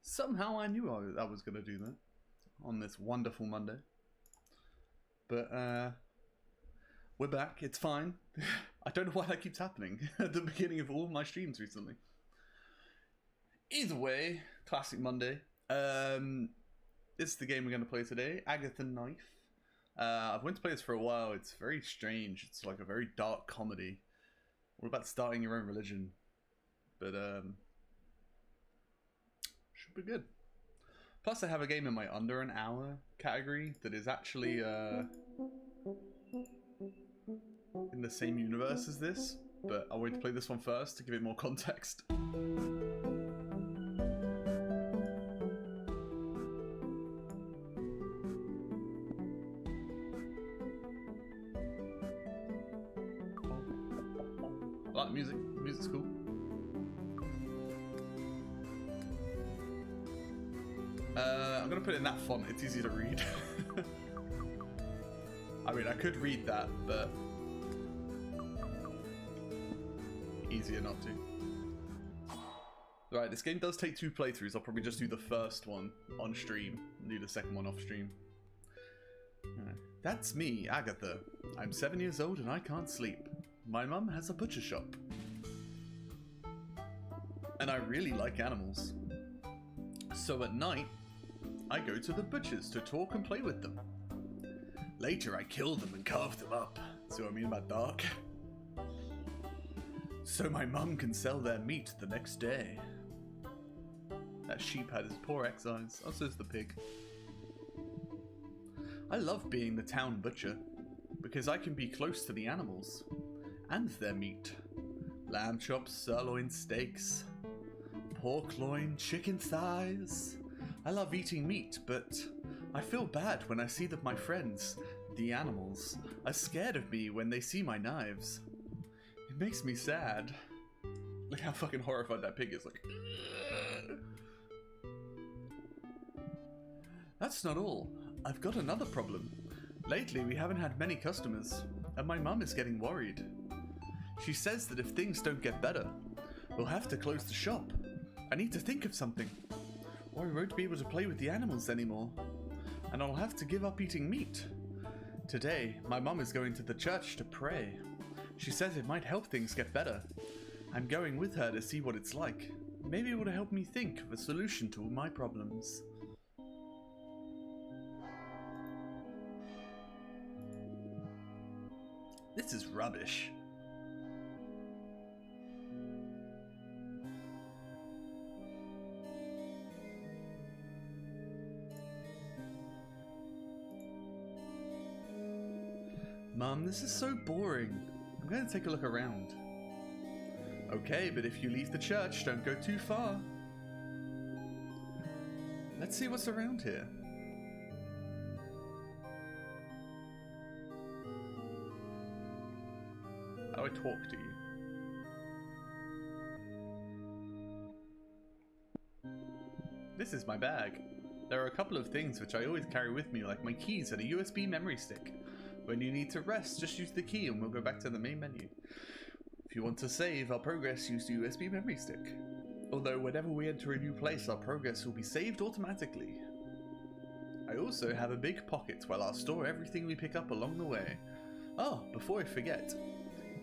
Somehow I knew I was going to do that on this wonderful Monday. But we're back. It's fine. I don't know why that keeps happening at the beginning of all my streams recently. Either way, classic Monday. This is the game we're going to play today, Agath Knife. I've wanted to play this for a while. It's very strange. It's like a very dark comedy. We're about starting your own religion. But, should be good. Plus, I have a game in my under an hour category that is actually, in the same universe as this. But I wanted to play this one first to give it more context. I like the music. The music's cool. I'm gonna put it in that font. It's easy to read. I mean, I could read that, but easier not to. Right, this game does take 2 playthroughs. I'll probably just do the first one on stream and do the second one off stream. That's me, Agatha. I'm 7 years old and I can't sleep. My mum has a butcher shop. And I really like animals. So at night, I go to the butchers to talk and play with them. Later, I kill them and carve them up. See what I mean about dark? So my mum can sell their meat the next day. That sheep had his poor ex-eyes. Oh, so's the pig. I love being the town butcher because I can be close to the animals and their meat. Lamb chops, sirloin steaks, pork loin, chicken thighs. I love eating meat, but I feel bad when I see that my friends, the animals, are scared of me when they see my knives. It makes me sad. Look how fucking horrified that pig is, like. That's not all. I've got another problem. Lately, we haven't had many customers, and my mum is getting worried. She says that if things don't get better, we'll have to close the shop. I need to think of something, or I won't be able to play with the animals anymore, and I'll have to give up eating meat. Today, my mum is going to the church to pray. She says it might help things get better. I'm going with her to see what it's like. Maybe it will help me think of a solution to all my problems. This is rubbish. Mum, this is so boring. I'm going to take a look around. Okay, but if you leave the church, don't go too far. Let's see what's around here. How do I talk to you? This is my bag. There are a couple of things which I always carry with me, like my keys and a USB memory stick. When you need to rest, just use the key and we'll go back to the main menu. If you want to save our progress, use the USB memory stick. Although whenever we enter a new place, our progress will be saved automatically. I also have a big pocket where I'll store everything we pick up along the way. Oh, before I forget,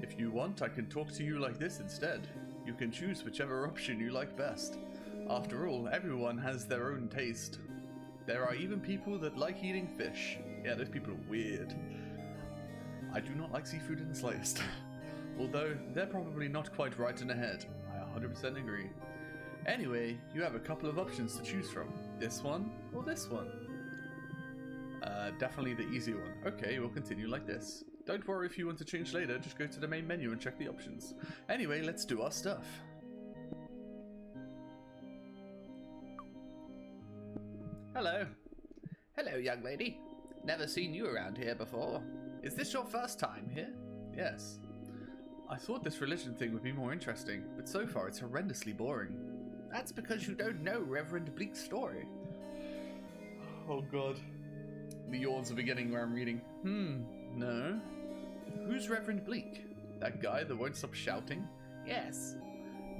if you want, I can talk to you like this instead. You can choose whichever option you like best. After all, everyone has their own taste. There are even people that like eating fish. Yeah, those people are weird. I do not like seafood in the slightest. Although, they're probably not quite right in the head. I 100% agree. Anyway, you have a couple of options to choose from. This one, or this one. Definitely the easy one. Okay, we'll continue like this. Don't worry if you want to change later, just go to the main menu and check the options. Anyway, let's do our stuff. Hello. Hello, young lady. Never seen you around here before. Is this your first time here? Yes. I thought this religion thing would be more interesting, but so far it's horrendously boring. That's because you don't know Reverend Bleak's story. Oh god. The yawns are beginning where I'm reading. No. Who's Reverend Bleak? That guy that won't stop shouting? Yes.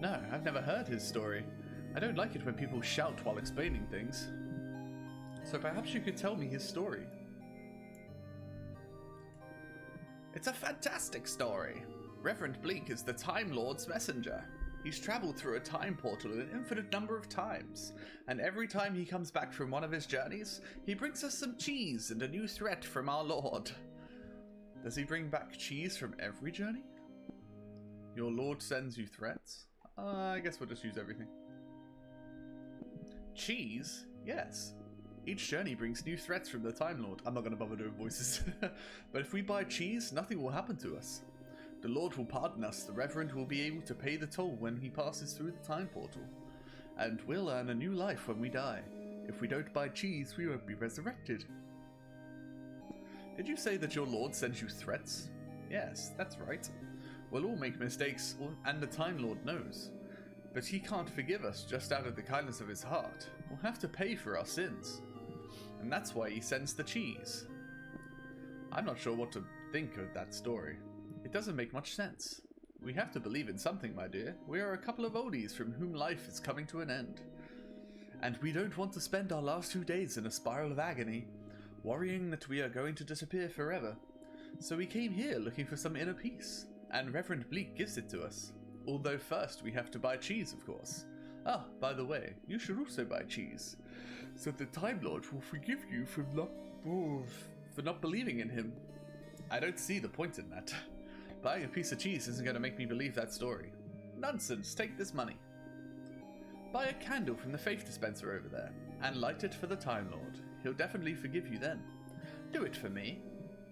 No, I've never heard his story. I don't like it when people shout while explaining things. So perhaps you could tell me his story. It's a fantastic story. Reverend Bleak is the Time Lord's messenger. He's traveled through a time portal an infinite number of times, and every time he comes back from one of his journeys, he brings us some cheese and a new threat from our Lord. Does he bring back cheese from every journey? Your Lord sends you threats? I guess we'll just use everything. Cheese? Yes. Each journey brings new threats from the Time Lord. I'm not going to bother doing voices. But if we buy cheese, nothing will happen to us. The Lord will pardon us. The Reverend will be able to pay the toll when he passes through the time portal. And we'll earn a new life when we die. If we don't buy cheese, we won't be resurrected. Did you say that your Lord sends you threats? Yes, that's right. We'll all make mistakes, and the Time Lord knows. But he can't forgive us just out of the kindness of his heart. We'll have to pay for our sins. And that's why he sends the cheese. I'm not sure what to think of that story. It doesn't make much sense. We have to believe in something, my dear. We are a couple of oldies from whom life is coming to an end. And we don't want to spend our last 2 days in a spiral of agony, worrying that we are going to disappear forever. So we came here looking for some inner peace, and Reverend Bleak gives it to us. Although first we have to buy cheese, of course. Ah, by the way, you should also buy cheese, so the Time Lord will forgive you for not believing in him. I don't see the point in that. Buying a piece of cheese isn't going to make me believe that story. Nonsense, take this money. Buy a candle from the faith dispenser over there, and light it for the Time Lord. He'll definitely forgive you then. Do it for me.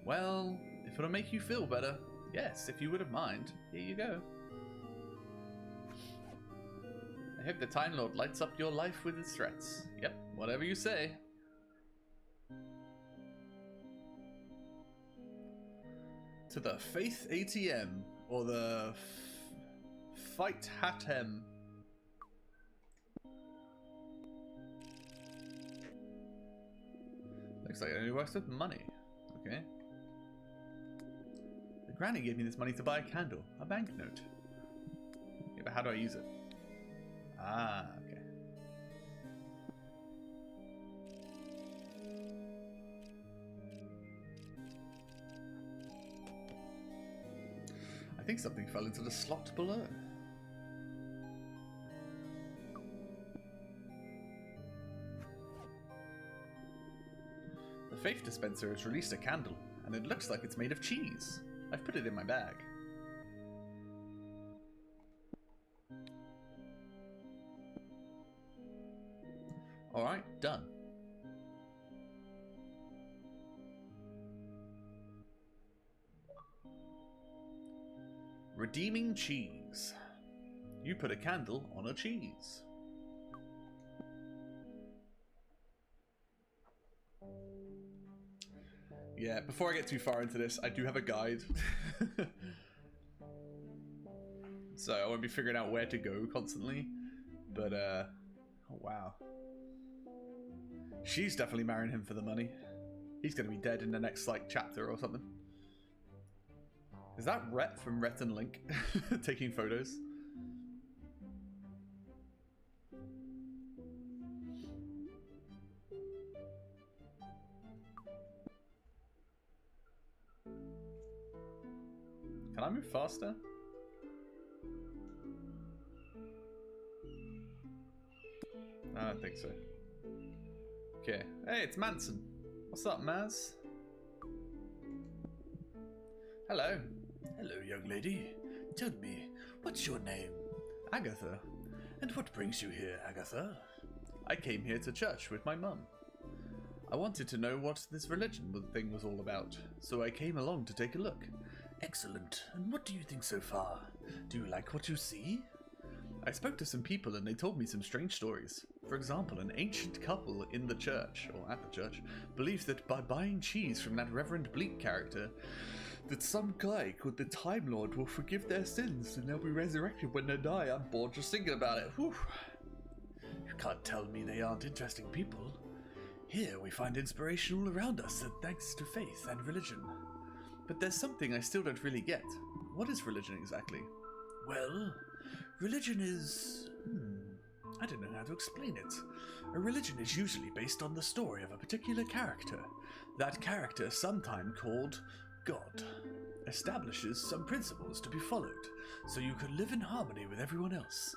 Well, if it'll make you feel better. Yes, if you wouldn't mind. Here you go. I hope the Time Lord lights up your life with his threats. Yep, whatever you say. To the Faith ATM, or the Fight Hatem. Looks like it only works with money. Okay. The granny gave me this money to buy a candle, a banknote. Yeah, but how do I use it? Ah, okay. I think something fell into the slot below. The faith dispenser has released a candle, and it looks like it's made of cheese. I've put it in my bag. Alright, done. Redeeming cheese. You put a candle on a cheese. Yeah, before I get too far into this, I do have a guide. So I won't be figuring out where to go constantly. But, oh wow. She's definitely marrying him for the money. He's gonna be dead in the next, like, chapter or something. Is that Rhett from Rhett and Link taking photos? Can I move faster? I don't think so. Okay. Hey, it's Manson. What's up, Maz? Hello. Hello, young lady. Tell me, what's your name? Agatha. And what brings you here, Agatha? I came here to church with my mum. I wanted to know what this religion thing was all about, so I came along to take a look. Excellent. And what do you think so far? Do you like what you see? I spoke to some people and they told me some strange stories. For example, an ancient couple in the church, or at the church, believes that by buying cheese from that Reverend Bleak character, that some guy called the Time Lord will forgive their sins and they'll be resurrected when they die. I'm bored just thinking about it. Whew. You can't tell me they aren't interesting people. Here we find inspiration all around us, thanks to faith and religion. But there's something I still don't really get. What is religion exactly? Well, religion is... I don't know how to explain it. A religion is usually based on the story of a particular character. That character, sometimes called God, establishes some principles to be followed, so you can live in harmony with everyone else.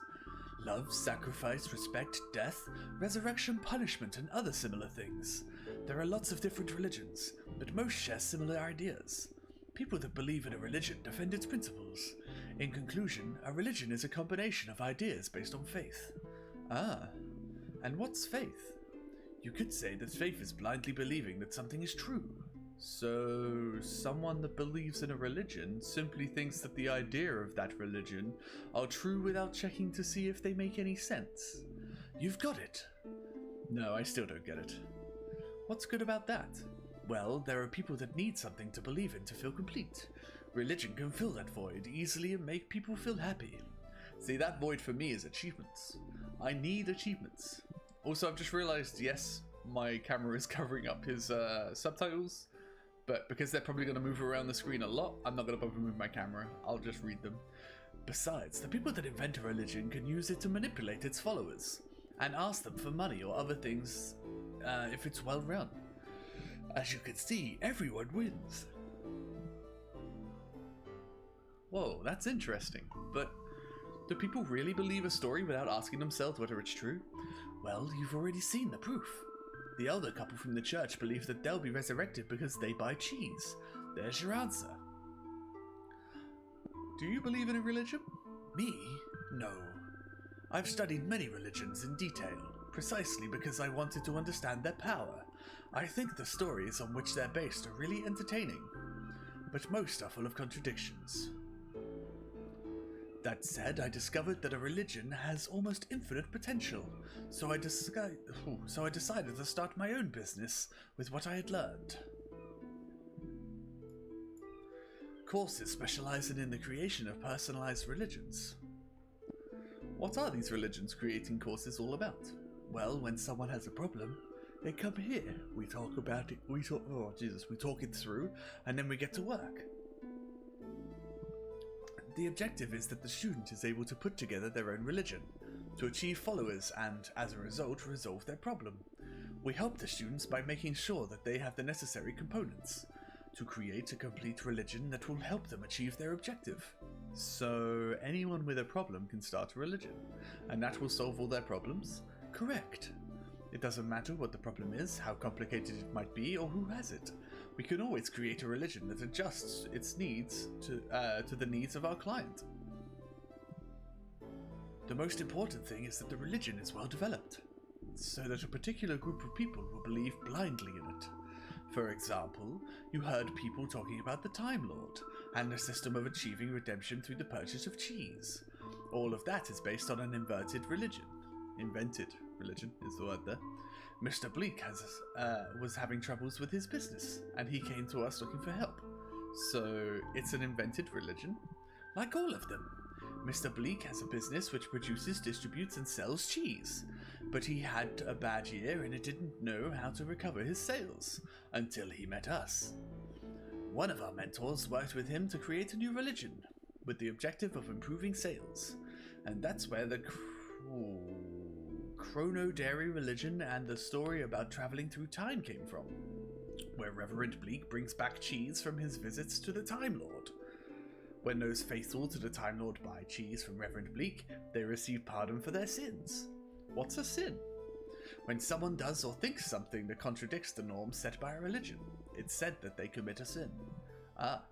Love, sacrifice, respect, death, resurrection, punishment, and other similar things. There are lots of different religions, but most share similar ideas. People that believe in a religion defend its principles. In conclusion, a religion is a combination of ideas based on faith. Ah, and what's faith? You could say that faith is blindly believing that something is true. So, someone that believes in a religion simply thinks that the idea of that religion are true without checking to see if they make any sense. You've got it. No, I still don't get it. What's good about that? Well, there are people that need something to believe in to feel complete. Religion can fill that void easily and make people feel happy. See, that void for me is achievements. I need achievements. Also, I've just realized, yes, my camera is covering up his subtitles, but because they're probably going to move around the screen a lot, I'm not going to bother move my camera. I'll just read them. Besides, the people that invent a religion can use it to manipulate its followers, and ask them for money or other things if it's well run. As you can see, everyone wins. Whoa, that's interesting. But do people really believe a story without asking themselves whether it's true? Well, you've already seen the proof. The elder couple from the church believe that they'll be resurrected because they buy cheese. There's your answer. Do you believe in a religion? Me? No. I've studied many religions in detail, precisely because I wanted to understand their power. I think the stories on which they're based are really entertaining, but most are full of contradictions. That said, I discovered that a religion has almost infinite potential, so I decided to start my own business with what I had learned. Courses specializing in the creation of personalized religions. What are these religions creating courses all about? Well, when someone has a problem, they come here, we talk about it, we talk it through, and then we get to work. The objective is that the student is able to put together their own religion, to achieve followers and, as a result, resolve their problem. We help the students by making sure that they have the necessary components, to create a complete religion that will help them achieve their objective. So, anyone with a problem can start a religion, and that will solve all their problems? Correct. It doesn't matter what the problem is, how complicated it might be, or who has it. We can always create a religion that adjusts its needs to the needs of our client. The most important thing is that the religion is well developed, so that a particular group of people will believe blindly in it. For example, you heard people talking about the Time Lord, and the system of achieving redemption through the purchase of cheese. All of that is based on an inverted religion. Invented religion is the word there. Mr. Bleak was having troubles with his business, and he came to us looking for help. So, it's an invented religion? Like all of them. Mr. Bleak has a business which produces, distributes, and sells cheese. But he had a bad year and didn't know how to recover his sales, until he met us. One of our mentors worked with him to create a new religion, with the objective of improving sales. And that's where the Chrono Dairy religion and the story about traveling through time came from, where Reverend Bleak brings back cheese from his visits to the Time Lord. When those faithful to the Time Lord buy cheese from Reverend Bleak, they receive pardon for their sins. What's a sin? When someone does or thinks something that contradicts the norms set by a religion, it's said that they commit a sin. Ah.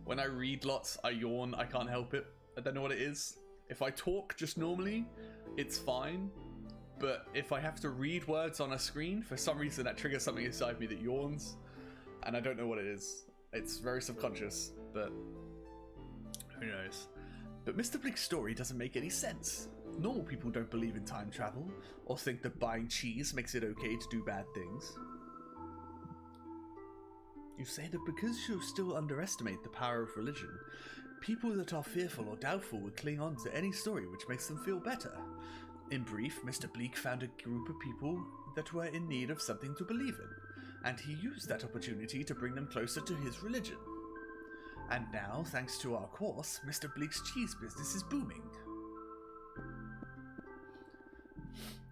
When I read lots, I yawn. I can't help it. I don't know what it is. If I talk just normally, it's fine. But if I have to read words on a screen, for some reason that triggers something inside me that yawns. And I don't know what it is. It's very subconscious, but who knows. But Mr. Bleak's story doesn't make any sense. Normal people don't believe in time travel, or think that buying cheese makes it okay to do bad things. You say that because you still underestimate the power of religion, people that are fearful or doubtful will cling on to any story which makes them feel better. In brief, Mr. Bleak found a group of people that were in need of something to believe in, and he used that opportunity to bring them closer to his religion. And now, thanks to our course, Mr. Bleak's cheese business is booming.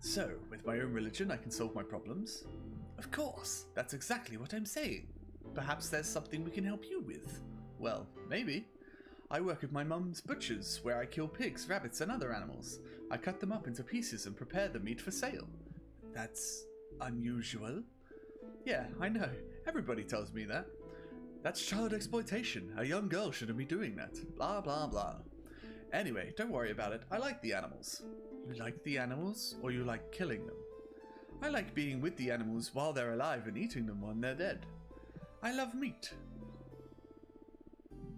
So, with my own religion, I can solve my problems? Of course, that's exactly what I'm saying. Perhaps there's something we can help you with. Well, maybe. I work with my mum's butchers, where I kill pigs, rabbits, and other animals. I cut them up into pieces and prepare the meat for sale. That's unusual. Yeah, I know. Everybody tells me that. That's child exploitation. A young girl shouldn't be doing that. Blah, blah, blah. Anyway, don't worry about it. I like the animals. You like the animals, or you like killing them? I like being with the animals while they're alive and eating them when they're dead. I love meat.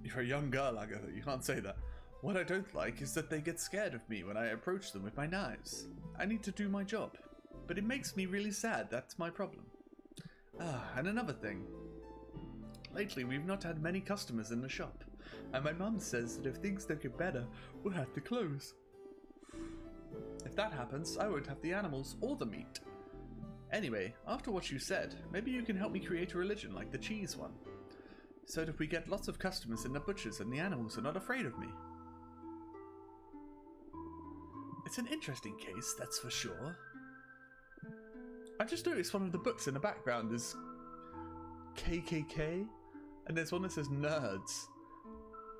You're a young girl, Agatha. You can't say that. What I don't like is that they get scared of me when I approach them with my knives. I need to do my job. But it makes me really sad. That's my problem. And another thing. Lately, we've not had many customers in the shop. And my mum says that if things don't get better, we'll have to close. If that happens, I won't have the animals or the meat. Anyway, after what you said, maybe you can help me create a religion like the cheese one. So that we get lots of customers in the butchers and the animals are not afraid of me. It's an interesting case, that's for sure. I just noticed one of the books in the background is KKK, and there's one that says nerds.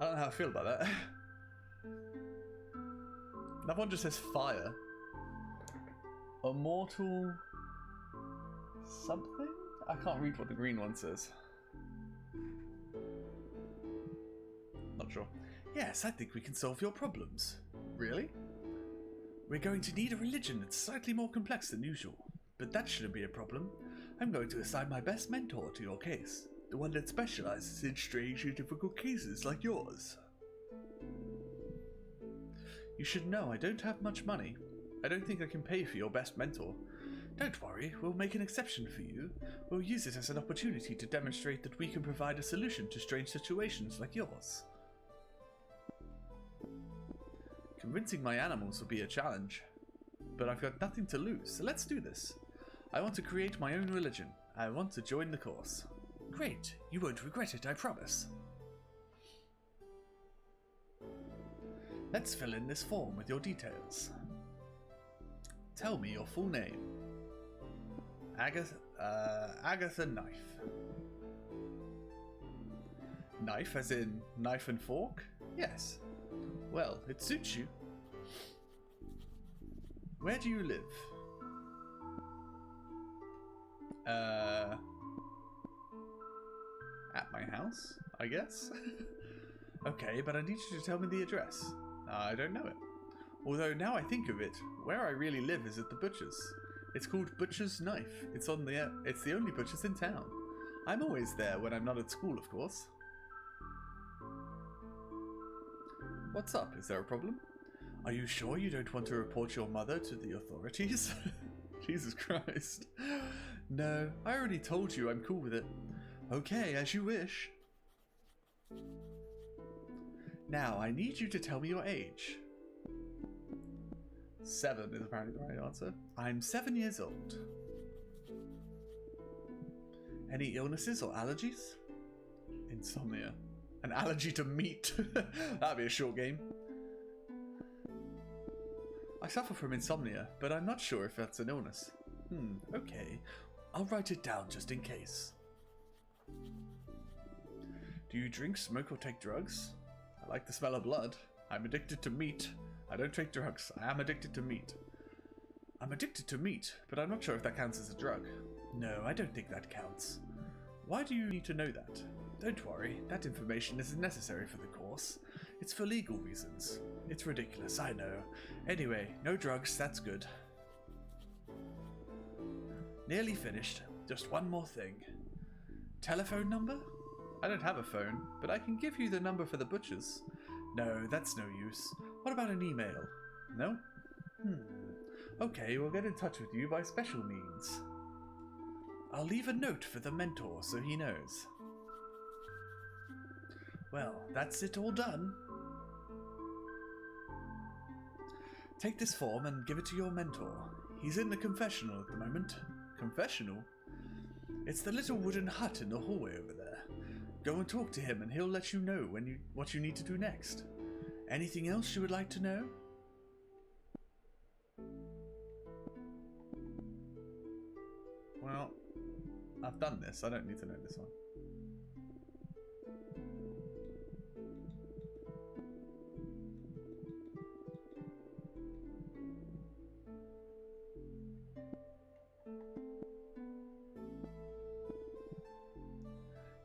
I don't know how I feel about that. That one just says fire. Immortal something? I can't read what the green one says. Not sure. Yes, I think we can solve your problems. Really? We're going to need a religion that's slightly more complex than usual, but that shouldn't be a problem. I'm going to assign my best mentor to your case, the one that specializes in strange and difficult cases like yours. You should know I don't have much money. I don't think I can pay for your best mentor. Don't worry, we'll make an exception for you. We'll use it as an opportunity to demonstrate that we can provide a solution to strange situations like yours. Convincing my animals will be a challenge. But I've got nothing to lose, so let's do this. I want to create my own religion. I want to join the course. Great, you won't regret it, I promise. Let's fill in this form with your details. Tell me your full name. Agatha Knife. Knife as in knife and fork? Yes. Well, it suits you. Where do you live? At my house, I guess? Okay, but I need you to tell me the address. I don't know it. Although now I think of it, where I really live is at the butcher's. It's called Butcher's Knife. It's the only butcher's in town. I'm always there when I'm not at school, of course. What's up? Is there a problem? Are you sure you don't want to report your mother to the authorities? Jesus Christ. No, I already told you I'm cool with it. Okay, as you wish. Now, I need you to tell me your age. 7 is apparently the right answer. I'm 7 years old. Any illnesses or allergies? Insomnia. An allergy to meat. That'd be a short game. I suffer from insomnia, but I'm not sure if that's an illness. Okay. I'll write it down just in case. Do you drink, smoke, or take drugs? I like the smell of blood. I'm addicted to meat. I don't take drugs. I am addicted to meat. I'm addicted to meat, but I'm not sure if that counts as a drug. No, I don't think that counts. Why do you need to know that? Don't worry, that information isn't necessary for the course. It's for legal reasons. It's ridiculous, I know. Anyway, no drugs, that's good. Nearly finished. Just one more thing. Telephone number? I don't have a phone, but I can give you the number for the butchers. No, that's no use. What about an email? No? Okay, we'll get in touch with you by special means. I'll leave a note for the mentor so he knows. Well, that's it all done. Take this form and give it to your mentor. He's in the confessional at the moment. Confessional? It's the little wooden hut in the hallway over there. Go and talk to him and he'll let you know what you need to do next. Anything else you would like to know? Well, I've done this. I don't need to know this one.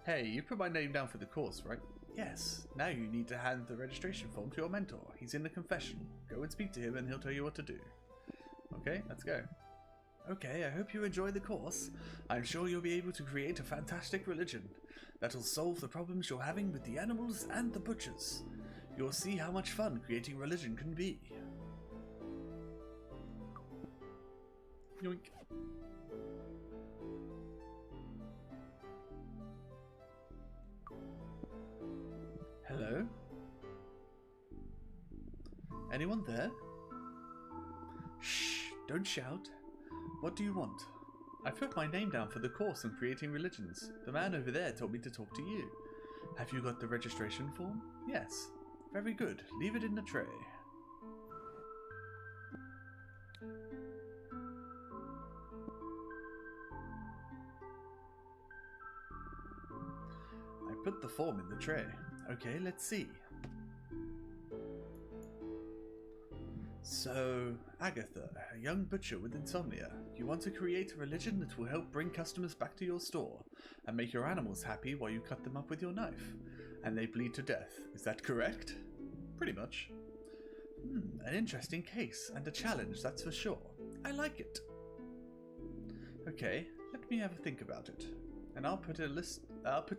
Hey, you put my name down for the course, right? Yes. Now you need to hand the registration form to your mentor. He's in the confessional. Go and speak to him and he'll tell you what to do. Okay, let's go. Okay, I hope you enjoy the course. I'm sure you'll be able to create a fantastic religion that'll solve the problems you're having with the animals and the butchers. You'll see how much fun creating religion can be. Yoink. Hello? Anyone there? Shh, don't shout. What do you want? I put my name down for the course on creating religions. The man over there told me to talk to you. Have you got the registration form? Yes. Very good. Leave it in the tray. I put the form in the tray. Okay, let's see. So, Agatha, a young butcher with insomnia, you want to create a religion that will help bring customers back to your store and make your animals happy while you cut them up with your knife, and they bleed to death. Is that correct? Pretty much. An interesting case and a challenge, that's for sure. I like it. Okay, let me have a think about it. And I'll put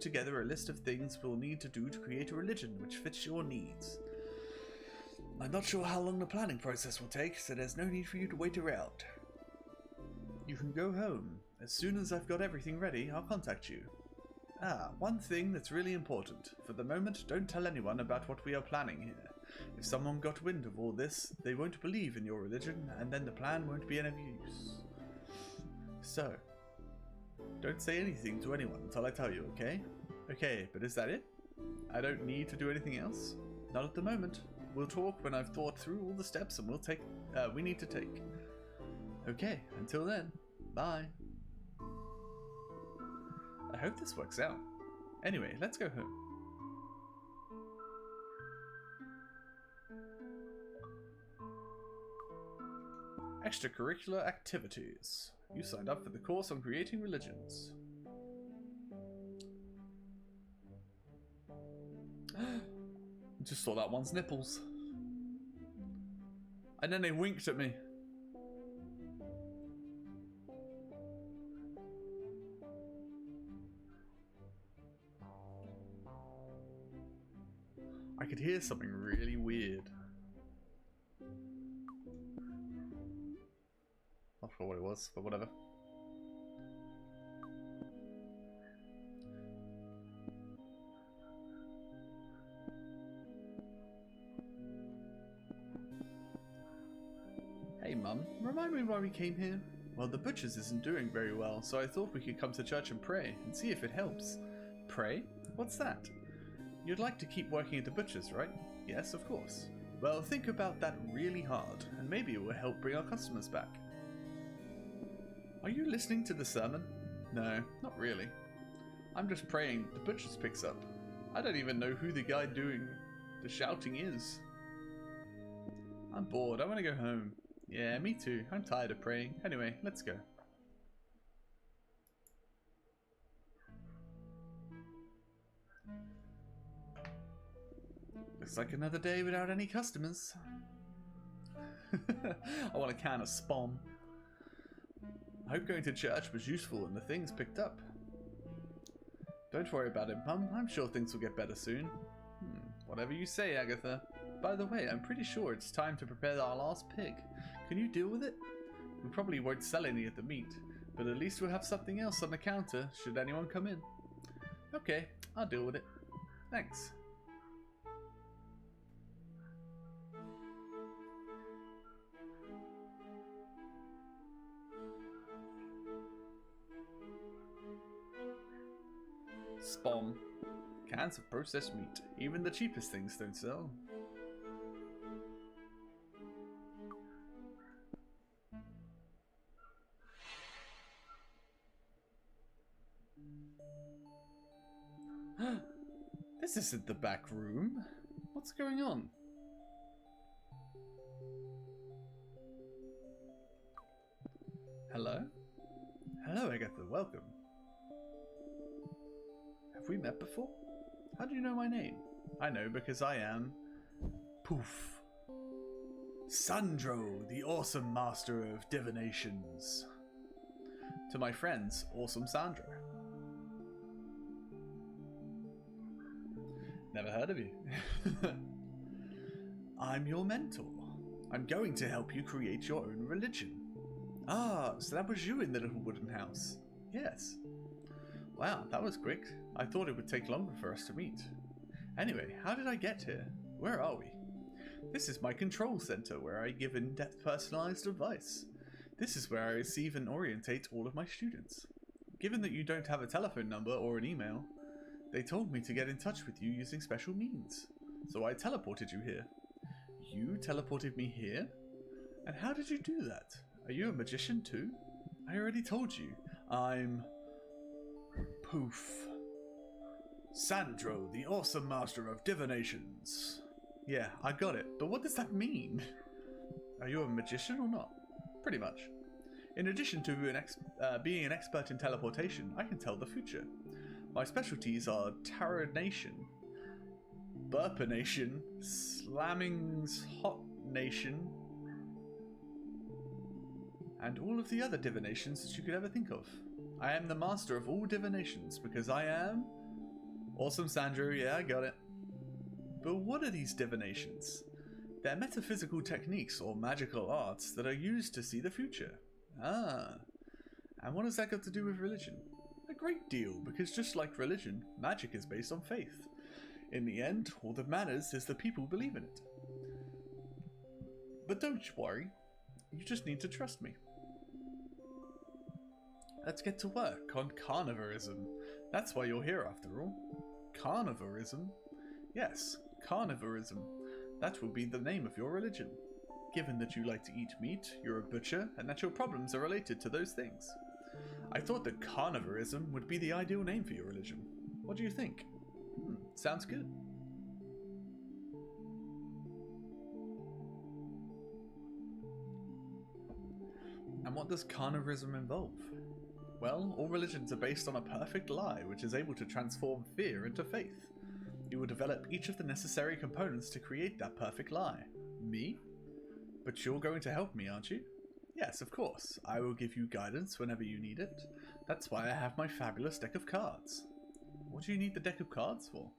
together a list of things we'll need to do to create a religion which fits your needs. I'm not sure how long the planning process will take, so there's no need for you to wait around. You can go home. As soon as I've got everything ready, I'll contact you. One thing that's really important. For the moment, don't tell anyone about what we are planning here. If someone got wind of all this, they won't believe in your religion, and then the plan won't be any use. So, don't say anything to anyone until I tell you, okay? Okay, but is that it? I don't need to do anything else? Not at the moment. We'll talk when I've thought through all the steps and we need to take. Okay, until then, bye. I hope this works out. Anyway, let's go home. Extracurricular activities. You signed up for the course on creating religions. Just saw that one's nipples. And then they winked at me. I could hear something really weird. Not sure what it was, but whatever. Hey Mum, remind me why we came here? Well, the butcher's isn't doing very well, so I thought we could come to church and pray, and see if it helps. Pray? What's that? You'd like to keep working at the butcher's, right? Yes, of course. Well, think about that really hard, and maybe it will help bring our customers back. Are you listening to the sermon? No, not really. I'm just praying the butcher's picks up. I don't even know who the guy doing the shouting is. I'm bored, I want to go home. Yeah, me too. I'm tired of praying. Anyway, let's go. Looks like another day without any customers. I want a can of Spom. I hope going to church was useful and the things picked up. Don't worry about it, Mum. I'm sure things will get better soon. Whatever you say, Agatha. By the way, I'm pretty sure it's time to prepare our last pig. Can you deal with it? We probably won't sell any of the meat, but at least we'll have something else on the counter should anyone come in. Okay, I'll deal with it. Thanks. Spom. Cans of processed meat. Even the cheapest things don't sell. This isn't the back room. What's going on? Hello? Hello, Agatha. Welcome. Have we met before? How do you know my name? I know because I am... Poof. Sandro, the awesome master of divinations. To my friends, awesome Sandro. Never heard of you. I'm your mentor. I'm going to help you create your own religion. Ah, so that was you in the little wooden house. Yes. Wow, that was quick. I thought it would take longer for us to meet. Anyway, how did I get here? Where are we? This is my control center where I give in-depth personalized advice. This is where I receive and orientate all of my students. Given that you don't have a telephone number or an email, they told me to get in touch with you using special means. So I teleported you here. You teleported me here? And how did you do that? Are you a magician too? I already told you. I'm... Poof. Sandro, the awesome master of divinations. Yeah, I got it. But what does that mean? Are you a magician or not? Pretty much. In addition to being an expert in teleportation, I can tell the future. My specialties are Taranation, Burpination, Slamming's Hot Nation, and all of the other divinations that you could ever think of. I am the master of all divinations because I am... Awesome Sandro, yeah, I got it. But what are these divinations? They're metaphysical techniques or magical arts that are used to see the future. Ah, and what has that got to do with religion? A great deal, because just like religion, magic is based on faith. In the end, all that matters is the people believe in it. But don't worry, you just need to trust me. Let's get to work on carnivorism. That's why you're here after all. Carnivorism? Yes, carnivorism. That will be the name of your religion. Given that you like to eat meat, you're a butcher, and that your problems are related to those things. I thought that carnivorism would be the ideal name for your religion. What do you think? Sounds good. And what does carnivorism involve? Well, all religions are based on a perfect lie which is able to transform fear into faith. You will develop each of the necessary components to create that perfect lie. Me? But you're going to help me, aren't you? Yes, of course. I will give you guidance whenever you need it. That's why I have my fabulous deck of cards. What do you need the deck of cards for?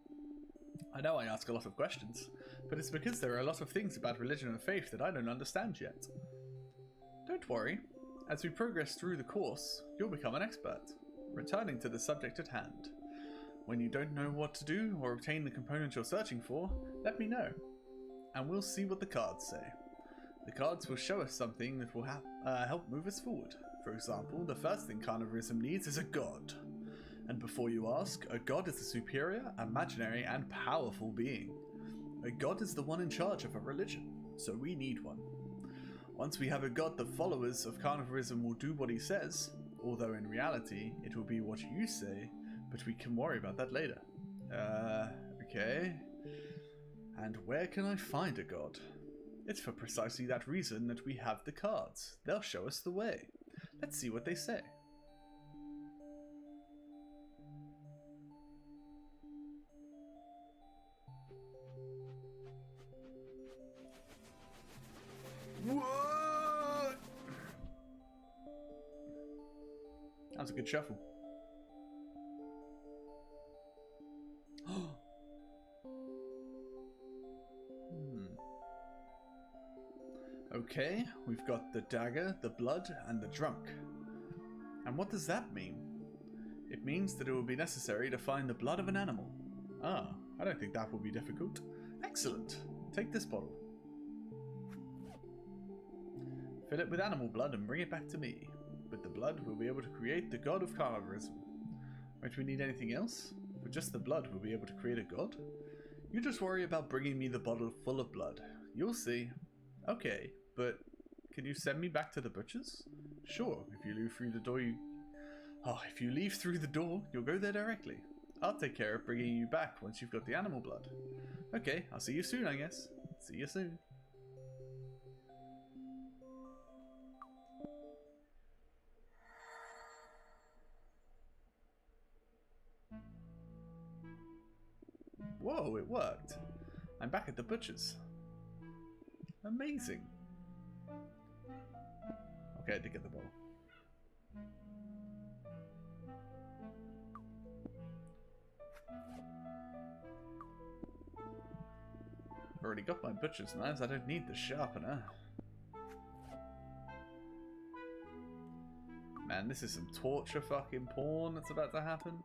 I know I ask a lot of questions, but it's because there are a lot of things about religion and faith that I don't understand yet. Don't worry. As we progress through the course, you'll become an expert. Returning to the subject at hand. When you don't know what to do or obtain the component you're searching for, let me know. And we'll see what the cards say. The cards will show us something that will help move us forward. For example, the first thing carnivorism needs is a god. And before you ask, a god is a superior, imaginary, and powerful being. A god is the one in charge of a religion, so we need one. Once we have a god, the followers of carnivorism will do what he says, although in reality, it will be what you say, but we can worry about that later. Okay. And where can I find a god? It's for precisely that reason that we have the cards. They'll show us the way. Let's see what they say. What? That was a good shuffle. Okay, we've got the dagger, the blood, and the drunk. And what does that mean? It means that it will be necessary to find the blood of an animal. Ah, I don't think that will be difficult. Excellent. Take this bottle. Fill it with animal blood and bring it back to me. With the blood, we'll be able to create the god of carnivorism. Won't we need anything else? With just the blood, we'll be able to create a god? You just worry about bringing me the bottle full of blood. You'll see. Okay, but can you send me back to the butcher's? Sure, if you leave through the door if you leave through the door, you'll go there directly. I'll take care of bringing you back once you've got the animal blood. Okay, I'll see you soon, I guess. See you soon. Whoa, it worked. I'm back at the butcher's. Amazing. Okay, I did get the bowl. I've already got my butcher's knives, I don't need the sharpener. Man, this is some torture fucking porn that's about to happen.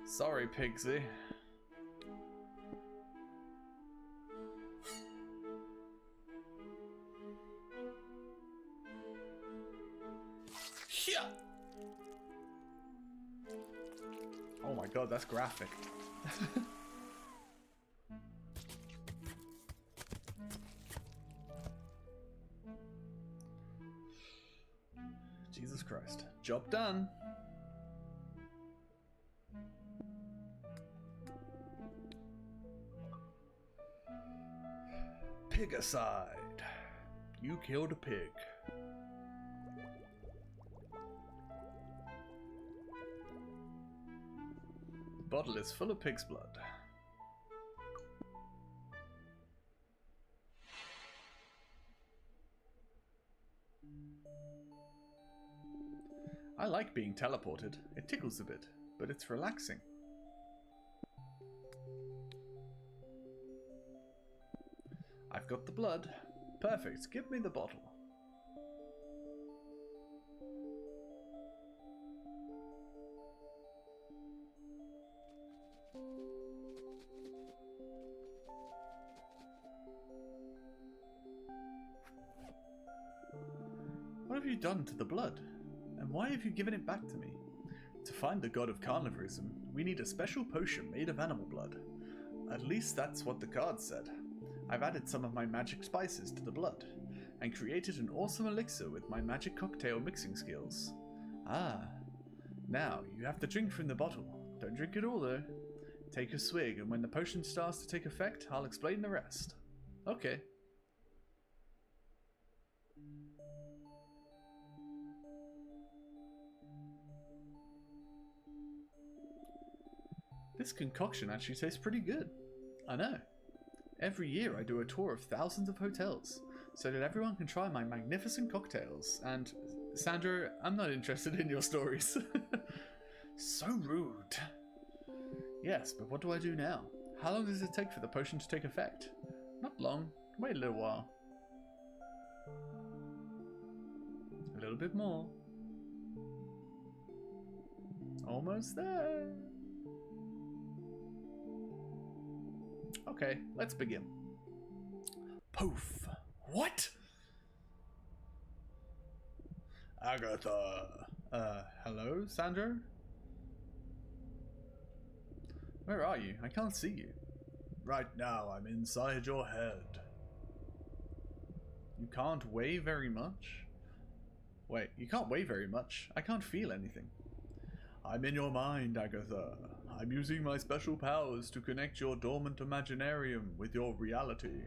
Sorry, Pigsy. Yeah. Oh my god, that's graphic. Jesus Christ. Job done. Pigicide. You killed a pig. The bottle is full of pig's blood. I like being teleported. It tickles a bit, but it's relaxing. I've got the blood. Perfect. Give me the bottle. What have you done to the blood? And why have you given it back to me? To find the god of carnivorism, we need a special potion made of animal blood. At least that's what the card said. I've added some of my magic spices to the blood, and created an awesome elixir with my magic cocktail mixing skills. Ah. Now, you have to drink from the bottle. Don't drink it all though. Take a swig, and when the potion starts to take effect, I'll explain the rest. Okay. This concoction actually tastes pretty good. I know. Every year I do a tour of thousands of hotels, so that everyone can try my magnificent cocktails, and... Sandra, I'm not interested in your stories. So rude. Yes, but what do I do now? How long does it take for the potion to take effect? Not long. Wait a little while. A little bit more. Almost there. Okay, let's begin. Poof. What? Agatha. Hello, Sandra? Where are you? I can't see you. Right now, I'm inside your head. You can't weigh very much? Wait, you can't weigh very much? I can't feel anything. I'm in your mind, Agatha. I'm using my special powers to connect your dormant imaginarium with your reality.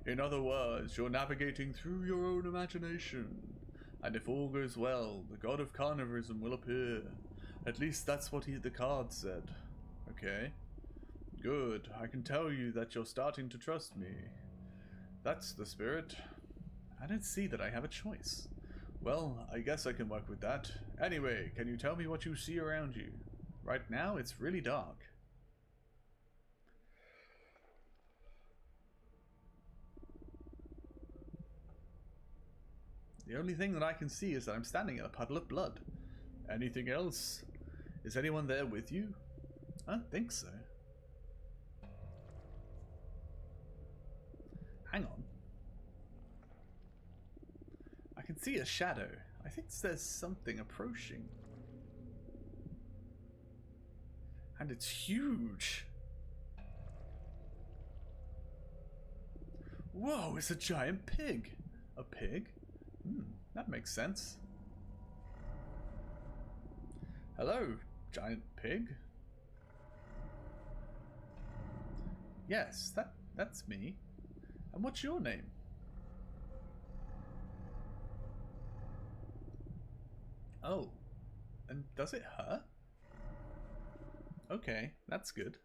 In other words, you're navigating through your own imagination. And if all goes well, the god of carnivorism will appear. At least that's what the card said. Okay. Good. I can tell you that you're starting to trust me. That's the spirit. I don't see that I have a choice. Well, I guess I can work with that. Anyway, can you tell me what you see around you? Right now, it's really dark. The only thing that I can see is that I'm standing in a puddle of blood. Anything else? Is anyone there with you? I don't think so. Hang on. see a shadow. I think there's something approaching. And it's huge. Whoa, it's a giant pig. A pig? That makes sense. Hello, giant pig. Yes, that's me. And what's your name? Oh, and does it hurt? Okay, that's good.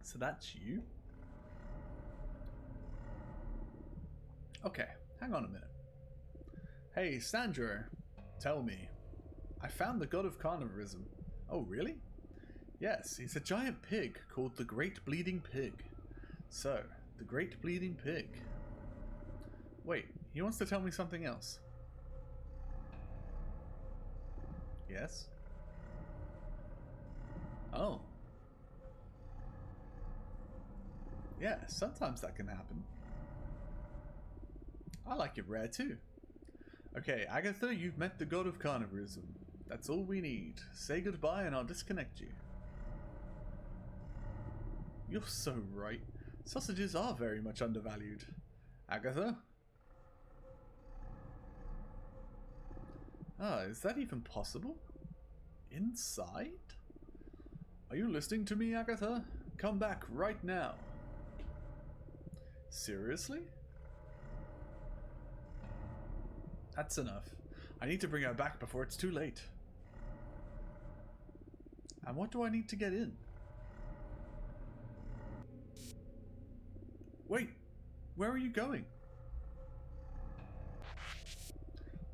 So that's you? Okay, hang on a minute. Hey, Sandra, tell me. I found the god of carnivorism. Oh, really? Yes, he's a giant pig called the Great Bleeding Pig. So, the Great Bleeding Pig. Wait, he wants to tell me something else. Yes? Oh. Yeah, sometimes that can happen. I like it rare too. Okay, Agatha, you've met the god of carnivorism. That's all we need. Say goodbye and I'll disconnect you. You're so right. Sausages are very much undervalued. Agatha? Ah, is that even possible? Inside? Are you listening to me, Agatha? Come back right now. Seriously? That's enough. I need to bring her back before it's too late. And what do I need to get in? Wait, where are you going?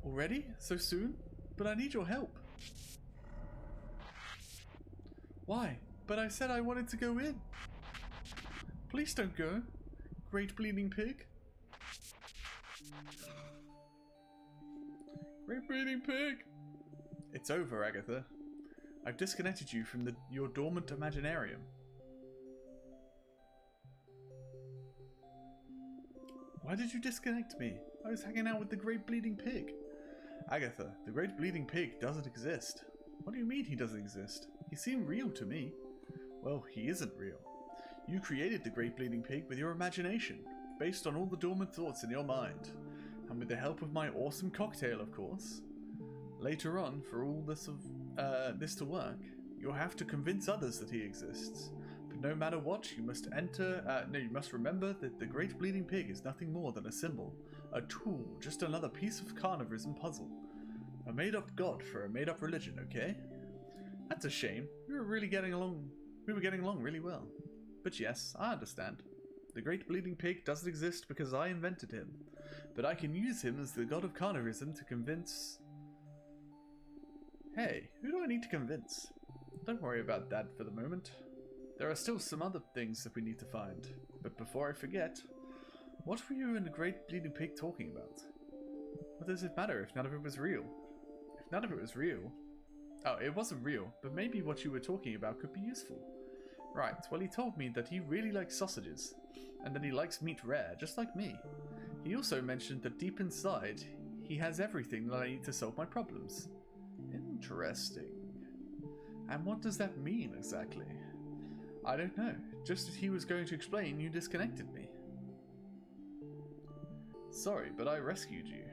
Already? So soon? But I need your help. Why? But I said I wanted to go in. Please don't go. Great Bleeding Pig. Great Bleeding Pig. It's over, Agatha. I've disconnected you from your dormant imaginarium. Why did you disconnect me? I was hanging out with the Great Bleeding Pig. Agatha, the Great Bleeding Pig doesn't exist. What do you mean he doesn't exist? He seemed real to me. Well, he isn't real. You created the Great Bleeding Pig with your imagination, based on all the dormant thoughts in your mind, and with the help of my awesome cocktail, of course. Later on, for all this to work, you'll have to convince others that he exists. But no matter what, you must you must remember that the Great Bleeding Pig is nothing more than a symbol, a tool, just another piece of carnivorism puzzle. A made-up god for a made-up religion, okay? That's a shame. We were getting along really well. But yes, I understand. The Great Bleeding Pig doesn't exist because I invented him. But I can use him as the god of carnivorism to convince... Hey, who do I need to convince? Don't worry about that for the moment. There are still some other things that we need to find. But before I forget, what were you and the Great Bleeding Pig talking about? What does it matter if none of it was real? If none of it was real... Oh, it wasn't real, but maybe what you were talking about could be useful. Right, well he told me that he really likes sausages, and that he likes meat rare, just like me. He also mentioned that deep inside, he has everything that I need to solve my problems. Interesting. And what does that mean exactly? I don't know. Just as he was going to explain, you disconnected me. Sorry, but I rescued you.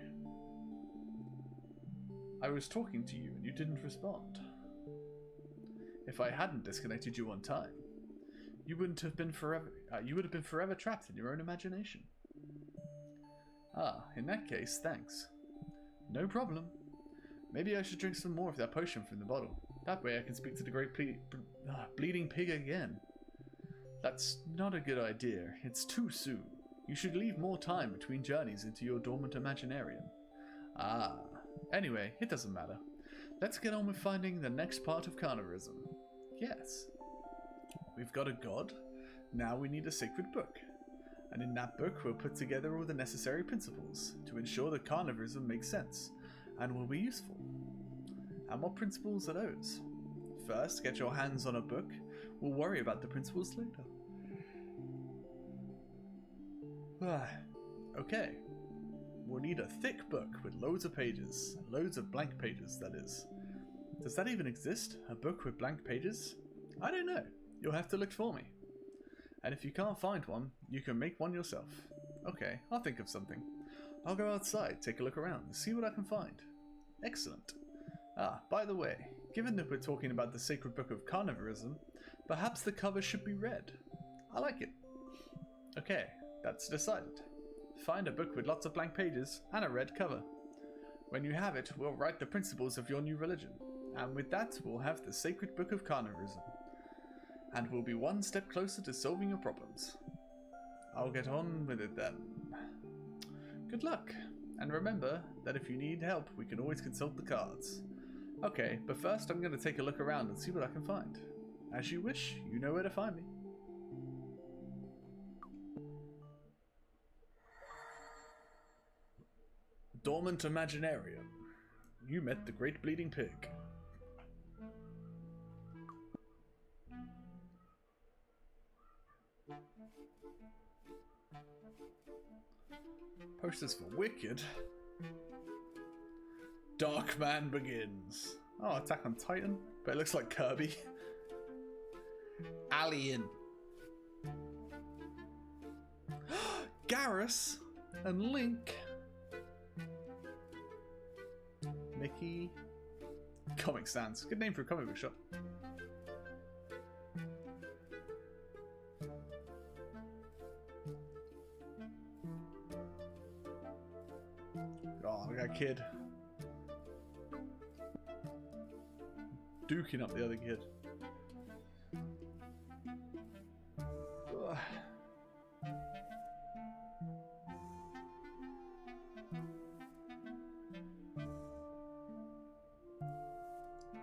I was talking to you and you didn't respond. If I hadn't disconnected you on time, you would have been forever trapped in your own imagination. Ah, in that case, thanks. No problem. Maybe I should drink some more of that potion from the bottle. That way I can speak to the Great Bleeding Pig again. That's not a good idea. It's too soon. You should leave more time between journeys into your dormant imaginarium. Ah. Anyway, it doesn't matter. Let's get on with finding the next part of carnivorism. Yes. We've got a god. Now we need a sacred book. And in that book we'll put together all the necessary principles to ensure that carnivorism makes sense and will be useful. And what principles are those? First, get your hands on a book. We'll worry about the principles later. Okay. We'll need a thick book with loads of pages. Loads of blank pages, that is. Does that even exist? A book with blank pages? I don't know. You'll have to look for me. And if you can't find one, you can make one yourself. Okay, I'll think of something. I'll go outside, take a look around, and see what I can find. Excellent. Ah, by the way, given that we're talking about the sacred book of carnivorism, perhaps the cover should be red. I like it. Okay, that's decided. Find a book with lots of blank pages and a red cover. When you have it, we'll write the principles of your new religion. And with that, we'll have the sacred book of carnivorism. And we'll be one step closer to solving your problems. I'll get on with it then. Good luck. And remember that if you need help, we can always consult the cards. Okay, but first I'm going to take a look around and see what I can find. As you wish, you know where to find me. Dormant Imaginarium. You met the Great Bleeding Pig. Posters for Wicked. Dark Man Begins. Oh, Attack on Titan, but it looks like Kirby. Alien. Garrus and Link. Mickey. Comic Sans. Good name for a comic book shop. Oh, look at that kid. Duking up the other kid. Ugh.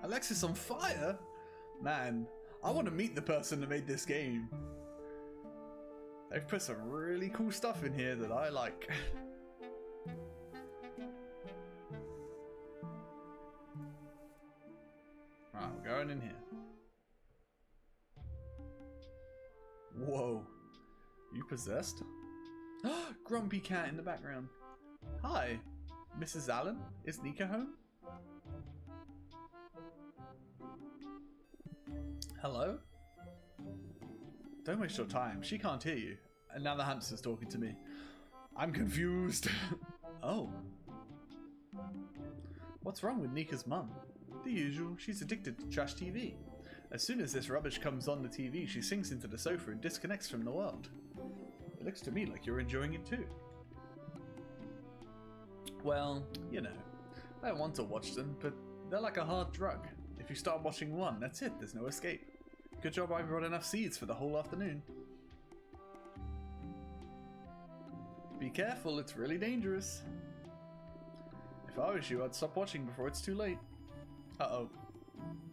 Alexis on fire? Man, I want to meet the person that made this game. They've put some really cool stuff in here that I like. Right, we're going in here. Whoa. You possessed? Grumpy cat in the background. Hi, Mrs. Allen? Is Nika home? Hello? Don't waste your time. She can't hear you. And now the hamster's talking to me. I'm confused. Oh. What's wrong with Nika's mum? The usual. She's addicted to trash TV. As soon as this rubbish comes on the TV, she sinks into the sofa and disconnects from the world. It looks to me like you're enjoying it too. Well, you know, I want to watch them, but they're like a hard drug. If you start watching one, that's it. There's no escape. Good job I brought enough seeds for the whole afternoon. Be careful, it's really dangerous. If I was you, I'd stop watching before it's too late. Uh-oh.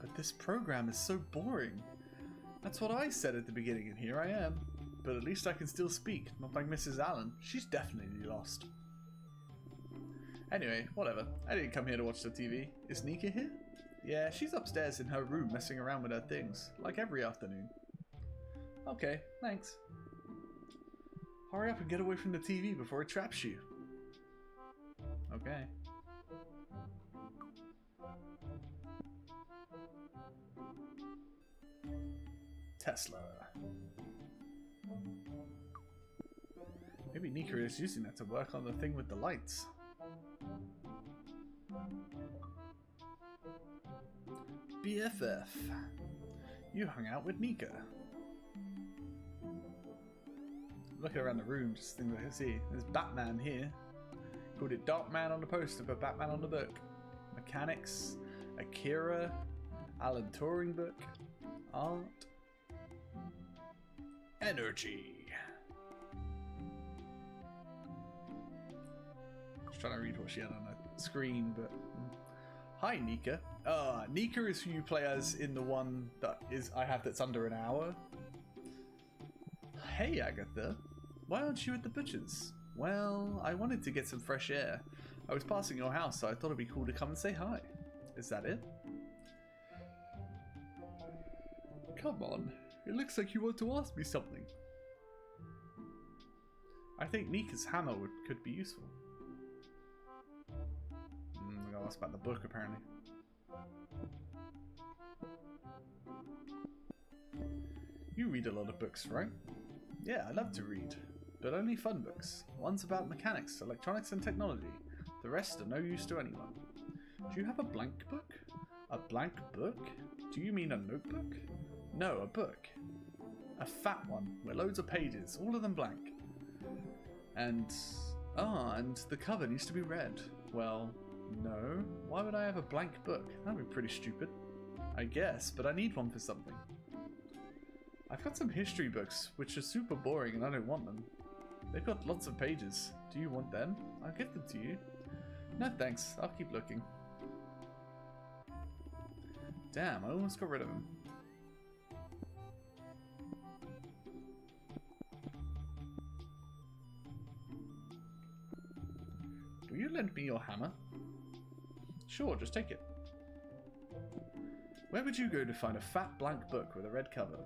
But this program is so boring. That's what I said at the beginning, and here I am. But at least I can still speak, not like Mrs. Allen. She's definitely lost. Anyway, whatever. I didn't come here to watch the TV. Is Nika here? Yeah, she's upstairs in her room messing around with her things, like every afternoon. Okay, thanks. Hurry up and get away from the TV before it traps you. Okay. Tesla. Maybe Nika is using that to work on the thing with the lights. BFF. You hung out with Nika. Looking around the room, just things I can see. There's Batman here. Called it Dark Man on the poster, but Batman on the book. Mechanics. Akira. Alan Turing book. Art. Energy. Just trying to read what she had on the screen, but... Hi, Nika. Nika is who you play as in the one that I have that's under an hour. Hey, Agatha. Why aren't you at the butcher's? Well, I wanted to get some fresh air. I was passing your house, so I thought it'd be cool to come and say hi. Is that it? Come on. It looks like you want to ask me something. I think Nika's hammer could be useful. We gotta ask about the book, apparently. You read a lot of books, right? Yeah, I love to read. But only fun books. Ones about mechanics, electronics and technology. The rest are no use to anyone. Do you have a blank book? A blank book? Do you mean a notebook? No, a book. A fat one, with loads of pages, all of them blank. And the cover needs to be red. Well, no. Why would I have a blank book? That'd be pretty stupid. I guess, but I need one for something. I've got some history books, which are super boring and I don't want them. They've got lots of pages. Do you want them? I'll give them to you. No thanks, I'll keep looking. Damn, I almost got rid of him. Will you lend me your hammer? Sure, just take it. Where would you go to find a fat blank book with a red cover?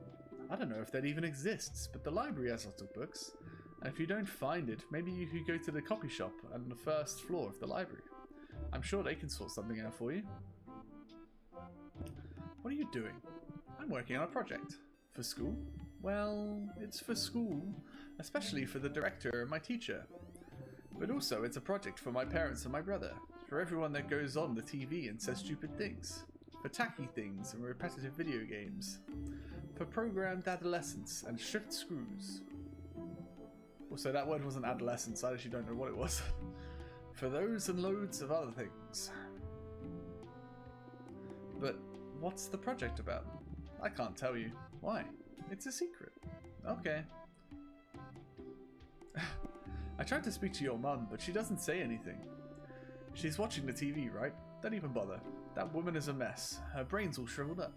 I don't know if that even exists, but the library has lots of books. And if you don't find it, maybe you could go to the copy shop on the first floor of the library. I'm sure they can sort something out for you. What are you doing? I'm working on a project. For school? Well, it's for school, especially for the director and my teacher. But also, it's a project for my parents and my brother, for everyone that goes on the TV and says stupid things, for tacky things and repetitive video games, for programmed adolescents and shift screws. Also, that word wasn't adolescence, I actually don't know what it was. For those and loads of other things. But what's the project about? I can't tell you. Why? It's a secret. Okay. I tried to speak to your mum, but she doesn't say anything. She's watching the TV, right? Don't even bother. That woman is a mess. Her brain's all shriveled up.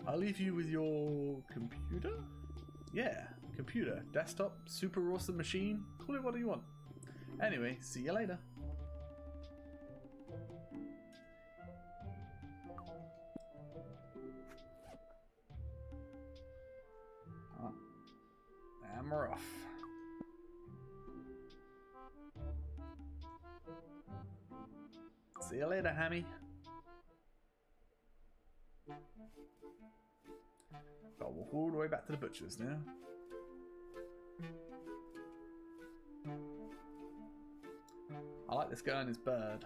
I'll leave you with your computer? Yeah, computer, desktop, super awesome machine, call it what you want. Anyway, see you later. I'm rough. See you later, Hammy. Gotta walk all the way back to the butcher's now. I like this guy and his bird.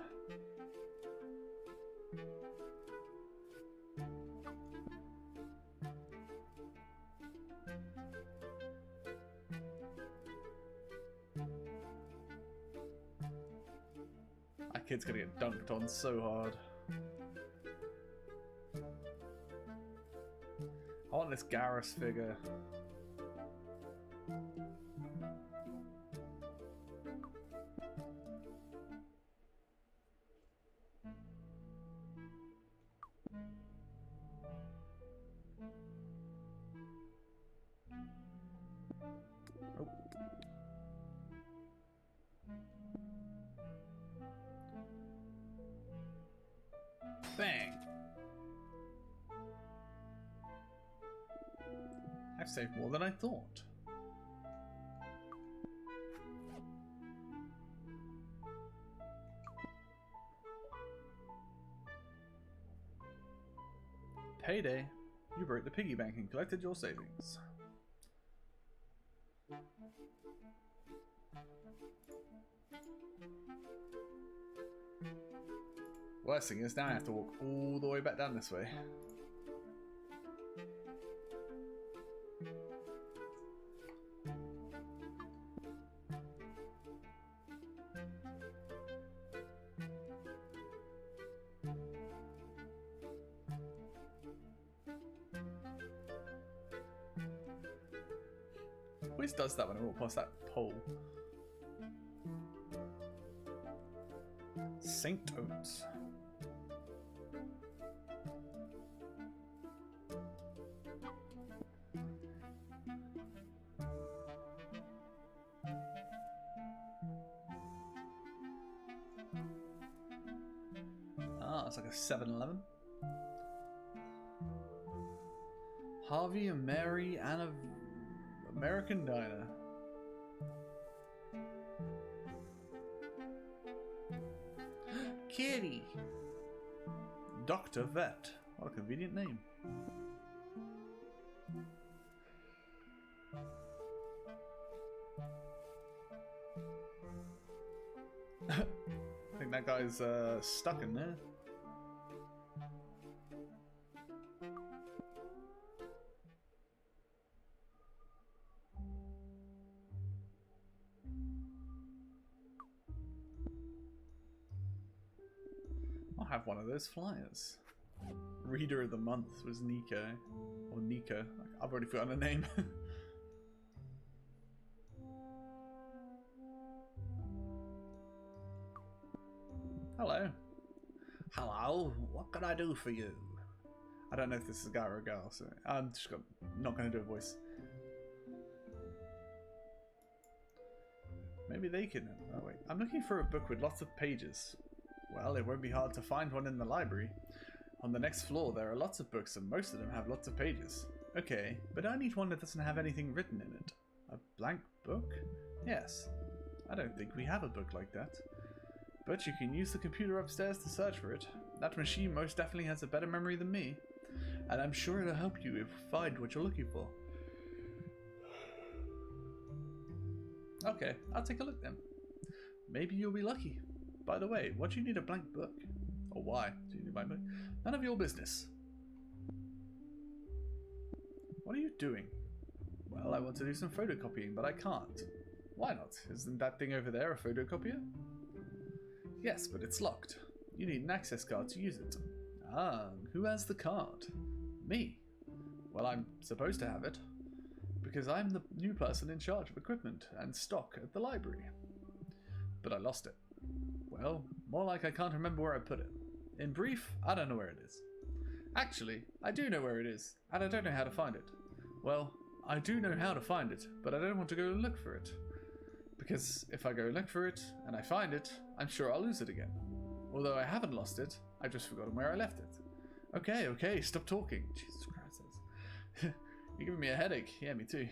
That kid's gonna get dunked on so hard. I want this Garrus figure. Oh. Bang! I've saved more than I thought. Payday. You broke the piggy bank and collected your savings. Worst thing is now I have to walk all the way back down this way. Always does that when I walk past that pole. Saint Oats. Ah, it's like a 7-Eleven. Harvey and Mary Anna American Diner. Kitty. Dr. Vet. What a convenient name. I think that guy's stuck in there. I'll have one of those flyers. Reader of the month was Nico. Or Nico. I've already forgotten her name. Hello. Hello, what can I do for you? I don't know if this is a guy or a girl, so I'm just not going to do a voice. Maybe they can. Oh wait, I'm looking for a book with lots of pages. Well, it won't be hard to find one in the library. On the next floor there are lots of books and most of them have lots of pages. Okay, but I need one that doesn't have anything written in it. A blank book? Yes. I don't think we have a book like that. But you can use the computer upstairs to search for it. That machine most definitely has a better memory than me. And I'm sure it'll help you find what you're looking for. Okay, I'll take a look then. Maybe you'll be lucky. By the way, what do you need a blank book? Or why do you need my book? None of your business. What are you doing? Well, I want to do some photocopying, but I can't. Why not? Isn't that thing over there a photocopier? Yes, but it's locked. You need an access card to use it. Ah, who has the card? Me. Well, I'm supposed to have it. Because I'm the new person in charge of equipment and stock at the library. But I lost it. Well, more like I can't remember where I put it. In brief, I don't know where it is. Actually, I do know where it is, and I don't know how to find it. Well, I do know how to find it, but I don't want to go and look for it. Because if I go look for it, and I find it, I'm sure I'll lose it again. Although I haven't lost it, I've just forgotten where I left it. Okay, stop talking. Jesus Christ. You're giving me a headache. Yeah, me too.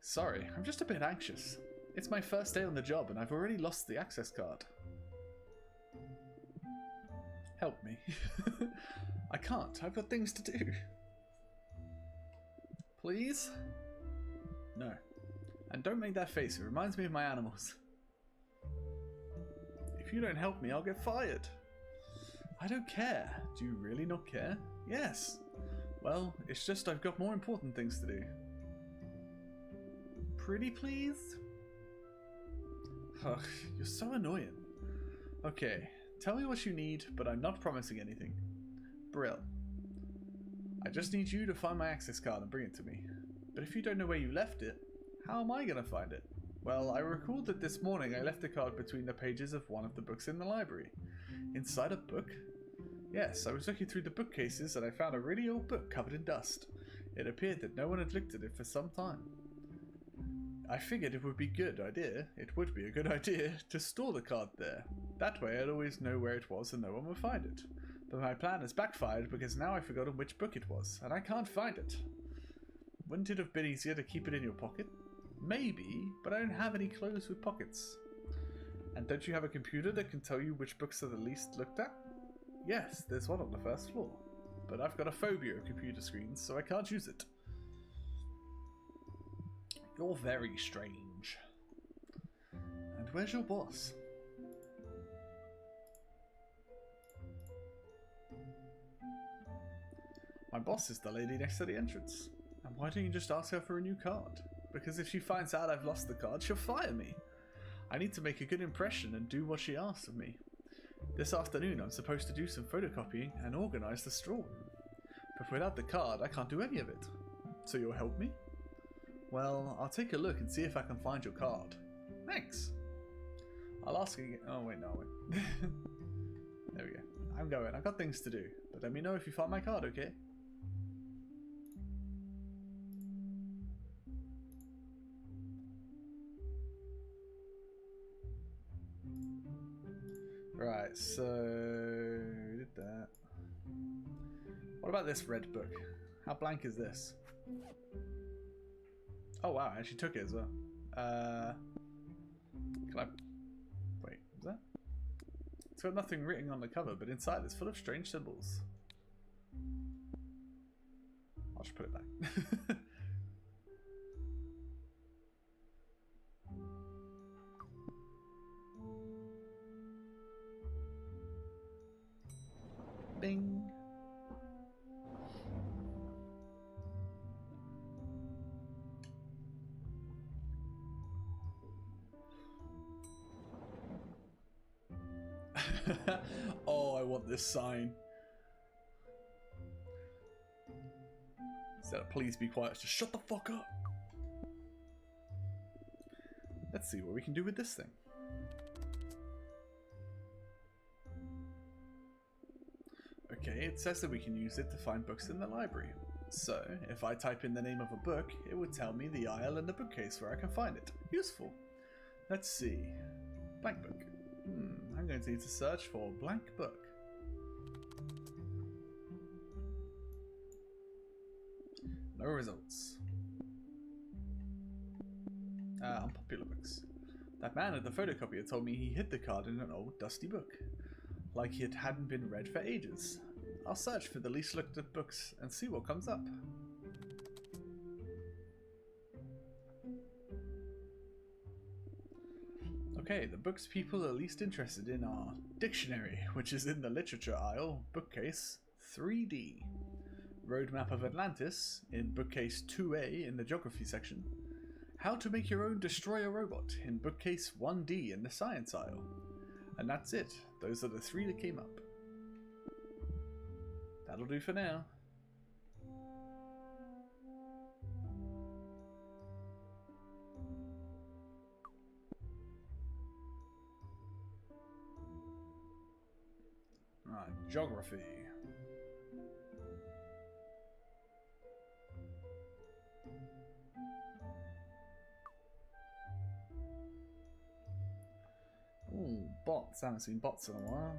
Sorry, I'm just a bit anxious. It's my first day on the job, and I've already lost the access card. Help me. I can't. I've got things to do. Please? No. And don't make that face. It reminds me of my animals. If you don't help me, I'll get fired. I don't care. Do you really not care? Yes. Well, it's just I've got more important things to do. Pretty please? Ugh, you're so annoying. Okay, tell me what you need, but I'm not promising anything. Brill. I just need you to find my access card and bring it to me. But if you don't know where you left it, how am I going to find it? Well, I recall that this morning I left the card between the pages of one of the books in the library. Inside a book? Yes, I was looking through the bookcases and I found a really old book covered in dust. It appeared that no one had looked at it for some time. I figured it would be a good idea to store the card there. That way I'd always know where it was and no one would find it. But my plan has backfired because now I've forgotten which book it was, and I can't find it. Wouldn't it have been easier to keep it in your pocket? Maybe, but I don't have any clothes with pockets. And don't you have a computer that can tell you which books are the least looked at? Yes, there's one on the first floor. But I've got a phobia of computer screens, so I can't use it. You're very strange. And where's your boss? My boss is the lady next to the entrance. And why don't you just ask her for a new card? Because if she finds out I've lost the card, she'll fire me. I need to make a good impression and do what she asks of me. This afternoon I'm supposed to do some photocopying and organise the straw room. But without the card I can't do any of it. So you'll help me? Well, I'll take a look and see if I can find your card. Thanks. I'll ask again. Oh wait, no, wait. There we go. I'm going. I've got things to do. But let me know if you find my card, okay? Right, so we did that. What about this red book? How blank is this? Oh wow, I actually took it as well. Can I... Wait, was that? It's got nothing written on the cover, but inside it's full of strange symbols. I'll just put it back. Bing. Oh, I want this sign. Instead of please be quiet, just shut the fuck up. Let's see what we can do with this thing. Okay, it says that we can use it to find books in the library. So, if I type in the name of a book, it would tell me the aisle and the bookcase where I can find it. Useful. Let's see. Blank book. I'm going to need to search for blank book. No results. Unpopular books. That man at the photocopier told me he hid the card in an old dusty book. Like it hadn't been read for ages. I'll search for the least looked at books and see what comes up. Okay, the books people are least interested in are Dictionary, which is in the literature aisle, bookcase 3D. Roadmap of Atlantis, in bookcase 2A in the geography section. How to make your own destroyer robot, in bookcase 1D in the science aisle. And that's it. Those are the 3 that came up. That'll do for now. Right, geography. Ooh, bots. I haven't seen bots in a while.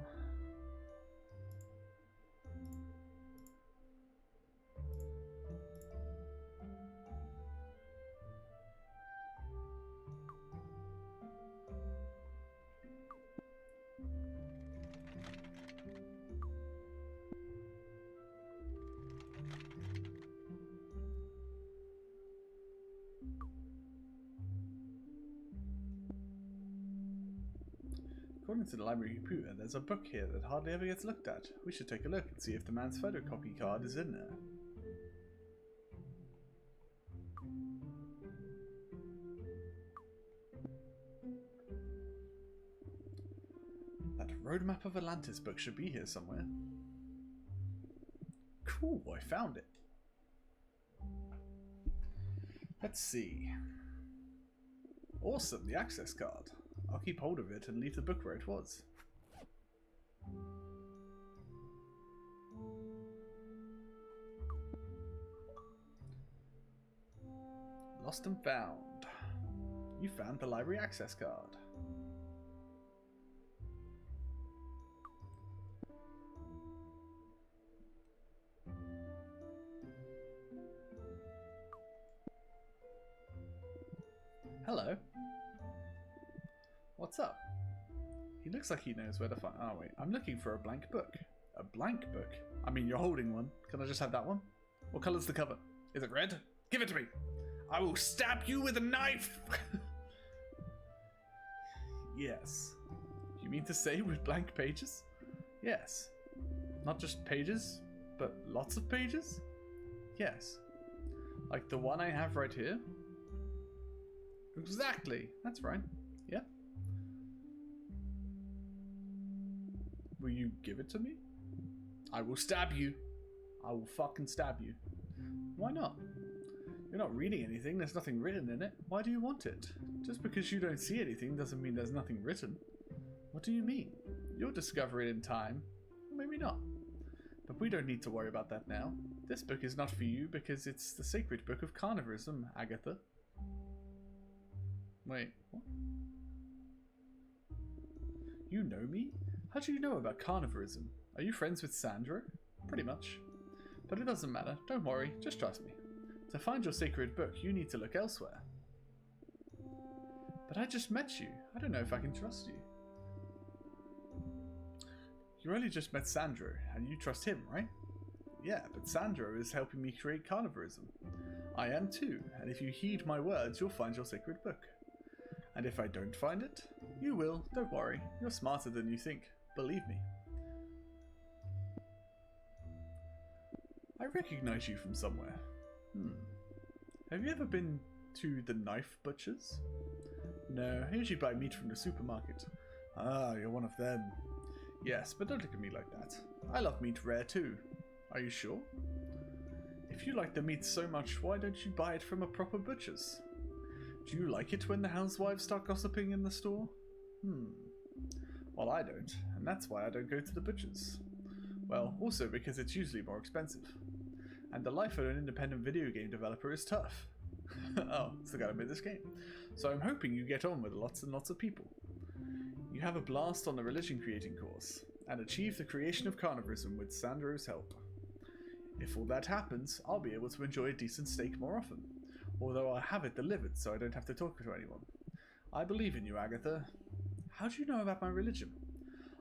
According to the library computer, there's a book here that hardly ever gets looked at. We should take a look and see if the man's photocopy card is in there. That Roadmap of Atlantis book should be here somewhere. Cool, I found it. Let's see. Awesome, the access card. I'll keep hold of it and leave the book where it was. Lost and found. You found the library access card. Hello. What's up? He looks like he knows where to find... Oh, wait. I'm looking for a blank book. A blank book? I mean, you're holding one. Can I just have that one? What colour's the cover? Is it red? Give it to me! I will stab you with a knife! Yes. You mean to say with blank pages? Yes. Not just pages, but lots of pages? Yes. Like the one I have right here? Exactly. That's right. Yeah. Will you give it to me? I will stab you. I will fucking stab you. Why not? You're not reading anything. There's nothing written in it. Why do you want it? Just because you don't see anything doesn't mean there's nothing written. What do you mean? You'll discover it in time. Maybe not. But we don't need to worry about that now. This book is not for you because it's the sacred book of carnivorism, Agatha. Wait, what? You know me? How do you know about carnivorism? Are you friends with Sandra? Pretty much. But it doesn't matter. Don't worry. Just trust me. To find your sacred book, you need to look elsewhere. But I just met you. I don't know if I can trust you. You only just met Sandro, and you trust him, right? Yeah, but Sandro is helping me create carnivorism. I am too, and if you heed my words, you'll find your sacred book. And if I don't find it, you will, don't worry. You're smarter than you think, believe me. I recognize you from somewhere. Have you ever been to the Knife Butchers? No, I usually buy meat from the supermarket. Ah, you're one of them. Yes, but don't look at me like that. I love meat rare too. Are you sure? If you like the meat so much, why don't you buy it from a proper butcher's? Do you like it when the housewives start gossiping in the store? Well, I don't, and that's why I don't go to the butcher's. Well, also because it's usually more expensive. And the life of an independent video game developer is tough. Oh, it's the guy who made this game. So I'm hoping you get on with lots and lots of people. You have a blast on the religion creating course, and achieve the creation of carnivorism with Sandro's help. If all that happens, I'll be able to enjoy a decent steak more often, although I'll have it delivered so I don't have to talk to anyone. I believe in you, Agatha. How do you know about my religion?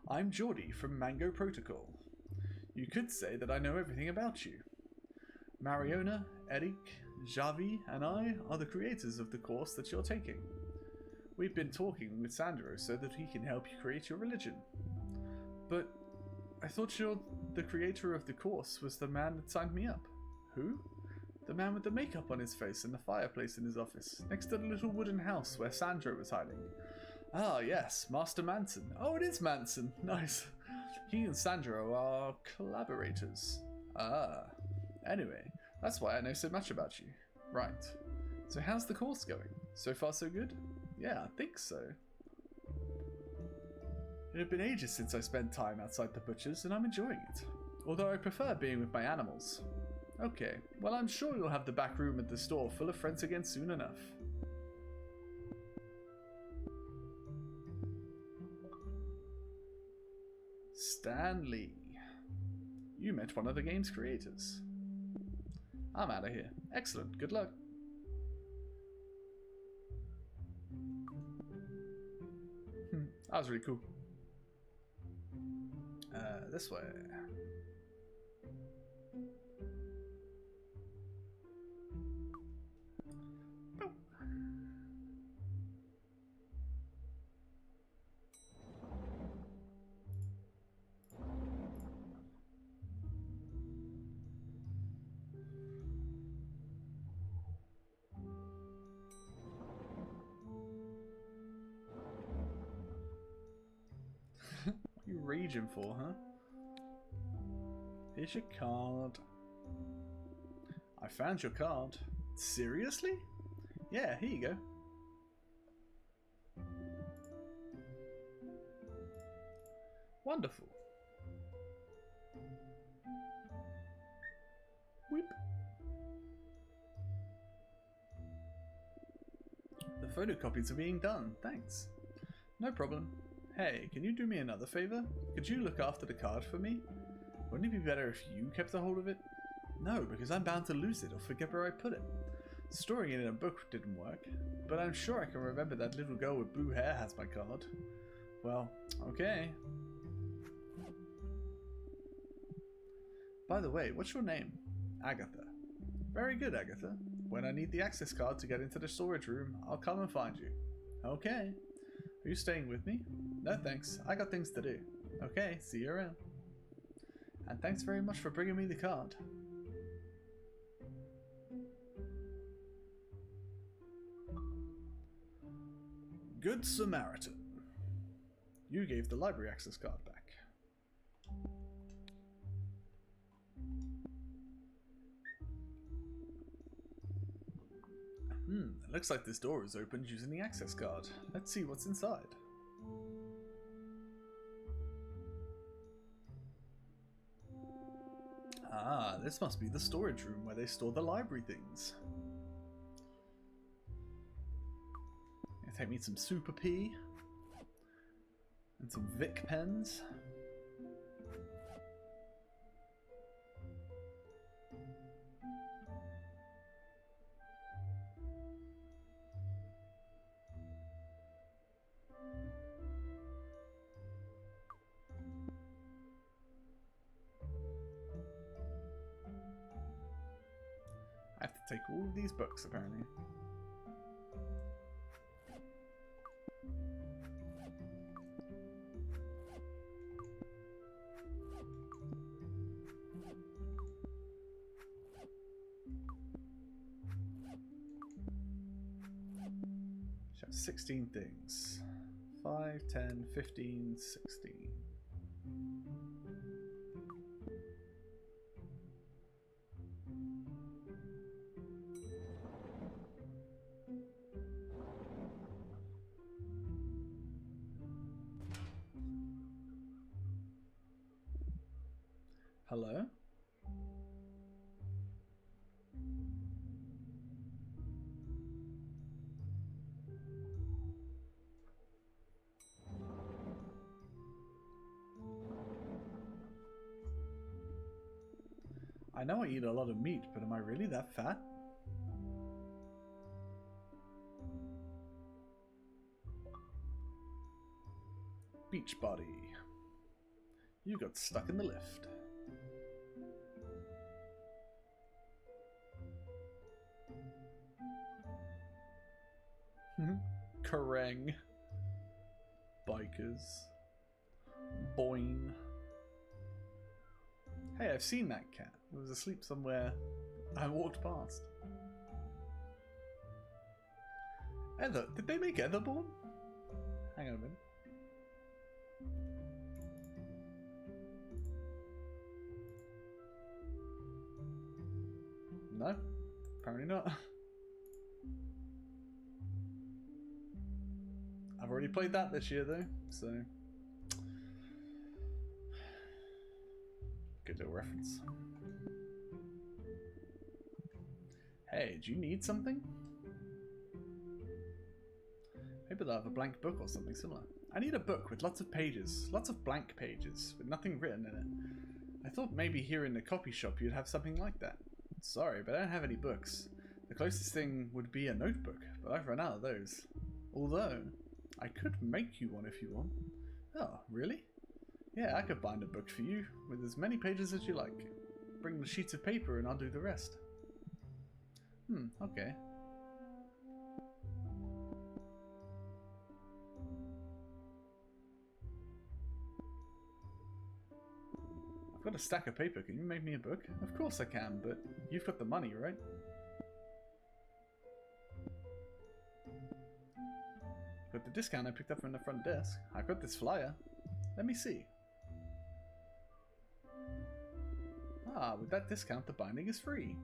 I'm Geordie from Mango Protocol. You could say that I know everything about you. Mariona, Eric, Javi, and I are the creators of the course that you're taking. We've been talking with Sandro so that he can help you create your religion. But I thought the creator of the course was the man that signed me up. Who? The man with the makeup on his face and the fireplace in his office, next to the little wooden house where Sandro was hiding. Ah, yes, Master Manson. Oh, it is Manson. Nice. He and Sandro are collaborators. Ah. Anyway, that's why I know so much about you. Right. So how's the course going? So far so good? Yeah, I think so. It had been ages since I spent time outside the butcher's, and I'm enjoying it. Although I prefer being with my animals. Okay, well I'm sure you'll have the back room at the store full of friends again soon enough. Stanley. You met one of the game's creators. I'm out of here. Excellent, good luck. That was really cool. This way. Boop. What are you raging for, huh? Here's your card. I found your card. Seriously? Yeah, here you go. Wonderful. Whip. The photocopies are being done, thanks. No problem. Hey, can you do me another favor? Could you look after the card for me? Wouldn't it be better if you kept a hold of it? No, because I'm bound to lose it or forget where I put it. Storing it in a book didn't work, but I'm sure I can remember that little girl with blue hair has my card. Well, okay. By the way, what's your name? Agatha. Very good, Agatha. When I need the access card to get into the storage room, I'll come and find you. Okay. Are you staying with me? No thanks, I got things to do. Okay, see you around. And thanks very much for bringing me the card. Good Samaritan. You gave the library access card back. It looks like this door is opened using the access card. Let's see what's inside. Ah, this must be the storage room where they store the library things. Gonna take me some Super P and some Vic pens. take all of these books, apparently. Show 16 things. 5, 10, 15, 16. Hello? I know I eat a lot of meat, but am I really that fat? Beachbody. You got stuck in the lift. Kerrang. Bikers. Boing. Hey, I've seen that cat. It was asleep somewhere I walked past. Ether. Did they make Etherborn? Hang on a minute. No, apparently not. I've already played that this year though, so good little reference. Hey, do you need something? Maybe they'll have a blank book or something similar. I need a book with lots of pages, lots of blank pages, with nothing written in it. I thought maybe here in the copy shop you'd have something like that. Sorry, but I don't have any books. The closest thing would be a notebook, but I've run out of those. Although, I could make you one if you want. Oh, really? Yeah, I could bind a book for you, with as many pages as you like. Bring the sheets of paper and I'll do the rest. Okay. I've got a stack of paper, can you make me a book? Of course I can, but you've got the money, right? Got the discount I picked up from the front desk. I've got this flyer. Let me see. Ah, with that discount the binding is free.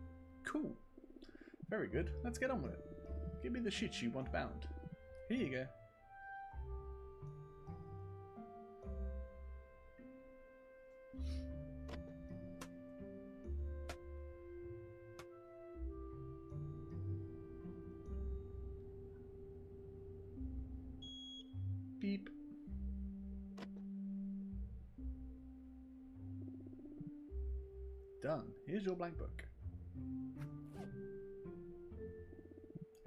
Cool. Very good. Let's get on with it. Give me the sheets you want bound. Here you go. Beep. Done. Here's your blank book.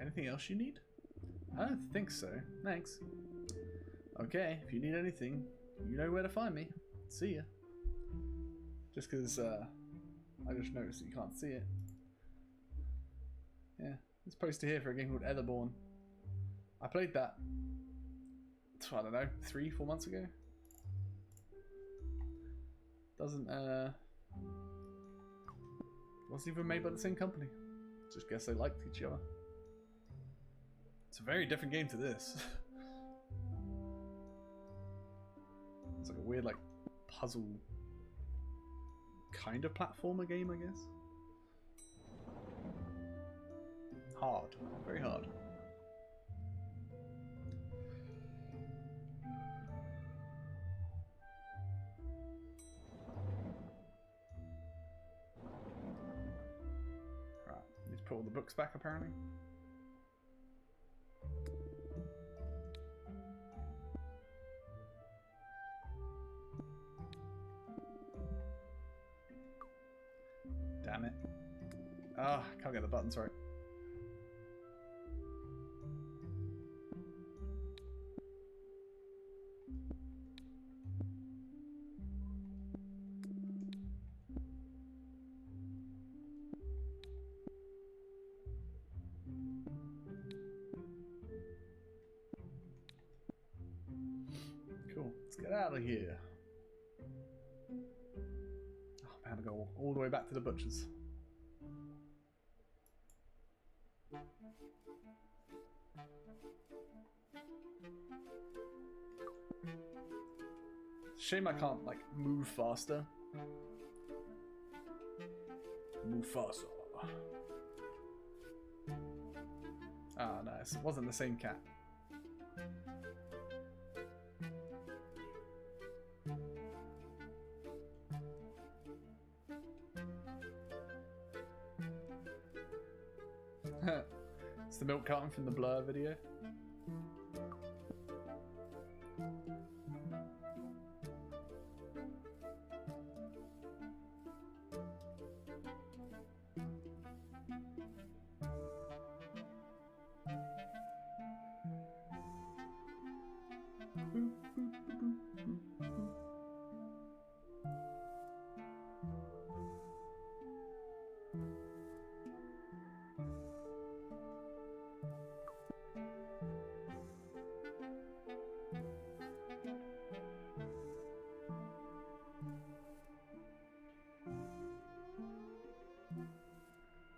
Anything else you need? I don't think so. Thanks. Okay, if you need anything, you know where to find me. See ya. Just because I just noticed that you can't see it. Yeah, there's a poster here for a game called Etherborn. I played that, I don't know, 3-4 months ago. Doesn't wasn't even made by the same company. Just guess they liked each other. It's a very different game to this. It's like a weird, like, puzzle kind of platformer game, I guess. Hard. Very hard. Right. Need to put all the books back, apparently. Damn it. Ah, can't get the buttons right. out of here. Oh man, I go all the way back to the butcher's. Shame I can't like move faster. Move faster. Ah, nice. It wasn't the same cat. It's the milk carton from the Blur video.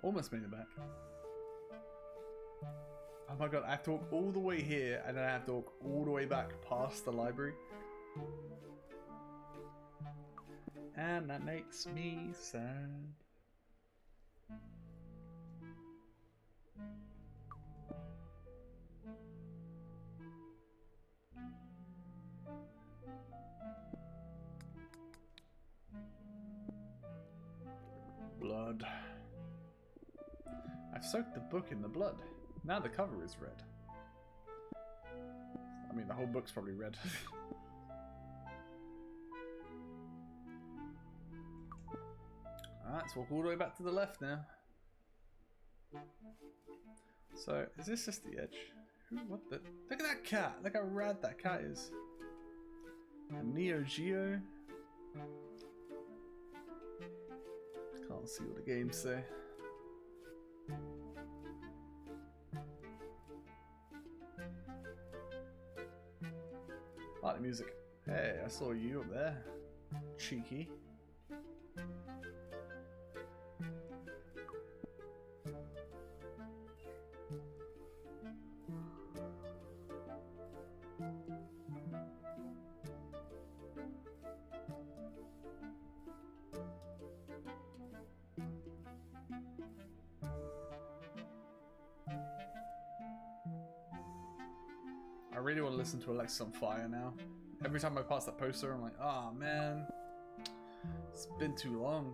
Almost made it back. Oh my god, I have to walk all the way here and then I have to walk all the way back past the library. And that makes me sad. Blood. I've soaked the book in the blood. Now the cover is red. I mean, the whole book's probably red. Alright, let's walk all the way back to the left now. So, is this just the edge? What the? Look at that cat! Look how rad that cat is. A Neo Geo. Can't see what the games say. I like the music. Hey, I saw you up there. Cheeky. I really want to listen to Alexis on Fire now. Every time I pass that poster, I'm like, oh man, it's been too long.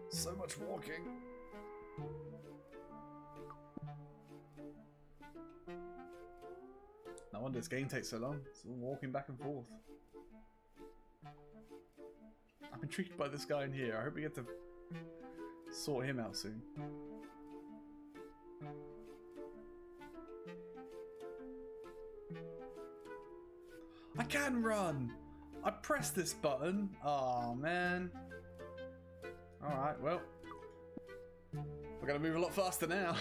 So much walking. No wonder this game takes so long. It's all walking back and forth. I'm intrigued by this guy in here. I hope we get to sort him out soon. I can run! I pressed this button. Oh man. Alright, well. We're gonna move a lot faster now.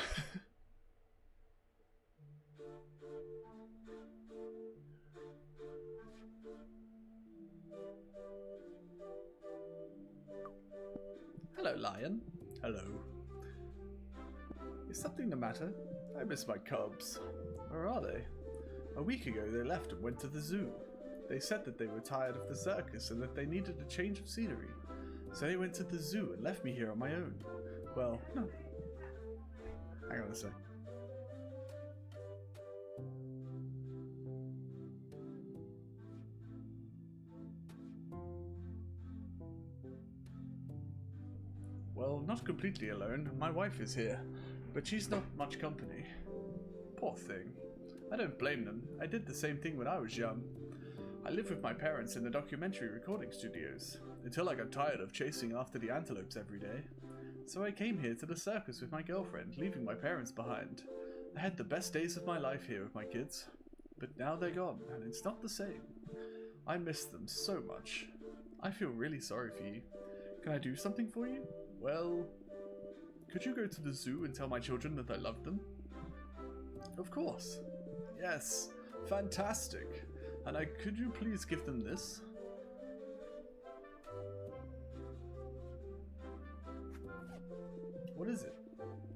Hello, lion. Hello. Is something the matter? I miss my cubs. Where are they? A week ago they left and went to the zoo. They said that they were tired of the circus and that they needed a change of scenery. So they went to the zoo and left me here on my own. Well, no. Hang on a sec. Well, not completely alone. My wife is here, but she's not much company. Poor thing. I don't blame them. I did the same thing when I was young. I lived with my parents in the documentary recording studios, until I got tired of chasing after the antelopes every day. So I came here to the circus with my girlfriend, leaving my parents behind. I had the best days of my life here with my kids, but now they're gone, and it's not the same. I miss them so much. I feel really sorry for you. Can I do something for you? Well, could you go to the zoo and tell my children that I love them? Of course. Yes, fantastic. And could you please give them this? What is it?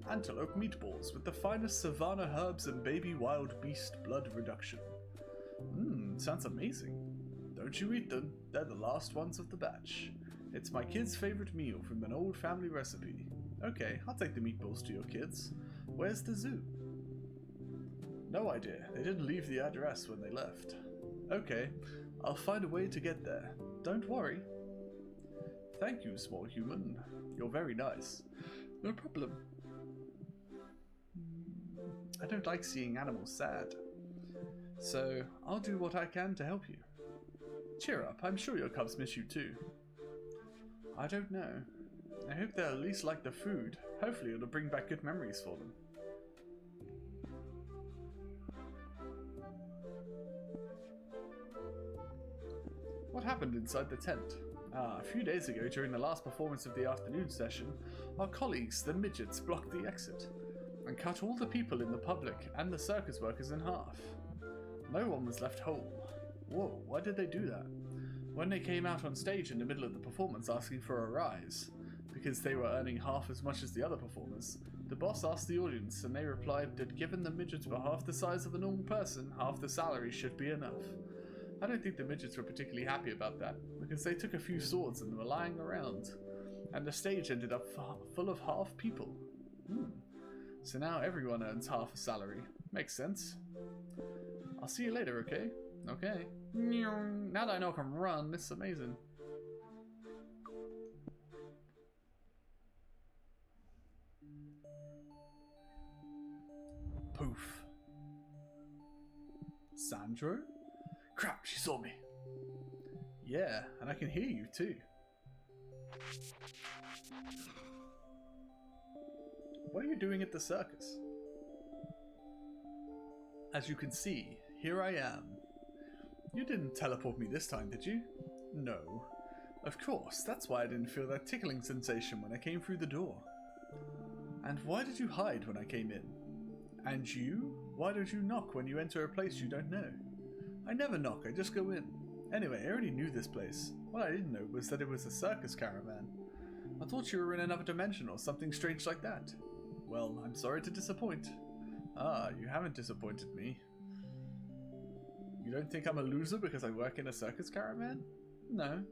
Antelope meatballs with the finest savanna herbs and baby wild beast blood reduction. Sounds amazing. Don't you eat them, they're the last ones of the batch. It's my kids' favorite meal from an old family recipe. Okay, I'll take the meatballs to your kids. Where's the zoo? No idea, they didn't leave the address when they left. Okay, I'll find a way to get there. Don't worry. Thank you, small human. You're very nice. No problem. I don't like seeing animals sad. So, I'll do what I can to help you. Cheer up, I'm sure your cubs miss you too. I don't know. I hope they'll at least like the food. Hopefully it'll bring back good memories for them. What happened inside the tent? A few days ago, during the last performance of the afternoon session, our colleagues, the midgets, blocked the exit and cut all the people in the public and the circus workers in half. No one was left whole. Whoa, why did they do that? When they came out on stage in the middle of the performance asking for a rise, because they were earning half as much as the other performers, the boss asked the audience and they replied that given the midgets were half the size of a normal person, half the salary should be enough. I don't think the midgets were particularly happy about that, because they took a few swords and were lying around, and the stage ended up full of half people. So now everyone earns half a salary. Makes sense. I'll see you later, okay? Okay. Now that I know I can run, this is amazing. Poof. Sandro? Crap, she saw me. Yeah, and I can hear you too. What are you doing at the circus? As you can see, here I am. You didn't teleport me this time, did you? No. Of course, that's why I didn't feel that tickling sensation when I came through the door. And why did you hide when I came in? And you? Why don't you knock when you enter a place you don't know? I never knock, I just go in. Anyway, I already knew this place. What I didn't know was that it was a circus caravan. I thought you were in another dimension or something strange like that. Well, I'm sorry to disappoint. Ah, you haven't disappointed me. You don't think I'm a loser because I work in a circus caravan? No.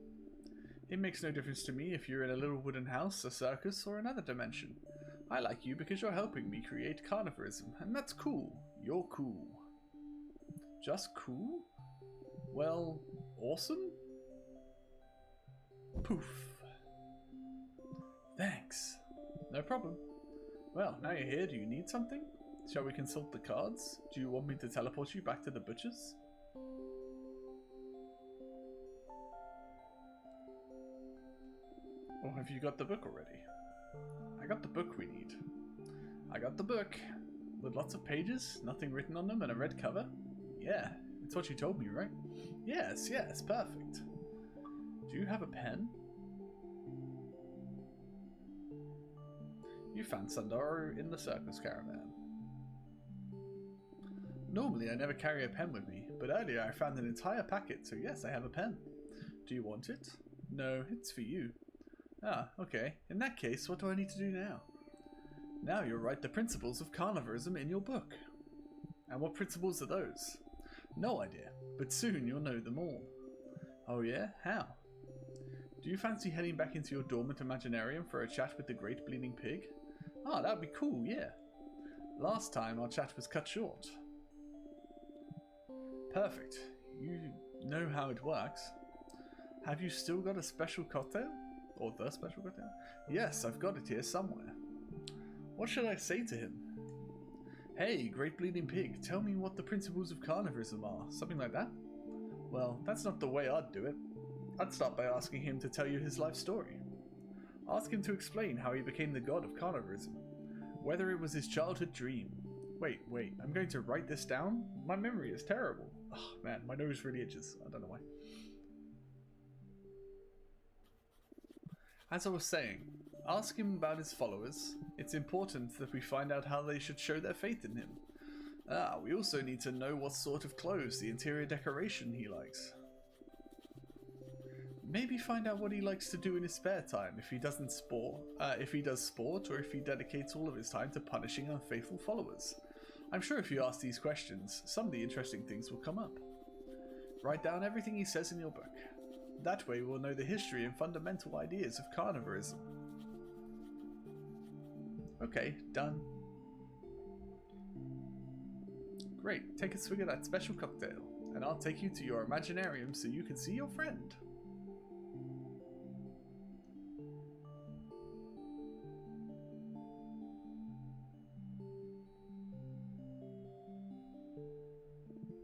It makes no difference to me if you're in a little wooden house, a circus, or another dimension. I like you because you're helping me create carnivorism, and that's cool. You're cool. Just cool? Well, awesome? Poof. Thanks. No problem. Well, now you're here, do you need something? Shall we consult the cards? Do you want me to teleport you back to the butcher's? Or have you got the book already? I got the book we need. I got the book. With lots of pages, nothing written on them, and a red cover? Yeah, it's what you told me, right? Yes, yes, perfect. Do you have a pen? You found Sandaro in the circus caravan. Normally I never carry a pen with me, but earlier I found an entire packet, so yes, I have a pen. Do you want it? No, it's for you. Ah, okay. In that case, what do I need to do now? Now you'll write the principles of carnivorism in your book. And what principles are those? No idea, but soon you'll know them all. Oh yeah? How? Do you fancy heading back into your dormant imaginarium for a chat with the Great Bleeding Pig? Ah, that'd be cool, yeah. Last time our chat was cut short. Perfect. You know how it works. Have you still got a special cocktail? Or the special cocktail? Yes, I've got it here somewhere. What should I say to him? Hey, Great Bleeding Pig, tell me what the principles of carnivorism are. Something like that? Well, that's not the way I'd do it. I'd start by asking him to tell you his life story. Ask him to explain how he became the god of carnivorism. Whether it was his childhood dream. Wait, I'm going to write this down? My memory is terrible. Oh man, my nose really itches. I don't know why. As I was saying, ask him about his followers. It's important that we find out how they should show their faith in him. We also need to know what sort of clothes, the interior decoration he likes. Maybe find out what he likes to do in his spare time, if he does sport, or if he dedicates all of his time to punishing unfaithful followers. I'm sure if you ask these questions, some of the interesting things will come up. Write down everything he says in your book. That way we'll know the history and fundamental ideas of carnivorism. Okay, done. Great, take a swig of that special cocktail, and I'll take you to your Imaginarium so you can see your friend.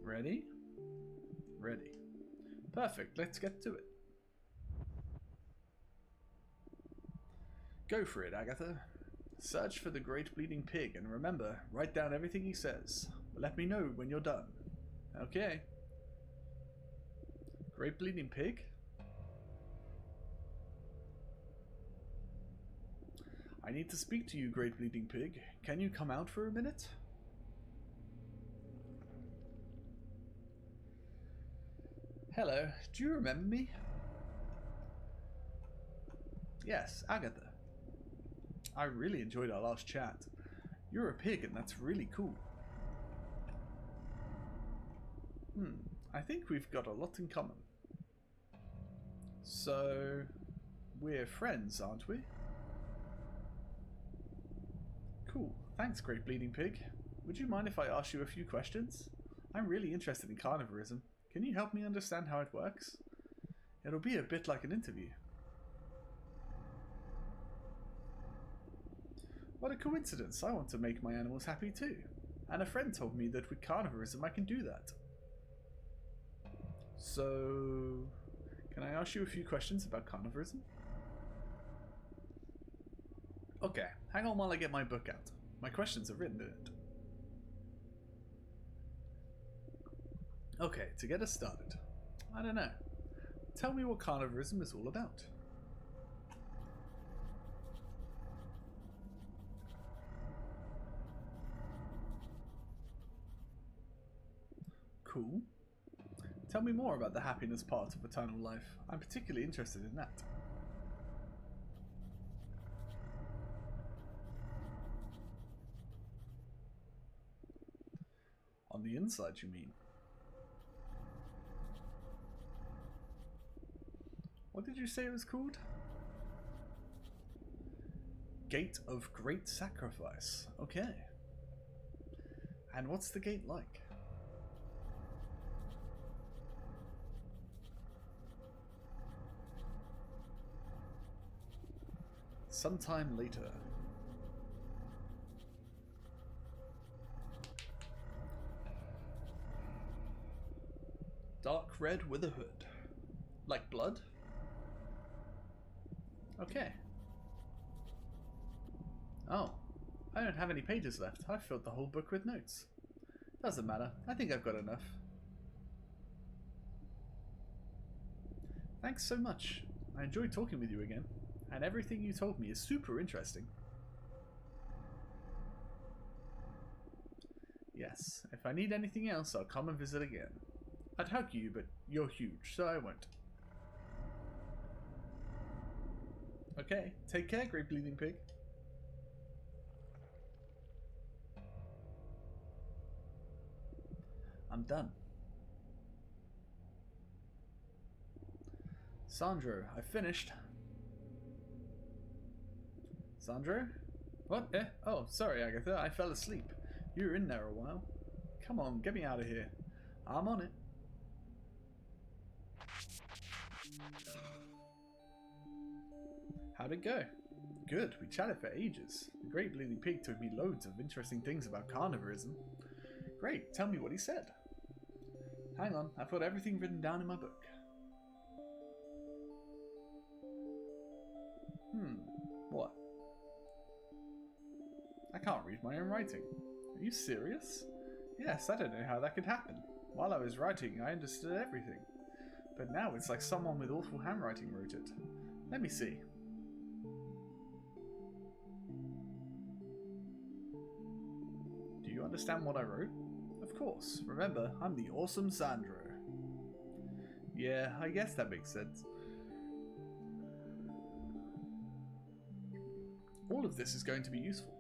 Ready? Ready. Perfect, let's get to it. Go for it, Agatha. Search for the Great Bleeding Pig, and remember, write down everything he says. Let me know when you're done. Okay. Great Bleeding Pig? I need to speak to you, Great Bleeding Pig. Can you come out for a minute? Hello, do you remember me? Yes, Agatha. I really enjoyed our last chat. You're a pig and that's really cool. I think we've got a lot in common. So, we're friends, aren't we? Cool, thanks Great Bleeding Pig. Would you mind if I ask you a few questions? I'm really interested in carnivorism. Can you help me understand how it works? It'll be a bit like an interview. What a coincidence, I want to make my animals happy too. And a friend told me that with carnivorism I can do that. So, can I ask you a few questions about carnivorism? Okay, hang on while I get my book out. My questions are written in it. Okay, to get us started. I don't know. Tell me what carnivorism is all about. Cool. Tell me more about the happiness part of eternal life. I'm particularly interested in that. On the inside, you mean? What did you say it was called? Gate of Great Sacrifice. Okay. And what's the gate like? Sometime later. Dark red with a hood. Like blood? Okay. Oh, I don't have any pages left. I filled the whole book with notes. Doesn't matter. I think I've got enough. Thanks so much. I enjoyed talking with you again. And everything you told me is super interesting. Yes, if I need anything else, I'll come and visit again. I'd hug you, but you're huge, so I won't. Okay, take care, Great Bleeding Pig. I'm done. Sandro, I finished. Sandro? What? Oh, sorry, Agatha. I fell asleep. You were in there a while. Come on, get me out of here. I'm on it. How'd it go? Good. We chatted for ages. The Great Bleeding Pig told me loads of interesting things about carnivorism. Great. Tell me what he said. Hang on, I've got everything written down in my book. What? I can't read my own writing. Are you serious? Yes, I don't know how that could happen. While I was writing, I understood everything. But now it's like someone with awful handwriting wrote it. Let me see. Do you understand what I wrote? Of course. Remember, I'm the awesome Sandro. Yeah, I guess that makes sense. All of this is going to be useful.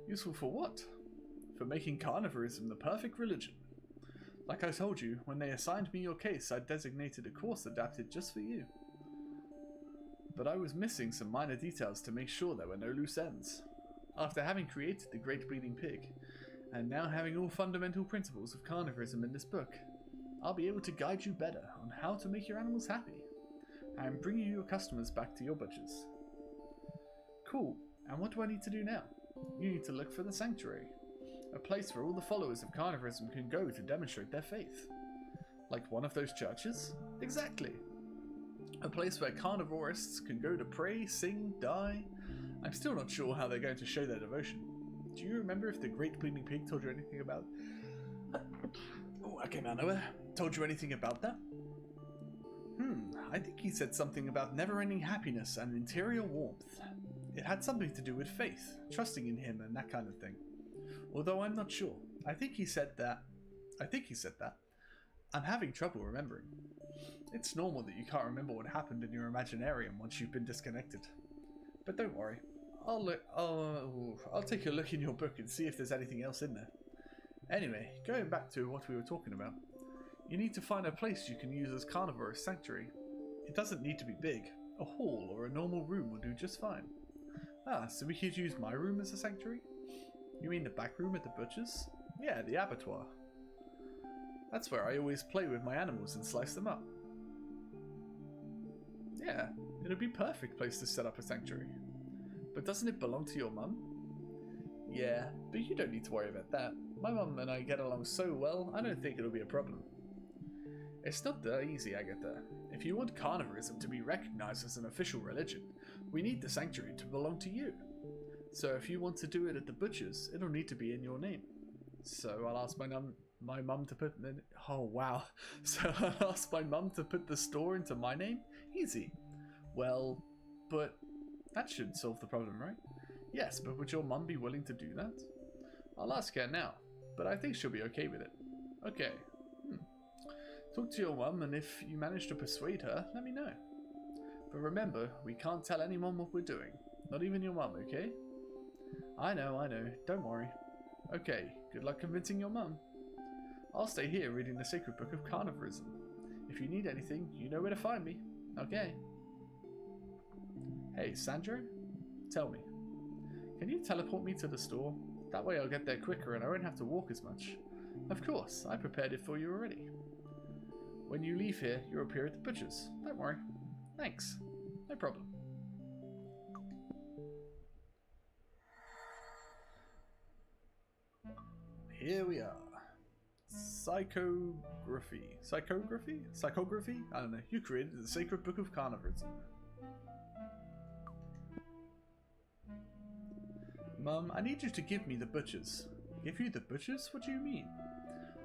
Useful for what? For making carnivorism the perfect religion. Like I told you, when they assigned me your case, I designated a course adapted just for you. But I was missing some minor details to make sure there were no loose ends. After having created the Great Bleeding Pig, and now having all fundamental principles of carnivorism in this book, I'll be able to guide you better on how to make your animals happy, and bring you your customers back to your butchers. Cool, and what do I need to do now? You need to look for the sanctuary. A place where all the followers of carnivorism can go to demonstrate their faith. Like one of those churches? Exactly. A place where carnivorists can go to pray, sing, die. I'm still not sure how they're going to show their devotion. Do you remember if the Great Bleeding Pig told you anything about... Oh, I came out of nowhere. Told you anything about that? I think he said something about never-ending happiness and interior warmth. It had something to do with faith, trusting in him and that kind of thing. Although I'm not sure. I think he said that. I'm having trouble remembering. It's normal that you can't remember what happened in your imaginarium once you've been disconnected. But don't worry. I'll take a look in your book and see if there's anything else in there. Anyway, going back to what we were talking about. You need to find a place you can use as carnivorous sanctuary. It doesn't need to be big. A hall or a normal room will do just fine. Ah, so we could use my room as a sanctuary? You mean the back room at the butcher's? Yeah, the abattoir. That's where I always play with my animals and slice them up. Yeah, it'll be a perfect place to set up a sanctuary. But doesn't it belong to your mum? Yeah, but you don't need to worry about that. My mum and I get along so well, I don't think it'll be a problem. It's not that easy, Agatha. If you want carnivorism to be recognized as an official religion, we need the sanctuary to belong to you. So if you want to do it at the butcher's, it'll need to be in your name. So I'll ask my mum to put... Oh, wow. So I'll ask my mum to put the store into my name? Easy. Well, but that should solve the problem, right? Yes, but would your mum be willing to do that? I'll ask her now, but I think she'll be okay with it. Okay. Talk to your mum, and if you manage to persuade her, let me know. But remember, we can't tell anyone what we're doing. Not even your mum, okay? I know. Don't worry. Okay, good luck convincing your mum. I'll stay here reading the Sacred Book of Carnivorism. If you need anything, you know where to find me. Okay. Hey, Sandro? Tell me. Can you teleport me to the store? That way I'll get there quicker and I won't have to walk as much. Of course, I prepared it for you already. When you leave here, you'll appear at the butcher's. Don't worry. Thanks. No problem. Here we are. Psychography? I don't know. You created the Sacred Book of Carnivorism. Mum, I need you to give me the butchers. Give you the butchers? What do you mean?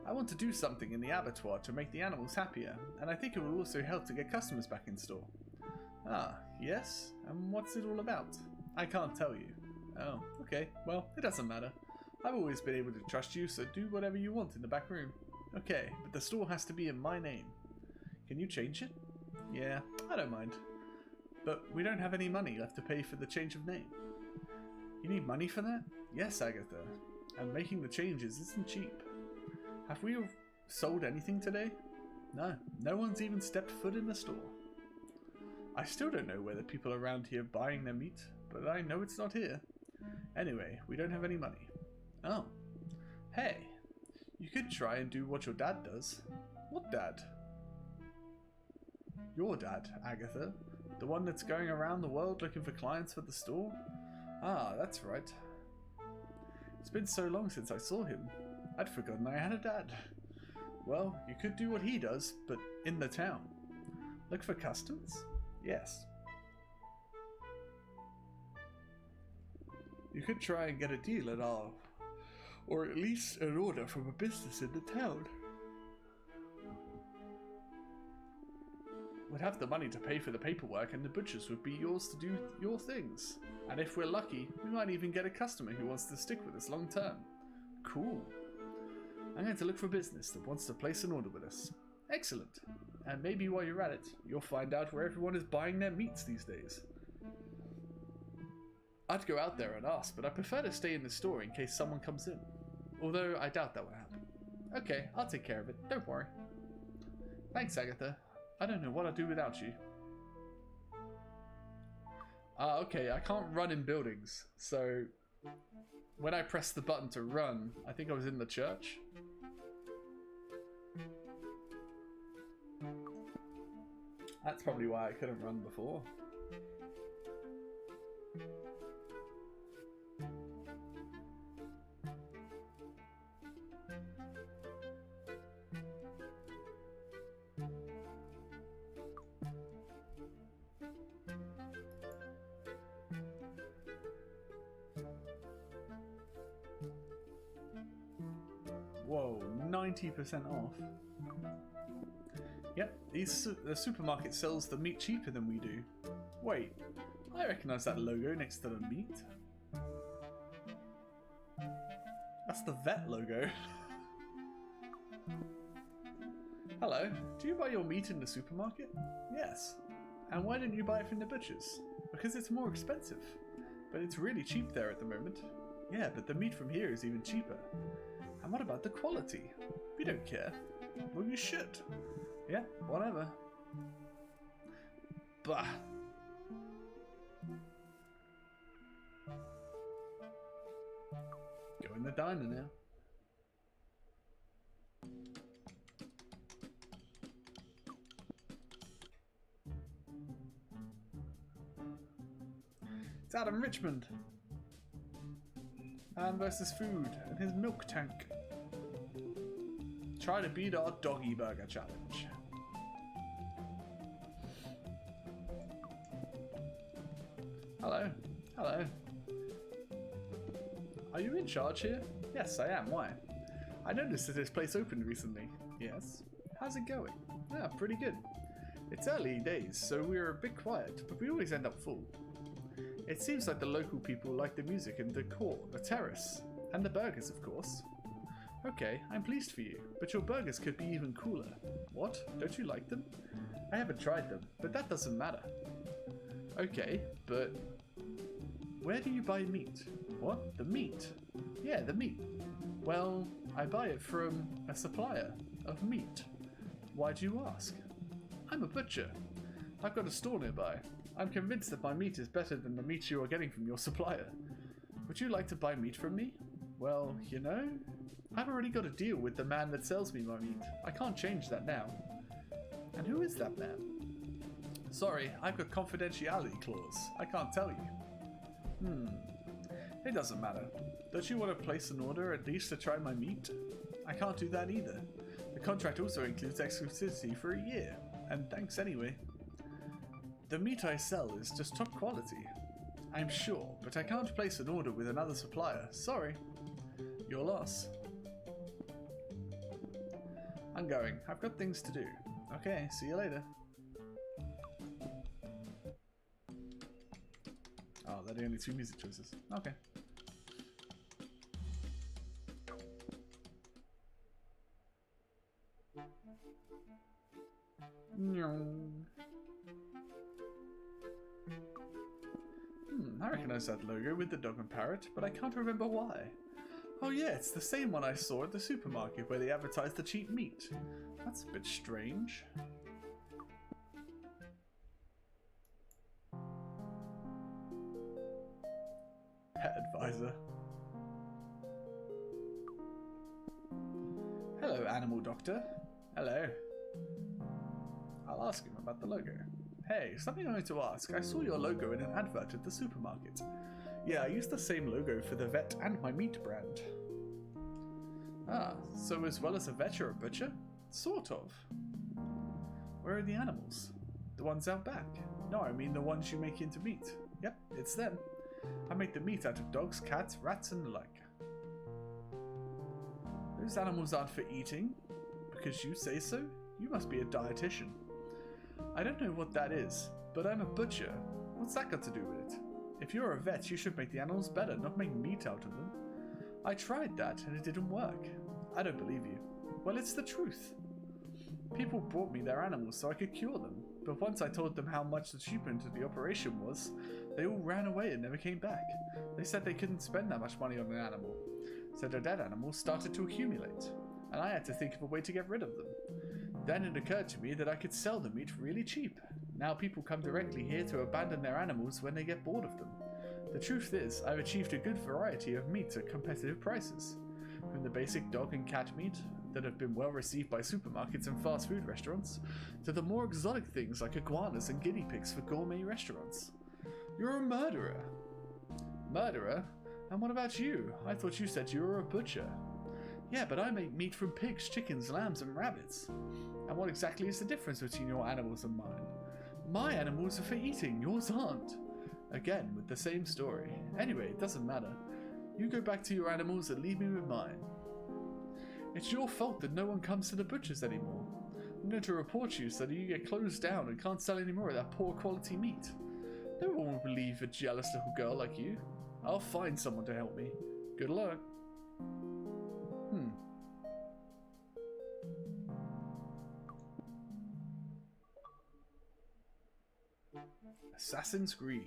I want to do something in the abattoir to make the animals happier, and I think it will also help to get customers back in store. Ah, yes? And what's it all about? I can't tell you. Oh, okay. Well, it doesn't matter. I've always been able to trust you, so do whatever you want in the back room. Okay, but the store has to be in my name. Can you change it? Yeah, I don't mind. But we don't have any money left to pay for the change of name. You need money for that? Yes, Agatha. And making the changes isn't cheap. Have we sold anything today? No, no one's even stepped foot in the store. I still don't know where the people around here buying their meat, but I know it's not here. Anyway, we don't have any money. Oh. Hey, you could try and do what your dad does. What dad? Your dad, Agatha. The one that's going around the world looking for clients for the store? Ah, that's right. It's been so long since I saw him. I'd forgotten I had a dad. Well, you could do what he does, but in the town. Look for customs? Yes. You could try and get a deal at all, or at least an order from a business in the town. We'd have the money to pay for the paperwork and the butchers would be yours to do your things. And if we're lucky, we might even get a customer who wants to stick with us long term. Cool. I'm going to look for business that wants to place an order with us. Excellent. And maybe while you're at it, you'll find out where everyone is buying their meats these days. I'd go out there and ask, but I prefer to stay in the store in case someone comes in. Although I doubt that will happen. Okay, I'll take care of it. Don't worry. Thanks, Agatha. I don't know what I'd do without you. Okay, I can't run in buildings. So, when I pressed the button to run, I think I was in the church. That's probably why I couldn't run before. Whoa, 90% off. Yep, the supermarket sells the meat cheaper than we do. Wait, I recognise that logo next to the meat. That's the vet logo. Hello, do you buy your meat in the supermarket? Yes. And why didn't you buy it from the butchers? Because it's more expensive. But it's really cheap there at the moment. Yeah, but the meat from here is even cheaper. And what about the quality? We don't care. Well, you should. Yeah, whatever. Bah. Go in the diner now. It's Adam Richmond. Man versus food and his milk tank. Try to beat our doggy burger challenge. Hello. Hello. Are you in charge here? Yes, I am. Why? I noticed that this place opened recently. Yes. How's it going? Yeah, pretty good. It's early days, so we're a bit quiet, but we always end up full. It seems like the local people like the music and decor, the terrace, and the burgers, of course. Okay, I'm pleased for you, but your burgers could be even cooler. What? Don't you like them? I haven't tried them, but that doesn't matter. Okay, but where do you buy meat? What? The meat? Yeah, the meat. Well, I buy it from a supplier of meat. Why do you ask? I'm a butcher. I've got a store nearby. I'm convinced that my meat is better than the meat you are getting from your supplier. Would you like to buy meat from me? Well, you know, I've already got a deal with the man that sells me my meat. I can't change that now. And who is that man? Sorry, I've got confidentiality clause. I can't tell you. It doesn't matter. Don't you want to place an order at least to try my meat? I can't do that either. The contract also includes exclusivity for a year. And thanks anyway. The meat I sell is just top quality. I'm sure, but I can't place an order with another supplier. Sorry. Your loss. I'm going. I've got things to do. Okay, see you later. Oh, there are the only two music choices. Okay. I recognize that logo with the dog and parrot, but I can't remember why. Oh yeah, it's the same one I saw at the supermarket where they advertised the cheap meat. That's a bit strange. Pet advisor. Hello, animal doctor. Hello. I'll ask him about the logo. Hey, something I wanted to ask. I saw your logo in an advert at the supermarket. Yeah, I used the same logo for the vet and my meat brand. Ah, so as well as a vet, you're a butcher? Sort of. Where are the animals? The ones out back? No, I mean the ones you make into meat. Yep, it's them. I make the meat out of dogs, cats, rats, and the like. Those animals aren't for eating. Because you say so? You must be a dietitian. I don't know what that is, but I'm a butcher. What's that got to do with it? If you're a vet, you should make the animals better, not make meat out of them. I tried that, and it didn't work. I don't believe you. Well, it's the truth. People brought me their animals so I could cure them, but once I told them how much the achievement of the operation was, they all ran away and never came back. They said they couldn't spend that much money on an animal, so their dead animals started to accumulate, and I had to think of a way to get rid of them. Then it occurred to me that I could sell the meat really cheap. Now people come directly here to abandon their animals when they get bored of them. The truth is, I've achieved a good variety of meats at competitive prices. From the basic dog and cat meat that have been well received by supermarkets and fast food restaurants, to the more exotic things like iguanas and guinea pigs for gourmet restaurants. You're a murderer. Murderer? And what about you? I thought you said you were a butcher. Yeah, but I make meat from pigs, chickens, lambs, and rabbits. And what exactly is the difference between your animals and mine? My animals are for eating, yours aren't. Again, with the same story. Anyway, it doesn't matter. You go back to your animals and leave me with mine. It's your fault that no one comes to the butchers anymore. I'm going to report you so that you get closed down and can't sell any more of that poor quality meat. No one will believe a jealous little girl like you. I'll find someone to help me. Good luck. Assassin's Creed.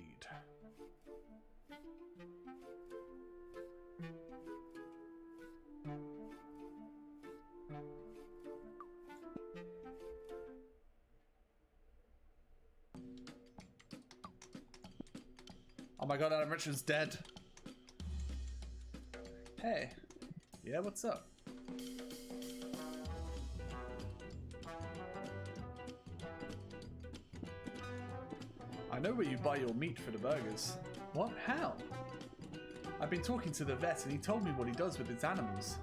Oh my god, Adam Richards dead. Hey. Yeah, what's up? I know where you buy your meat for the burgers. What? How? I've been talking to the vet and he told me what he does with his animals.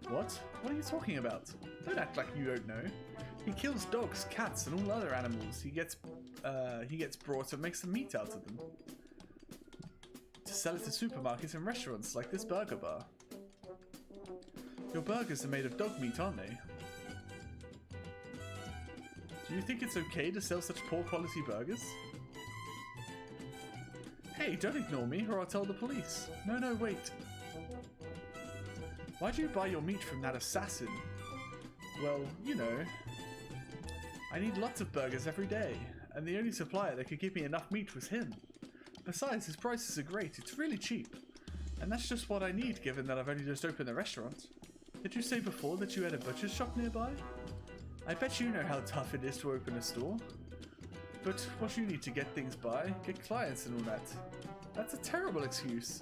What? What are you talking about? Don't act like you don't know. He kills dogs, cats, and all other animals. He gets brought and makes some meat out of them. To sell it to supermarkets and restaurants like this burger bar. Your burgers are made of dog meat, aren't they? Do you think it's okay to sell such poor quality burgers? Hey, don't ignore me or I'll tell the police. No, wait. Why'd you buy your meat from that assassin? Well, you know, I need lots of burgers every day, and the only supplier that could give me enough meat was him. Besides, his prices are great, it's really cheap. And that's just what I need given that I've only just opened a restaurant. Did you say before that you had a butcher's shop nearby? I bet you know how tough it is to open a store. But what you need to get things by, get clients and all that. That's a terrible excuse.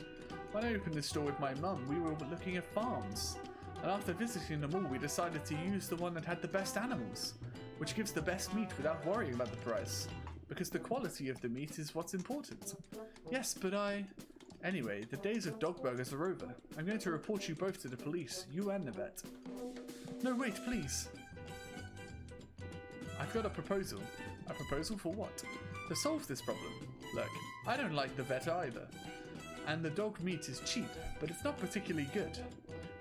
When I opened this store with my mum, we were looking at farms. And after visiting them all, we decided to use the one that had the best animals, which gives the best meat without worrying about the price. Because the quality of the meat is what's important. Yes, but Anyway, the days of dog burgers are over. I'm going to report you both to the police, you and the vet. No, wait, please. I've got a proposal. A proposal for what? To solve this problem. Look, I don't like the vet either. And the dog meat is cheap, but it's not particularly good.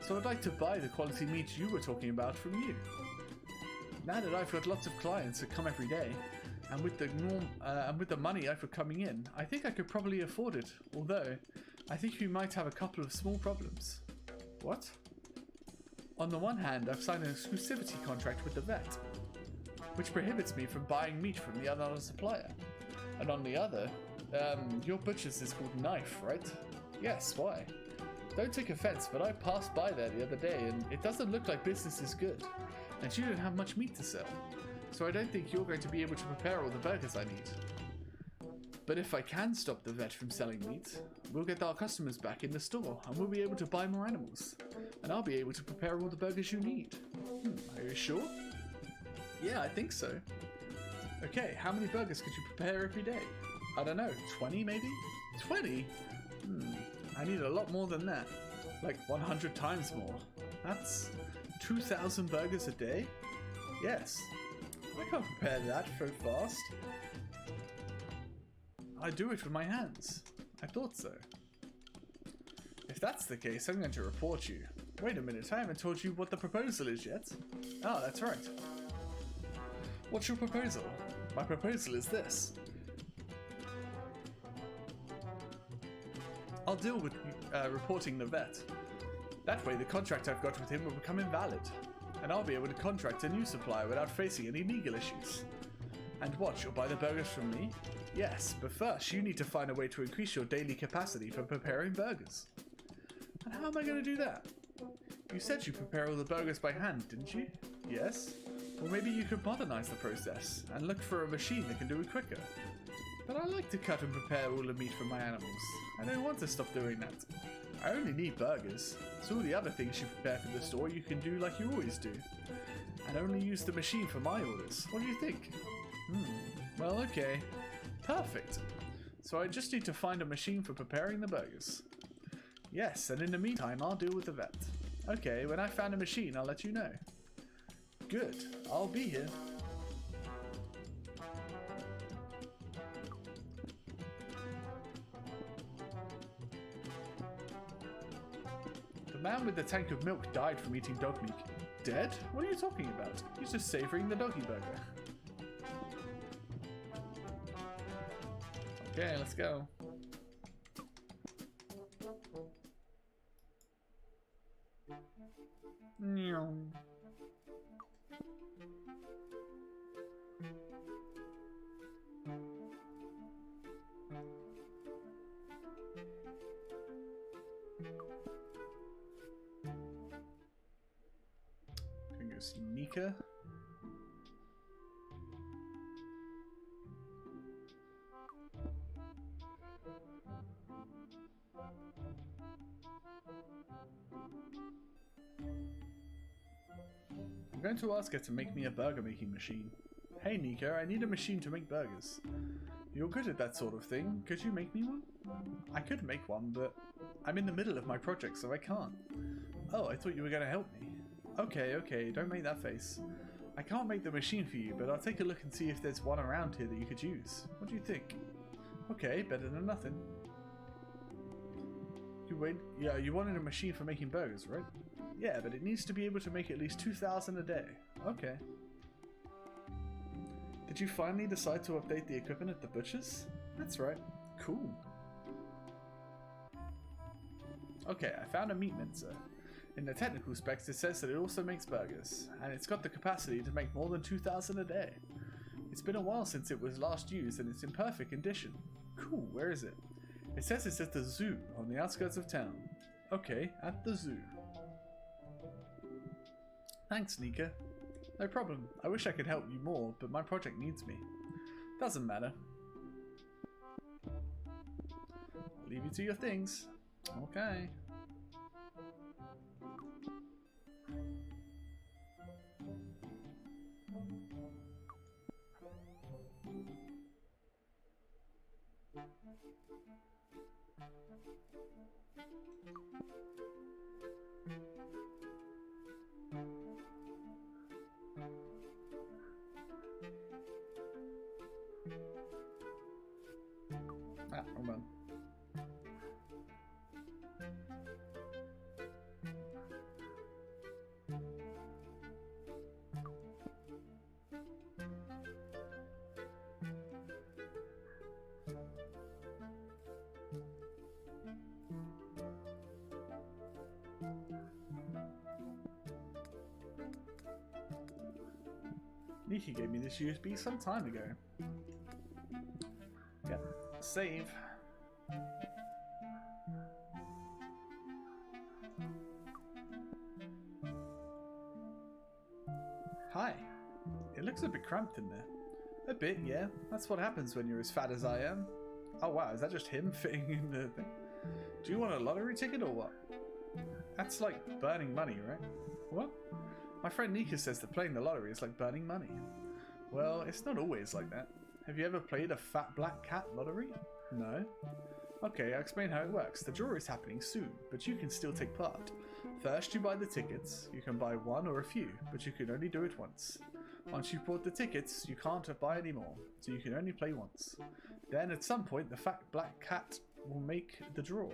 So I'd like to buy the quality meat you were talking about from you. Now that I've got lots of clients that come every day, and with the money I've got coming in, I think I could probably afford it, although I think we might have a couple of small problems. What? On the one hand, I've signed an exclusivity contract with the vet, which prohibits me from buying meat from the other supplier. And on the other, your butcher's is called Knife, right? Yes, why? Don't take offense, but I passed by there the other day and it doesn't look like business is good. And you don't have much meat to sell. So I don't think you're going to be able to prepare all the burgers I need. But if I can stop the vet from selling meat, we'll get our customers back in the store and we'll be able to buy more animals. And I'll be able to prepare all the burgers you need. Are you sure? Yeah, I think so. Okay, how many burgers could you prepare every day? I don't know, 20 maybe? 20? I need a lot more than that. Like 100 times more. That's 2,000 burgers a day? Yes. I can't prepare that so fast. I do it with my hands. I thought so. If that's the case, I'm going to report you. Wait a minute, I haven't told you what the proposal is yet. Oh, that's right. What's your proposal? My proposal is this. I'll deal with reporting the vet. That way the contract I've got with him will become invalid, and I'll be able to contract a new supplier without facing any legal issues. And what, you'll buy the burgers from me? Yes, but first you need to find a way to increase your daily capacity for preparing burgers. And how am I going to do that? You said you prepare all the burgers by hand, didn't you? Yes. Well, maybe you could modernize the process and look for a machine that can do it quicker. But I like to cut and prepare all the meat for my animals. I don't want to stop doing that. I only need burgers, so all the other things you prepare for the store you can do like you always do. And only use the machine for my orders. What do you think? Well, okay. Perfect. So I just need to find a machine for preparing the burgers. Yes, and in the meantime I'll deal with the vet. Okay, when I found a machine I'll let you know. Good, I'll be here. The man with the tank of milk died from eating dog meat. Dead? What are you talking about? He's just savoring the doggy burger. Okay, let's go. Can go see Nika. I'm going to ask her to make me a burger making machine. Hey Nika, I need a machine to make burgers. You're good at that sort of thing. Could you make me one? I could make one, but I'm in the middle of my project, so I can't. Oh, I thought you were going to help me. Okay, don't make that face. I can't make the machine for you, but I'll take a look and see if there's one around here that you could use. What do you think? Okay, better than nothing. You wanted a machine for making burgers, right? Yeah, but it needs to be able to make at least 2,000 a day. Okay. Did you finally decide to update the equipment at the butcher's? That's right. Cool. Okay, I found a meat mincer. In the technical specs it says that it also makes burgers, and it's got the capacity to make more than 2,000 a day. It's been a while since it was last used and it's in perfect condition. Cool, where is it? It says it's at the zoo on the outskirts of town. Okay, at the zoo. Thanks, Nika. No problem. I wish I could help you more, but my project needs me. Doesn't matter. I'll leave you to your things. Okay. Ah, wrong one. Nikki gave me this USB some time ago. Yep, save. Hi. It looks a bit cramped in there. A bit, yeah. That's what happens when you're as fat as I am. Oh wow, is that just him fitting in the thing? Do you want a lottery ticket or what? That's like burning money, right? What? My friend Nika says that playing the lottery is like burning money. Well, it's not always like that. Have you ever played a fat black cat lottery? No. Okay, I'll explain how it works. The draw is happening soon, but you can still take part. First, you buy the tickets. You can buy one or a few, but you can only do it once. Once you've bought the tickets, you can't buy any more, so you can only play once. Then, at some point, the fat black cat will make the draw.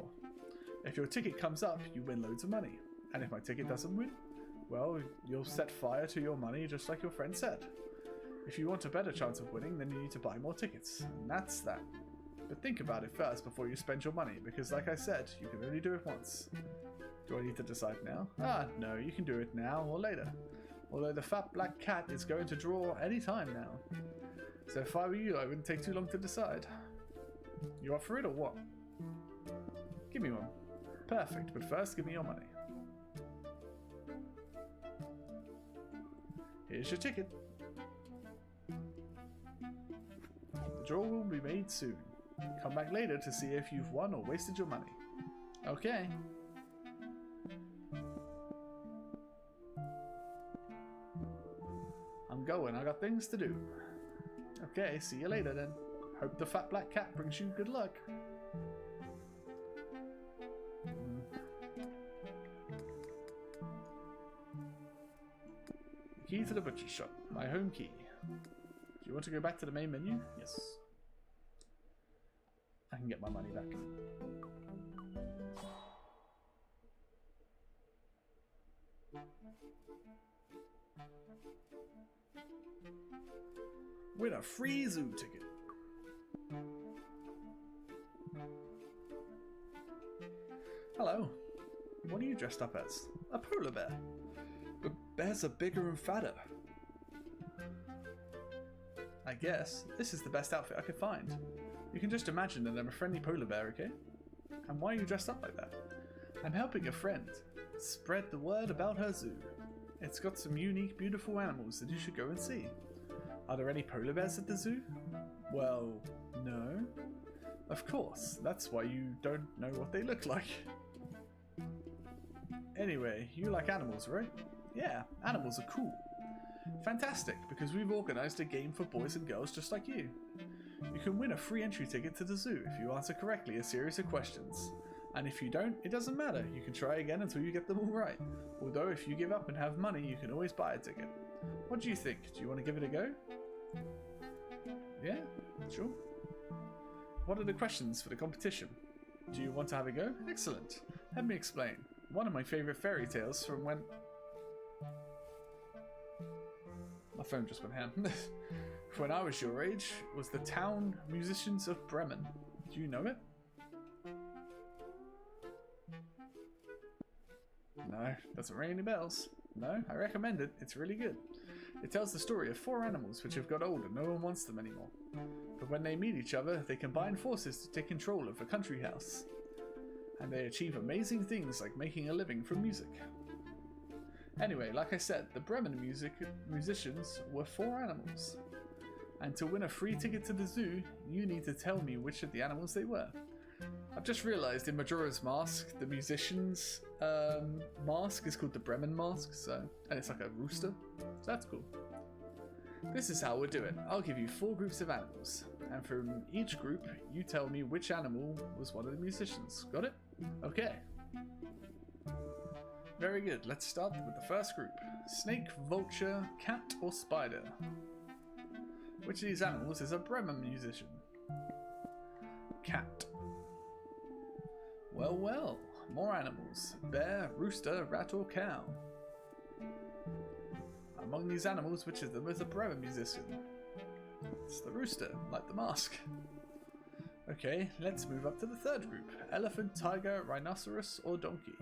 If your ticket comes up, you win loads of money. And if my ticket doesn't win, well, you'll set fire to your money just like your friend said. If you want a better chance of winning, then you need to buy more tickets. And that's that. But think about it first before you spend your money, because like I said, you can only do it once. Do I need to decide now? No, you can do it now or later. Although the fat black cat is going to draw any time now. So if I were you, I wouldn't take too long to decide. You up for it or what? Give me one. Perfect, but first give me your money. Here's your ticket. The draw will be made soon. Come back later to see if you've won or wasted your money. Okay. I'm going, I got things to do. Okay, see you later then. Hope the fat black cat brings you good luck. Key to the butcher shop. My home key. Do you want to go back to the main menu? Yes. I can get my money back. Win a free zoo ticket. Hello. What are you dressed up as? A polar bear. But bears are bigger and fatter. I guess this is the best outfit I could find. You can just imagine that I'm a friendly polar bear, okay? And why are you dressed up like that? I'm helping a friend spread the word about her zoo. It's got some unique, beautiful animals that you should go and see. Are there any polar bears at the zoo? Well, no. Of course, that's why you don't know what they look like. Anyway, you like animals, right? Yeah, animals are cool. Fantastic, because we've organised a game for boys and girls just like you. You can win a free entry ticket to the zoo if you answer correctly a series of questions. And if you don't, it doesn't matter. You can try again until you get them all right. Although if you give up and have money, you can always buy a ticket. What do you think? Do you want to give it a go? Yeah, sure. What are the questions for the competition? Do you want to have a go? Excellent. Let me explain. One of my favourite fairy tales from when... My phone just went ham. When I was your age, was the town musicians of Bremen. Do you know it? No, doesn't ring any bells. No, I recommend it. It's really good. It tells the story of 4 animals which have got old and no one wants them anymore. But when they meet each other, they combine forces to take control of a country house. And they achieve amazing things like making a living from music. Anyway, like I said, the Bremen musicians were 4 animals. And to win a free ticket to the zoo, you need to tell me which of the animals they were. I've just realised in Majora's Mask, the musician's mask is called the Bremen mask, and it's like a rooster, so that's cool. This is how we'll do it. I'll give you 4 groups of animals, and from each group, you tell me which animal was one of the musicians. Got it? Okay. Very good. Let's start with the first group. Snake, vulture, cat, or spider? Which of these animals is a Bremen musician? Cat. Well, well. More animals. Bear, rooster, rat, or cow? Among these animals, which of them is a Bremen musician? It's the rooster, like the mask. Okay, let's move up to the third group. Elephant, tiger, rhinoceros, or donkey?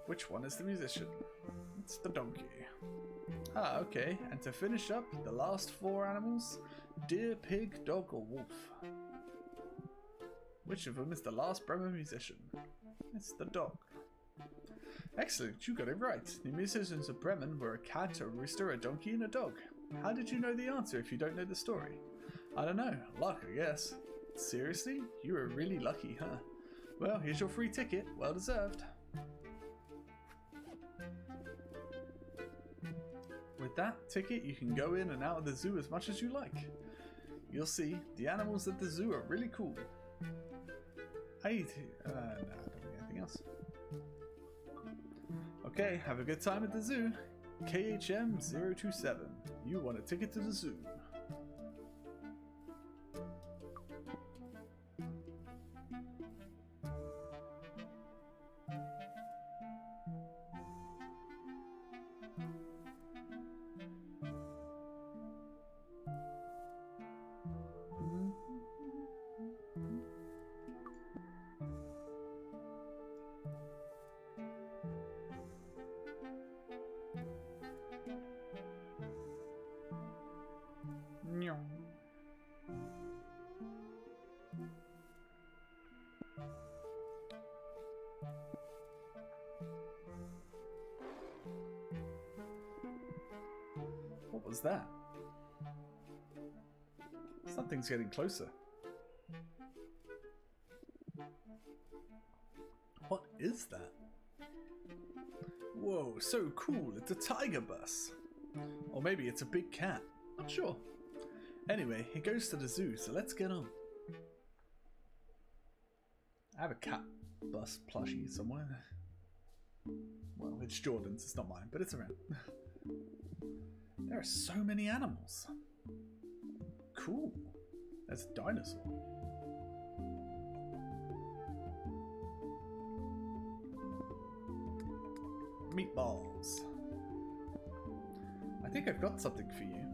Which one is the musician? It's the donkey. Ah, okay, and to finish up, the last 4 animals, deer, pig, dog, or wolf. Which of them is the last Bremen musician? It's the dog. Excellent, you got it right. The musicians of Bremen were a cat, a rooster, a donkey, and a dog. How did you know the answer if you don't know the story? I don't know, luck, I guess. Seriously? You were really lucky, huh? Well, here's your free ticket, well deserved. With that ticket, you can go in and out of the zoo as much as you like. You'll see, the animals at the zoo are really cool. I need to... no, I don't think anything else. Okay, have a good time at the zoo. KHM 027. You want a ticket to the zoo. What was that? Something's getting closer. What is that? Whoa, so cool, it's a tiger bus. Or maybe it's a big cat, not sure. Anyway, it goes to the zoo, so let's get on. I have a cat bus plushie somewhere. Well, it's Jordan's, it's not mine, but it's around. There are so many animals. Cool. There's a dinosaur. Meatballs. I think I've got something for you.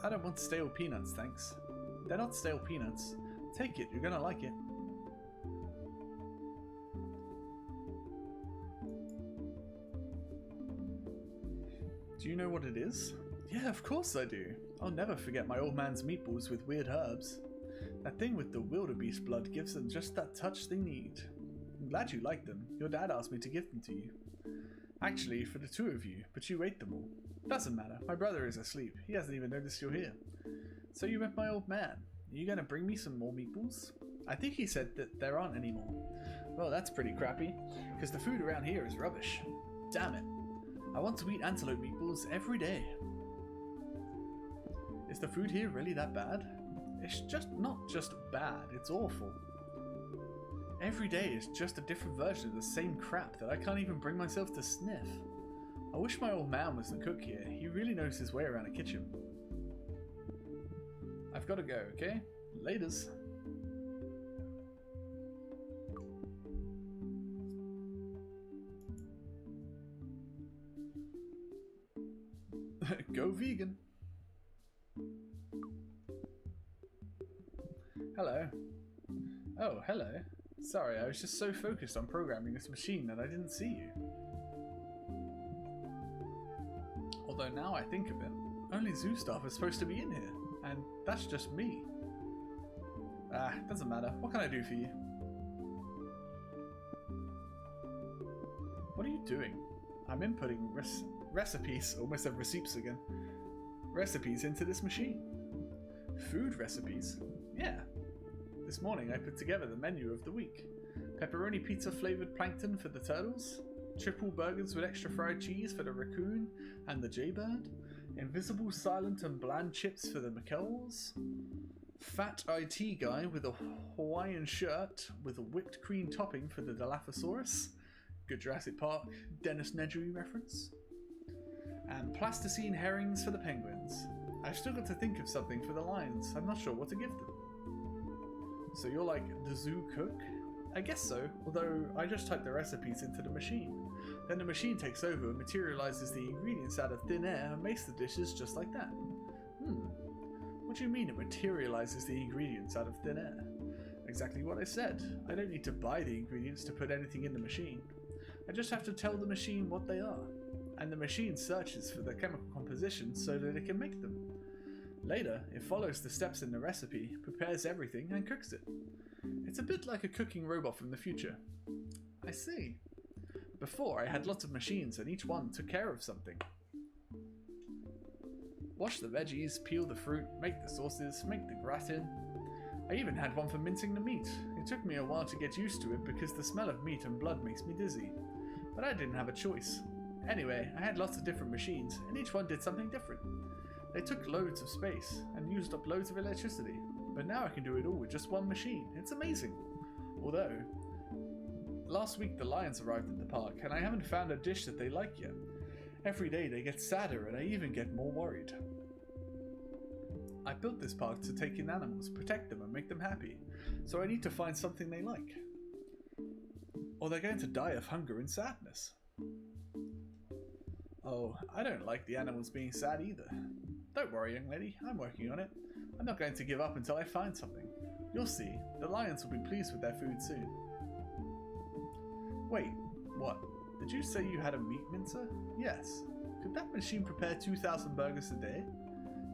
I don't want stale peanuts, thanks. They're not stale peanuts. Take it, you're gonna like it. Do you know what it is? Yeah, of course I do. I'll never forget my old man's meatballs with weird herbs. That thing with the wildebeest blood gives them just that touch they need. I'm glad you like them. Your dad asked me to give them to you. Actually, for the two of you, but you ate them all. Doesn't matter. My brother is asleep. He hasn't even noticed you're here. So you met my old man. Are you going to bring me some more meatballs? I think he said that there aren't any more. Well, that's pretty crappy, because the food around here is rubbish. Damn it. I want to eat antelope meatballs every day. Is the food here really that bad? It's just not just bad, it's awful. Every day is just a different version of the same crap that I can't even bring myself to sniff. I wish my old man was the cook here. He really knows his way around a kitchen. I've got to go, okay? Laters. Go vegan. Hello. Oh, hello. Sorry, I was just so focused on programming this machine that I didn't see you. Although now I think of it, only zoo staff are supposed to be in here, and that's just me. Ah, doesn't matter. What can I do for you? What are you doing? I'm inputting recipes, almost said receipts again. Recipes into this machine. Food recipes? Yeah. This morning I put together the menu of the week. Pepperoni pizza flavoured plankton for the turtles. Triple burgers with extra fried cheese for the raccoon and the jaybird. Invisible, silent and bland chips for the McKells. Fat IT guy with a Hawaiian shirt with a whipped cream topping for the Dilophosaurus. Good Jurassic Park, Dennis Nedry reference. And plasticine herrings for the penguins. I've still got to think of something for the lions. I'm not sure what to give them. So you're like the zoo cook? I guess so, although I just type the recipes into the machine. Then the machine takes over and materializes the ingredients out of thin air and makes the dishes just like that. What do you mean it materializes the ingredients out of thin air? Exactly what I said. I don't need to buy the ingredients to put anything in the machine. I just have to tell the machine what they are. And the machine searches for the chemical composition so that it can make them. Later, it follows the steps in the recipe, prepares everything, and cooks it. It's a bit like a cooking robot from the future. I see. Before, I had lots of machines and each one took care of something. Wash the veggies, peel the fruit, make the sauces, make the gratin. I even had one for mincing the meat. It took me a while to get used to it because the smell of meat and blood makes me dizzy. But I didn't have a choice. Anyway, I had lots of different machines and each one did something different. They took loads of space and used up loads of electricity, but now I can do it all with just one machine. It's amazing. Although, last week the lions arrived at the park and I haven't found a dish that they like yet. Every day they get sadder and I even get more worried. I built this park to take in animals, protect them and make them happy, so I need to find something they like. Or they're going to die of hunger and sadness. Oh, I don't like the animals being sad either. Don't worry, young lady, I'm working on it. I'm not going to give up until I find something. You'll see, the lions will be pleased with their food soon. Wait, what? Did you say you had a meat mincer? Yes. Could that machine prepare 2,000 burgers a day?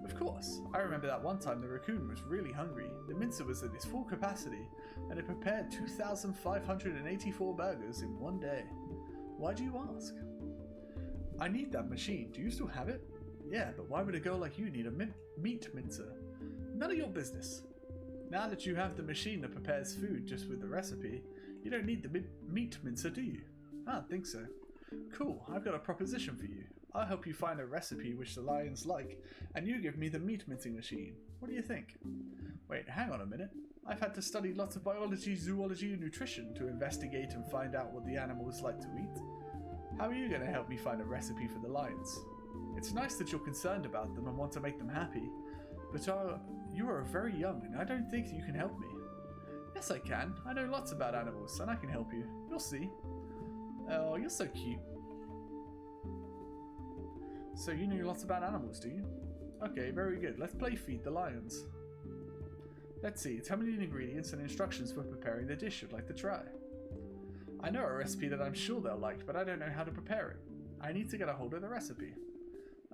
Of course. I remember that one time the raccoon was really hungry. The mincer was at its full capacity, and it prepared 2,584 burgers in one day. Why do you ask? I need that machine. Do you still have it? Yeah, but why would a girl like you need a meat mincer? None of your business. Now that you have the machine that prepares food just with the recipe, you don't need the meat mincer, do you? I don't think so. Cool, I've got a proposition for you. I'll help you find a recipe which the lions like, and you give me the meat mincing machine. What do you think? Wait, hang on a minute. I've had to study lots of biology, zoology, and nutrition to investigate and find out what the animals like to eat. How are you going to help me find a recipe for the lions? It's nice that you're concerned about them and want to make them happy, but you are very young and I don't think you can help me. Yes, I can. I know lots about animals and I can help you. You'll see. Oh, you're so cute. So you know lots about animals, do you? Okay, very good. Let's play Feed the Lions. Let's see, tell me the ingredients and instructions for preparing the dish you'd like to try. I know a recipe that I'm sure they'll like, but I don't know how to prepare it. I need to get a hold of the recipe.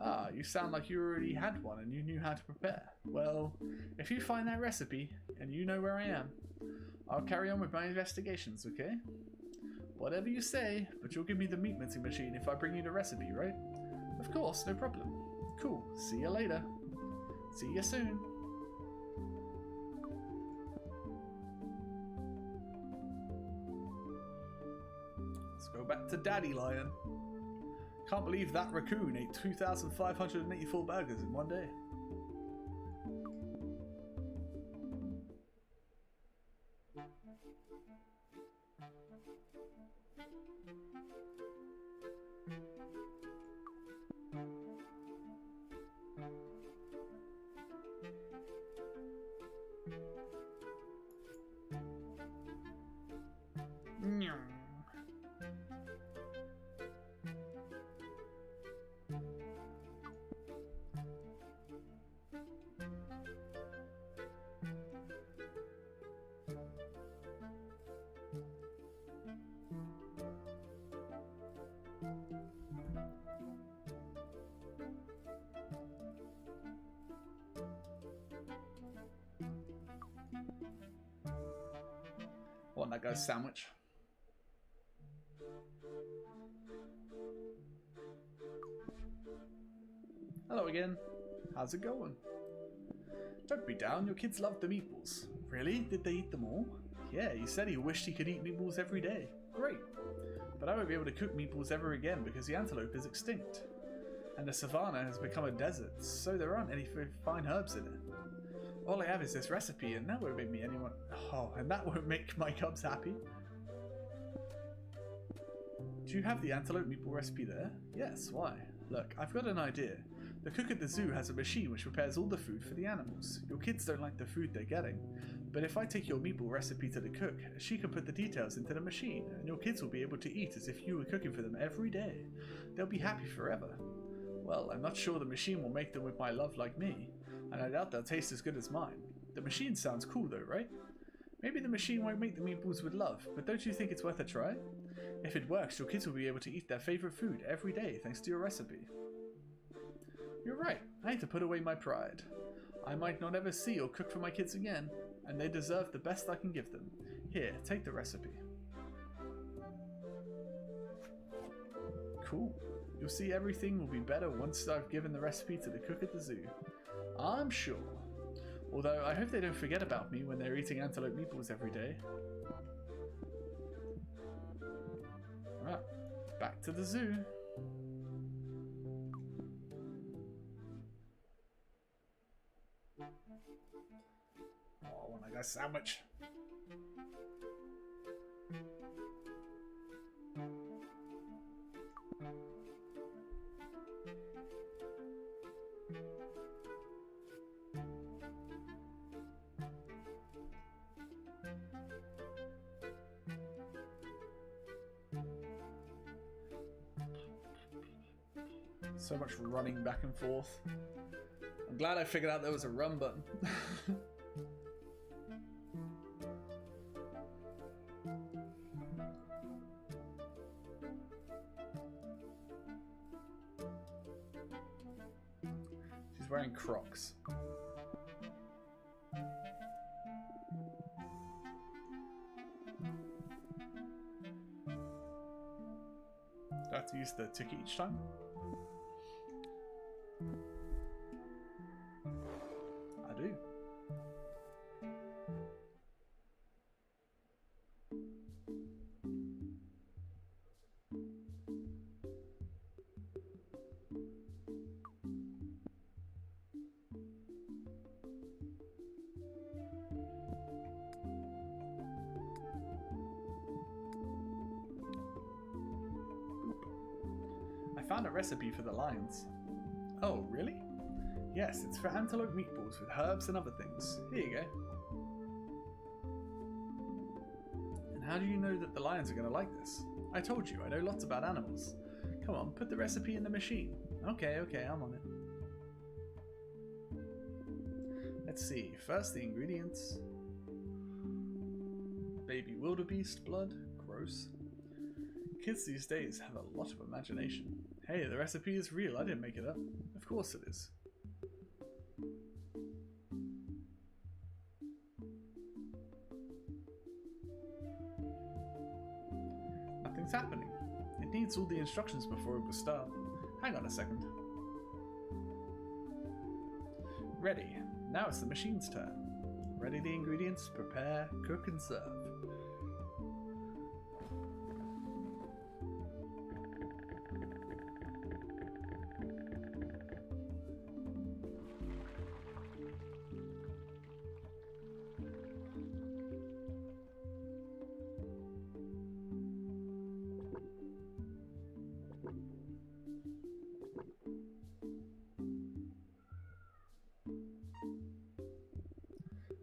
Ah, you sound like you already had one and you knew how to prepare. Well, if you find that recipe, and you know where I am, I'll carry on with my investigations, okay? Whatever you say, but you'll give me the meat mincing machine if I bring you the recipe, right? Of course, no problem. Cool, see you later. See you soon. Let's go back to Daddy Lion. Can't believe that raccoon ate 2,584 burgers in one day. Want that guy's sandwich? Hello again. How's it going? Don't be down, your kids love the meatballs. Really? Did they eat them all? Yeah, he said he wished he could eat meatballs every day. Great. But I won't be able to cook meatballs ever again because the antelope is extinct. And the savannah has become a desert, so there aren't any fine herbs in it. All I have is this recipe, and that won't make me anyone. Oh, and that won't make my cubs happy. Do you have the antelope meatball recipe there? Yes, why? Look, I've got an idea. The cook at the zoo has a machine which prepares all the food for the animals. Your kids don't like the food they're getting, but if I take your meatball recipe to the cook, she can put the details into the machine, and your kids will be able to eat as if you were cooking for them every day. They'll be happy forever. Well, I'm not sure the machine will make them with my love like me, and I doubt they'll taste as good as mine. The machine sounds cool though, right? Maybe the machine won't make the meatballs with love, but don't you think it's worth a try? If it works, your kids will be able to eat their favourite food every day thanks to your recipe. You're right, I need to put away my pride. I might not ever see or cook for my kids again, and they deserve the best I can give them. Here, take the recipe. Cool. You'll see everything will be better once I've given the recipe to the cook at the zoo. I'm sure. Although I hope they don't forget about me when they're eating antelope meatballs every day. Right, back to the zoo. that sandwich. So much running back and forth. I'm glad I figured out there was a run button. She's wearing Crocs. Do I have to use the ticket each time? I do. I found a recipe for the lions. Oh, really? Yes, it's for antelope meatballs with herbs and other things. Here you go. And how do you know that the lions are going to like this? I told you, I know lots about animals. Come on, put the recipe in the machine. Okay, I'm on it. Let's see. First, the ingredients. Baby wildebeest blood. Gross. Kids these days have a lot of imagination. Hey, the recipe is real. I didn't make it up. Of course it is. Nothing's happening. It needs all the instructions before it will start. Hang on a second. Ready. Now it's the machine's turn. Ready the ingredients, prepare, cook and serve.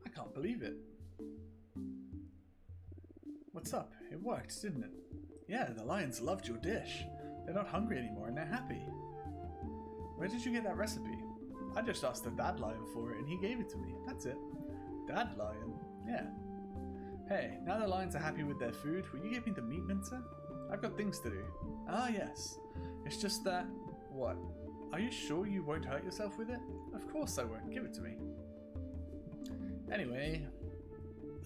I can't believe it. What's up? It worked, didn't it? Yeah, the lions loved your dish. They're not hungry anymore and they're happy. Where did you get that recipe? I just asked the dad lion for it and he gave it to me. That's it. Dad lion? Yeah. Hey, now the lions are happy with their food, will you give me the meat mincer? I've got things to do. Ah, yes. It's just that... What? Are you sure you won't hurt yourself with it? Of course I won't. Give it to me. Anyway,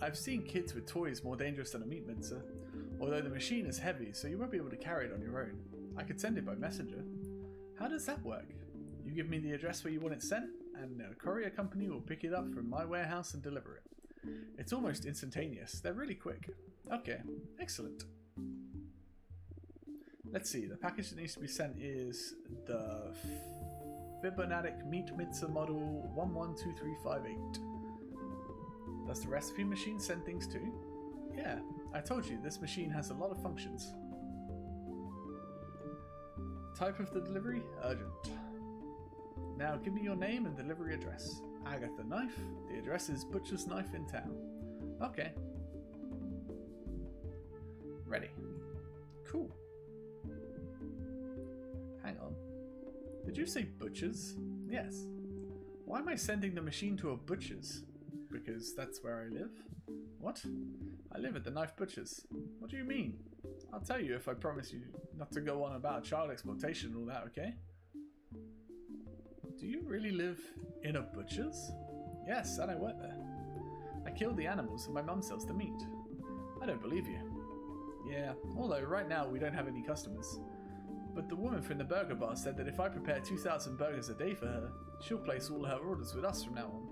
I've seen kids with toys more dangerous than a meat mincer, although the machine is heavy, so you won't be able to carry it on your own. I could send it by messenger. How does that work? You give me the address where you want it sent, and a courier company will pick it up from my warehouse and deliver it. It's almost instantaneous. They're really quick. Okay, excellent. Let's see, the package that needs to be sent is the Fibonacci Meat Mincer Model 112358. Does the recipe machine send things too? Yeah, I told you, this machine has a lot of functions. Type of the delivery? Urgent. Now give me your name and delivery address. Agath Knife. The address is Butcher's Knife in town. Okay. Ready. Cool. Hang on. Did you say Butcher's? Yes. Why am I sending the machine to a butcher's? Because that's where I live? What? I live at the Knife Butcher's. What do you mean? I'll tell you if I promise you not to go on about child exploitation and all that, okay? Do you really live in a butcher's? Yes, and I work there. I kill the animals and my mum sells the meat. I don't believe you. Yeah, although right now we don't have any customers. But the woman from the burger bar said that if I prepare 2,000 burgers a day for her, she'll place all her orders with us from now on.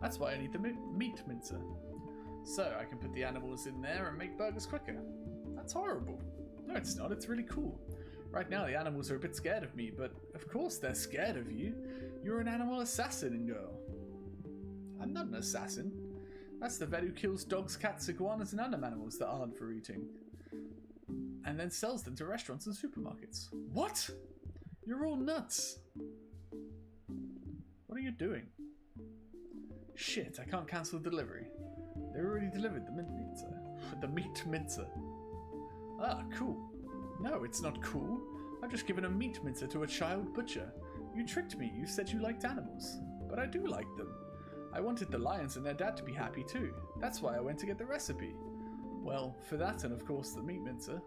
That's why I need the meat mincer. So I can put the animals in there and make burgers quicker. That's horrible. No, it's not. It's really cool. Right now the animals are a bit scared of me, but of course they're scared of you. You're an animal assassin, girl. I'm not an assassin. That's the vet who kills dogs, cats, iguanas, and other animals that aren't for eating. And then sells them to restaurants and supermarkets. What? You're all nuts. What are you doing? Shit, I can't cancel the delivery. They already delivered the meat mincer. The meat mincer. Ah, cool. No, it's not cool. I've just given a meat mincer to a child butcher. You tricked me. You said you liked animals. But I do like them. I wanted the lions and their dad to be happy too. That's why I went to get the recipe. Well, for that and of course the meat mincer.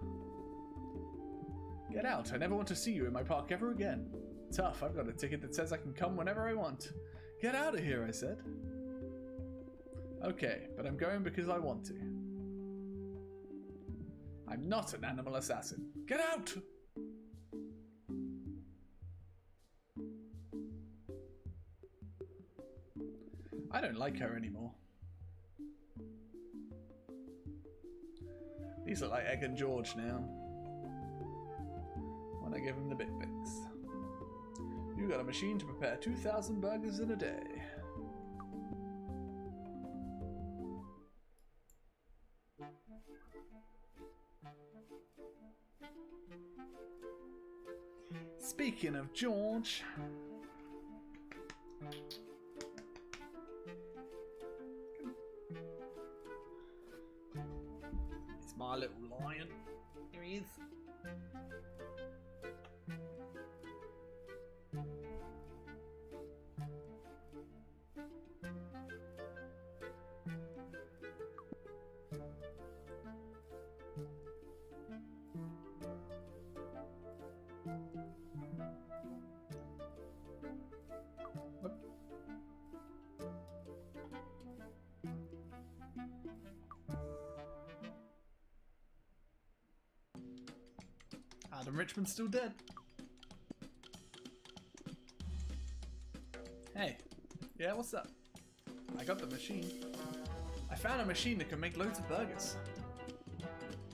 Get out. I never want to see you in my park ever again. Tough. I've got a ticket that says I can come whenever I want. Get out of here, I said. Okay, but I'm going because I want to. I'm not an animal assassin. Get out! I don't like her anymore. These are like Egg and George now. When I give him the bit fix. You got a machine to prepare 2,000 burgers in a day. Speaking of George, it's my little lion. Here he is. Adam Richmond's still dead. Hey. Yeah, what's up? I got the machine. I found a machine that can make loads of burgers.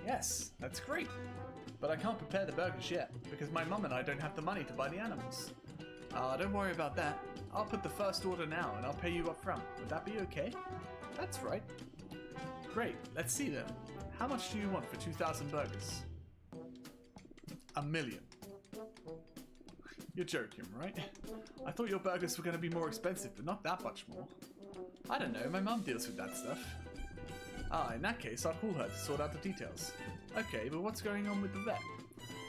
Yes, that's great. But I can't prepare the burgers yet, because my mum and I don't have the money to buy the animals. Don't worry about that. I'll put the first order now and I'll pay you up front. Would that be okay? That's right. Great, let's see then. How much do you want for 2,000 burgers? 1 million. You're joking, right? I thought your burgers were going to be more expensive, but not that much more. I don't know, my mum deals with that stuff. In that case, I'll call her to sort out the details. Okay, but what's going on with the vet?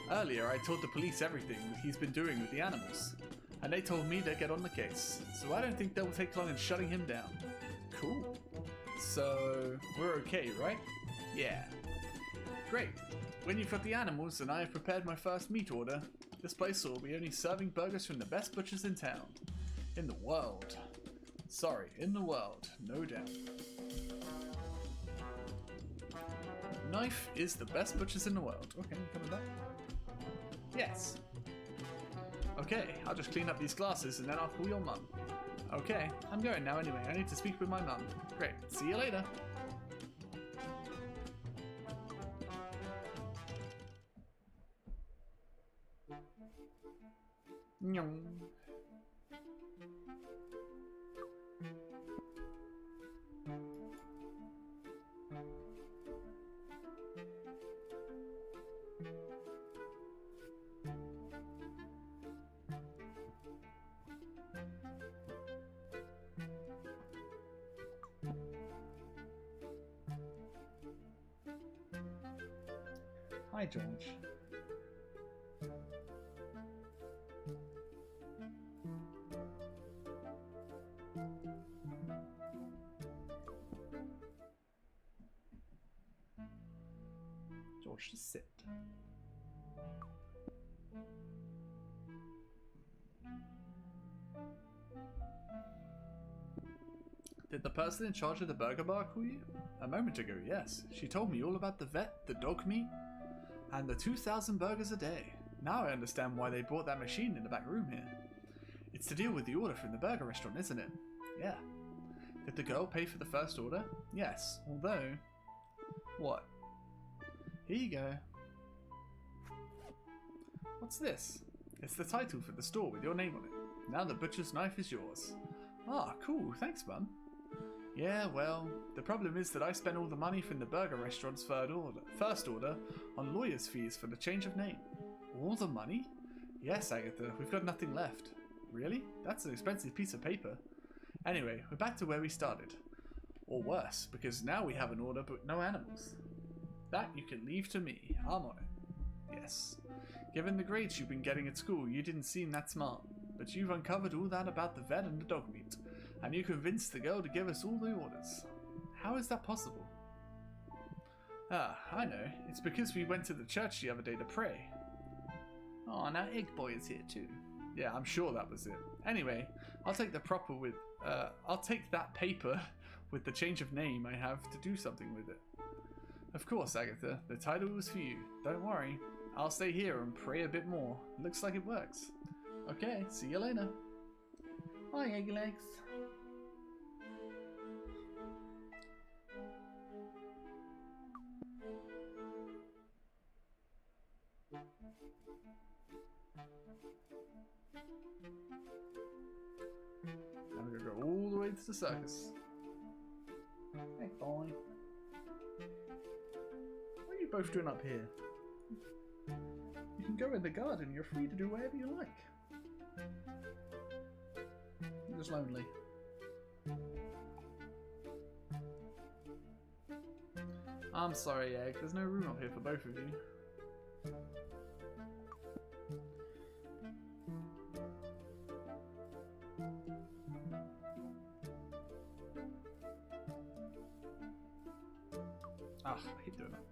Earlier, I told the police everything that he's been doing with the animals, and they told me to get on the case, so I don't think they'll take long in shutting him down. Cool. So, we're okay, right? Yeah. Great. When you've got the animals and I have prepared my first meat order, this place will be only serving burgers from the best butchers in town. In the world. Sorry, in the world, no doubt. Knife is the best butchers in the world. Okay, coming back. Yes. Okay, I'll just clean up these glasses and then I'll call your mum. Okay, I'm going now anyway. I need to speak with my mum. Great, see you later. Nyong. Hi, George. George, just sit. Did the person in charge of the burger bar call you? A moment ago, yes. She told me all about the vet, the dog meat, and the 2,000 burgers a day. Now I understand why they brought that machine in the back room here. It's to deal with the order from the burger restaurant, isn't it? Yeah. Did the girl pay for the first order? Yes, although... What? Here you go. What's this? It's the title for the store with your name on it. Now the butcher's knife is yours. Ah, cool. Thanks, Mum. Yeah, well, the problem is that I spent all the money from the burger restaurant's first order on lawyer's fees for the change of name. All the money? Yes, Agatha, we've got nothing left. Really? That's an expensive piece of paper. Anyway, we're back to where we started. Or worse, because now we have an order but no animals. That you can leave to me. I'm on it. Yes. Given the grades you've been getting at school, you didn't seem that smart. But you've uncovered all that about the vet and the dog meat, and you convinced the girl to give us all the orders. How is that possible? Ah, I know. It's because we went to the church the other day to pray. Oh, now Egg Boy is here too. Yeah, I'm sure that was it. Anyway, I'll take that paper with the change of name I have to do something with it. Of course, Agatha, the title was for you. Don't worry. I'll stay here and pray a bit more. Looks like it works. Okay, see you later. Bye, Egg Legs. I'm gonna go all the way to the circus. Hey, boy. What are you both doing up here? You can go in the garden. You're free to do whatever you like. I'm just lonely. I'm sorry, Egg. There's no room up here for both of you. Ah, I hate doing that.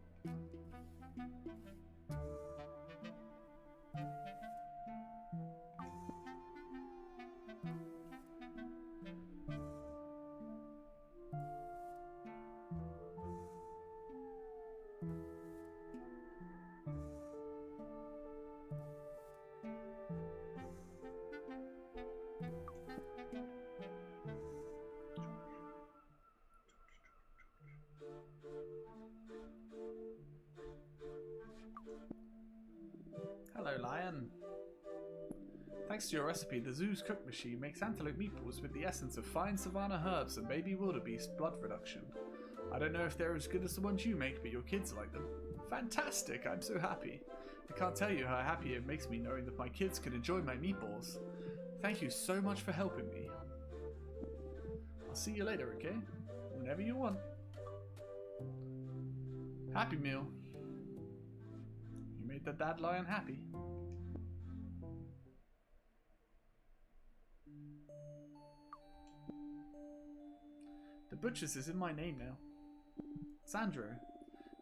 Hello, Lion. Thanks to your recipe, the zoo's cook machine makes antelope meatballs with the essence of fine savanna herbs and baby wildebeest blood reduction. I don't know if they're as good as the ones you make, but your kids like them. Fantastic! I'm so happy. I can't tell you how happy it makes me knowing that my kids can enjoy my meatballs. Thank you so much for helping me. I'll see you later, okay? Whenever you want. Happy Meal. You made the dad lion happy. The butcher's is in my name now. Sandro,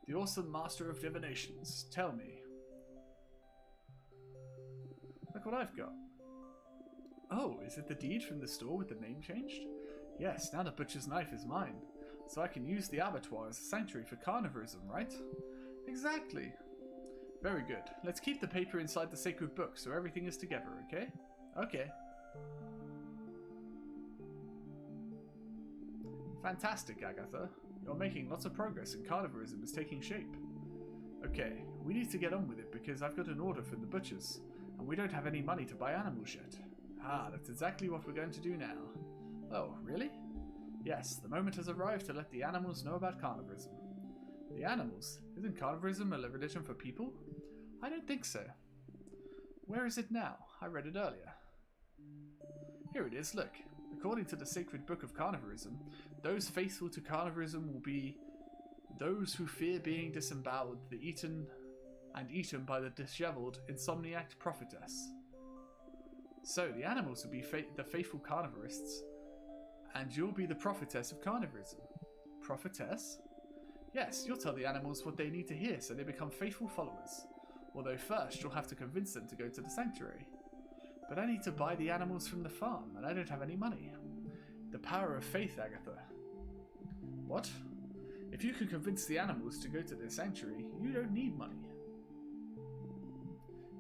the awesome master of divinations. Tell me. Look what I've got. Oh, is it the deed from the store with the name changed? Yes, now the butcher's knife is mine. So I can use the abattoir as a sanctuary for carnivorism, right? Exactly. Very good. Let's keep the paper inside the sacred book so everything is together, okay? Okay. Fantastic, Agatha. You're making lots of progress and carnivorism is taking shape. Okay, we need to get on with it because I've got an order from the butchers, and we don't have any money to buy animals yet. Ah, that's exactly what we're going to do now. Oh, really? Yes, the moment has arrived to let the animals know about carnivorism. The animals? Isn't carnivorism a religion for people? I don't think so. Where is it now? I read it earlier. Here it is, look. According to the sacred book of carnivorism, those faithful to carnivorism will be those who fear being disemboweled, eaten by the disheveled, insomniac prophetess. So the animals will be the faithful carnivorists, and you'll be the prophetess of carnivorism. Prophetess? Yes, you'll tell the animals what they need to hear so they become faithful followers. Although first you'll have to convince them to go to the sanctuary. But I need to buy the animals from the farm, and I don't have any money. The power of faith, Agatha. What? If you can convince the animals to go to their sanctuary, you don't need money.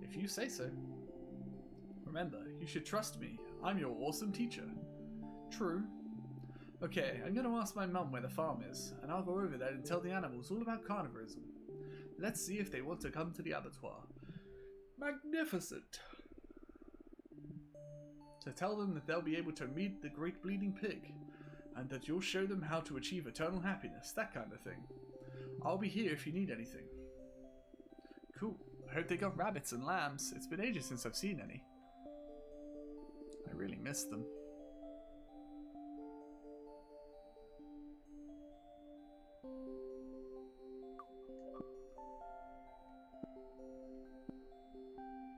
If you say so. Remember, you should trust me. I'm your awesome teacher. True. Okay, I'm going to ask my mum where the farm is, and I'll go over there and tell the animals all about carnivorism. Let's see if they want to come to the abattoir. Magnificent! To tell them that they'll be able to meet the great bleeding pig. and that you'll show them how to achieve eternal happiness, that kind of thing. I'll be here if you need anything. Cool. I hope they got rabbits and lambs. It's been ages since I've seen any. I really miss them.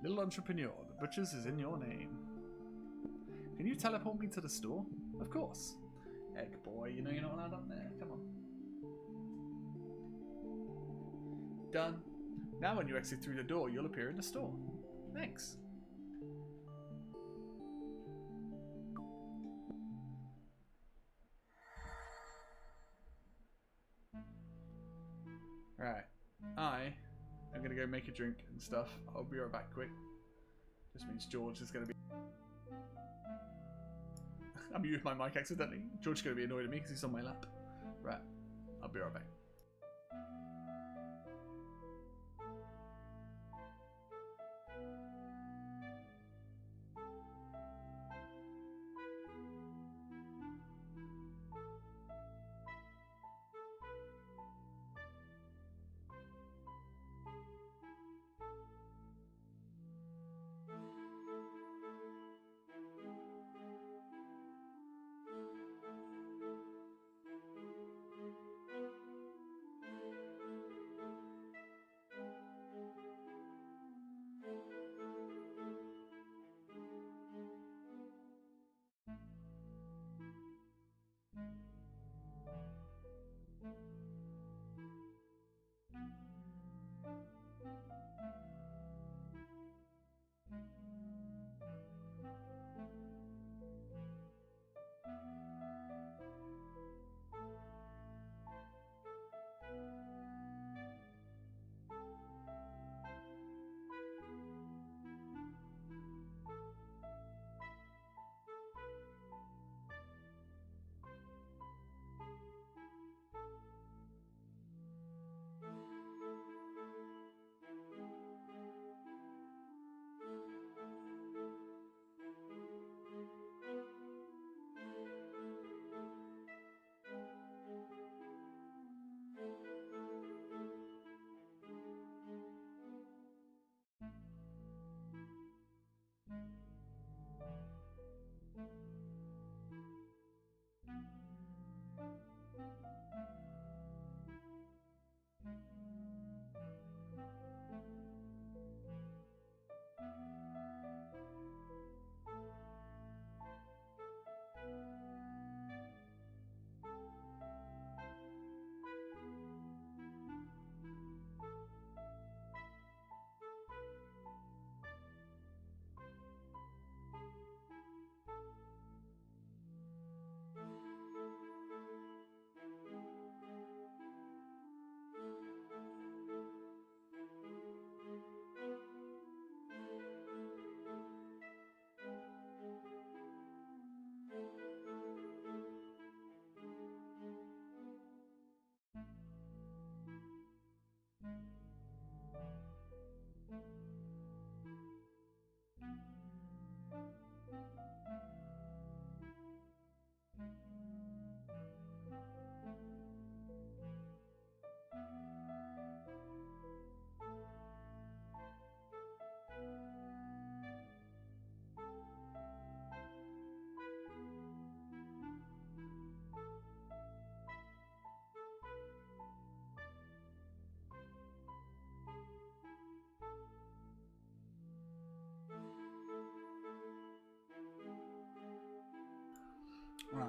Little entrepreneur, the butcher's is in your name. Can you teleport me to the store? Of course. Egg boy, you know you're not allowed up there. Come on. Done. Now when you exit through the door, you'll appear in the store. Thanks. Right. I'm gonna go make a drink and stuff. I'll be right back quick. Just means George is gonna be... I muted my mic accidentally. George is gonna be annoyed at me because he's on my lap. Right. I'll be right back.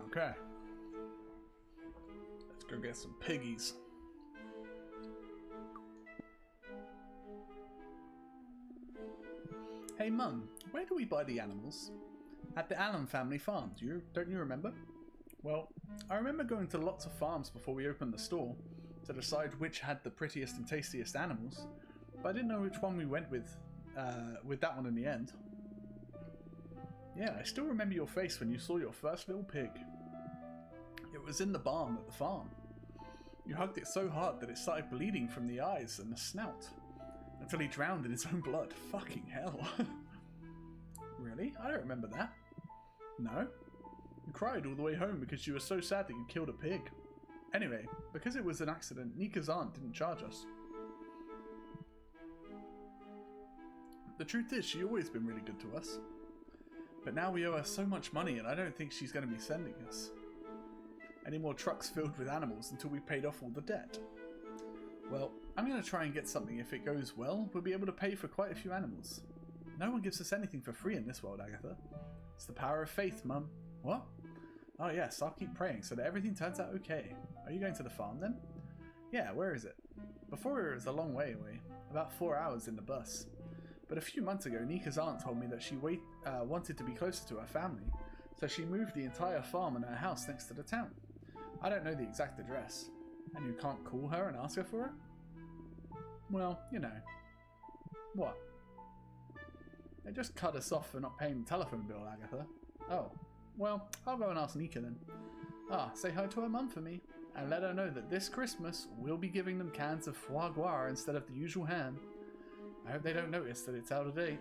Okay. Let's go get some piggies. Hey Mum, where do we buy the animals? At the Allen family farm, don't you remember? Well, I remember going to lots of farms before we opened the store to decide which had the prettiest and tastiest animals, but I didn't know which one we went with that one in the end. Yeah, I still remember your face when you saw your first little pig. It was in the barn at the farm. You hugged it so hard that it started bleeding from the eyes and the snout, until he drowned in his own blood. Fucking hell. Really? I don't remember that. No? You cried all the way home because you were so sad that you killed a pig. Anyway, because it was an accident, Nika's aunt didn't charge us. The truth is, she's always been really good to us. But now we owe her so much money, and I don't think she's going to be sending us any more trucks filled with animals until we've paid off all the debt. Well, I'm going to try and get something. If it goes well, we'll be able to pay for quite a few animals. No one gives us anything for free in this world, Agatha. It's the power of faith, Mum. What? Oh yes, I'll keep praying so that everything turns out okay. Are you going to the farm then? Yeah, where is it? Before it was a long way away, about 4 hours in the bus. But a few months ago, Nika's aunt told me that she wanted to be closer to her family, so she moved the entire farm and her house next to the town. I don't know the exact address. And you can't call her and ask her for it? Well, you know. What? They just cut us off for not paying the telephone bill, Agatha. Oh, well, I'll go and ask Nika then. Ah, say hi to her mum for me, and let her know that this Christmas we'll be giving them cans of foie gras instead of the usual ham. I hope they don't notice that it's out of date.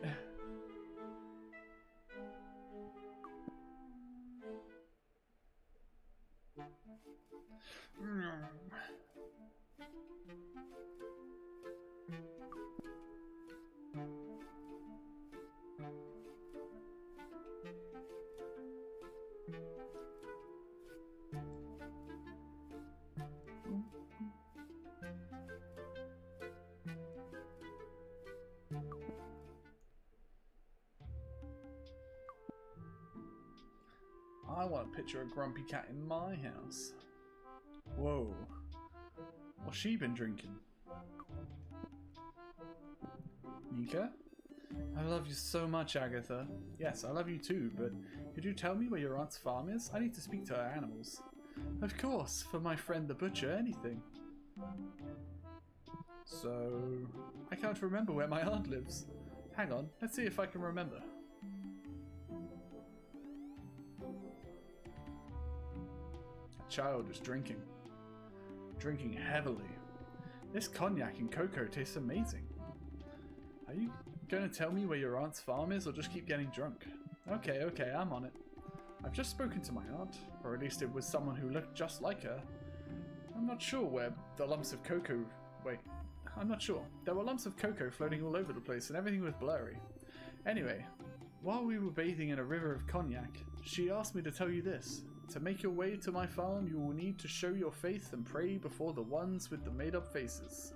I want a picture of Grumpy Cat in my house. Whoa. What's she been drinking? Nika? I love you so much, Agatha. Yes, I love you too, but could you tell me where your aunt's farm is? I need to speak to her animals. Of course, for my friend the butcher, anything. So, I can't remember where my aunt lives. Hang on, let's see if I can remember. The child is drinking. Drinking heavily. This cognac and cocoa tastes amazing. Are you going to tell me where your aunt's farm is, or just keep getting drunk? Okay, I'm on it. I've just spoken to my aunt, or at least it was someone who looked just like her. I'm not sure where the lumps of cocoa... Wait, I'm not sure. There were lumps of cocoa floating all over the place and everything was blurry. Anyway, while we were bathing in a river of cognac, she asked me to tell you this. To make your way to my farm, you will need to show your faith and pray before the ones with the made-up faces.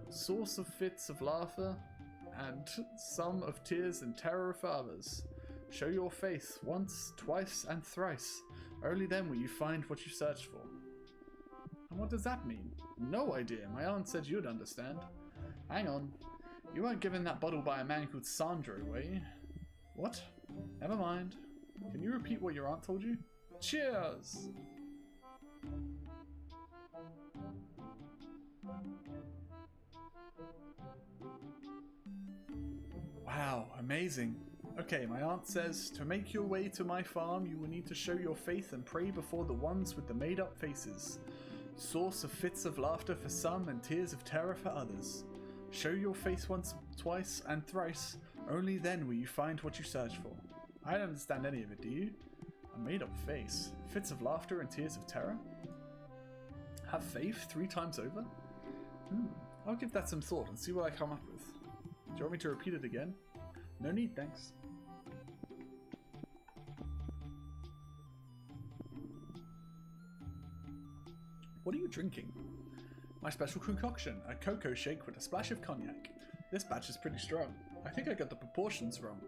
Source of fits of laughter, and some of tears and terror for others. Show your faith once, twice, and thrice. Only then will you find what you search for. And what does that mean? No idea. My aunt said you'd understand. Hang on. You weren't given that bottle by a man called Sandro, were you? What? Never mind. Can you repeat what your aunt told you? Cheers! Wow, amazing. Okay, my aunt says, to make your way to my farm, you will need to show your faith and pray before the ones with the made-up faces. Source of fits of laughter for some and tears of terror for others. Show your face once, twice, and thrice. Only then will you find what you search for. I don't understand any of it, do you? A made-up face. Fits of laughter and tears of terror? Have faith 3 times over? I'll give that some thought and see what I come up with. Do you want me to repeat it again? No need, thanks. What are you drinking? My special concoction, a cocoa shake with a splash of cognac. This batch is pretty strong. I think I got the proportions wrong.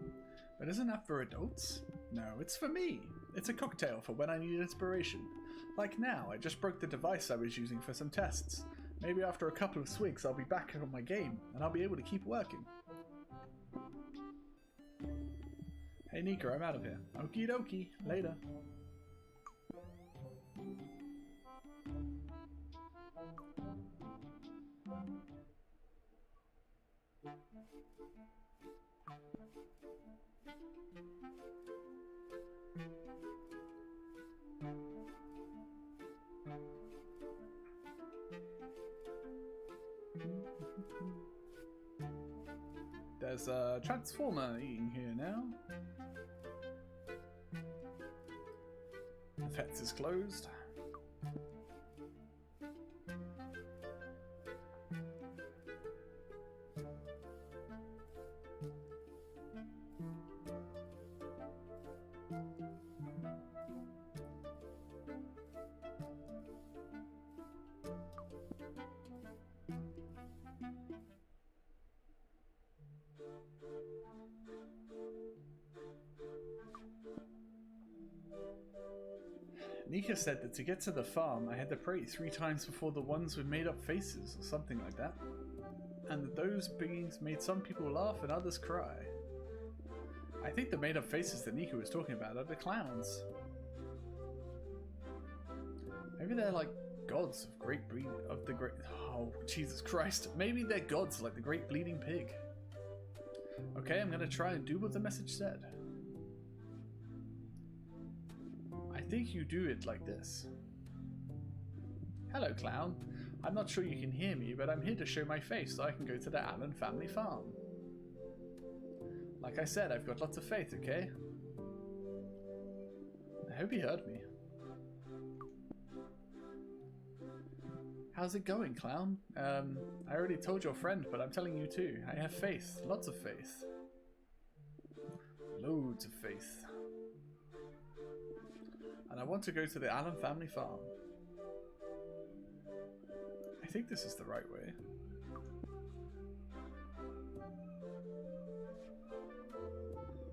But isn't that for adults? No, it's for me. It's a cocktail for when I need inspiration. Like now, I just broke the device I was using for some tests. Maybe after a couple of swigs I'll be back on my game, and I'll be able to keep working. Hey Nika, I'm out of here. Okie dokie, later. There's a transformer eating here now. fence is closed. Nika said that to get to the farm, I had to pray 3 times before the ones with made-up faces, or something like that. And that those beings made some people laugh and others cry. I think the made-up faces that Nika was talking about are the clowns. Maybe they're like gods of great breed of the great. Oh, Jesus Christ! Maybe they're gods like the Great Bleeding Pig. Okay, I'm gonna try and do what the message said. I think you do it like this. Hello, clown. I'm not sure you can hear me, but I'm here to show my face so I can go to the Allen family farm. Like I said, I've got lots of faith, okay? I hope he heard me. How's it going, clown? I already told your friend, but I'm telling you too. I have faith. Lots of faith. Loads of faith. And I want to go to the Allen family farm. I think this is the right way.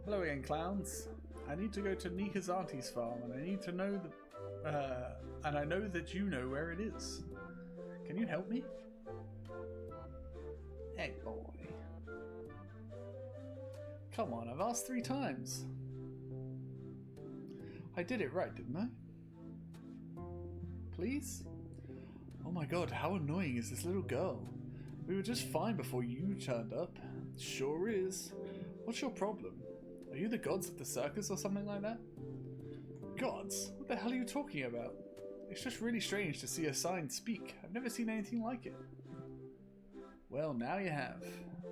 Hello again, clowns. I need to go to Nika's auntie's farm, and I need to know the... and I know that you know where it is. Can you help me? Hey, boy. Come on, I've asked 3 times. I did it right, didn't I? Please? Oh my god, how annoying is this little girl? We were just fine before you turned up. Sure is. What's your problem? Are you the gods of the circus or something like that? Gods? What the hell are you talking about? It's just really strange to see a sign speak. I've never seen anything like it. Well, now you have.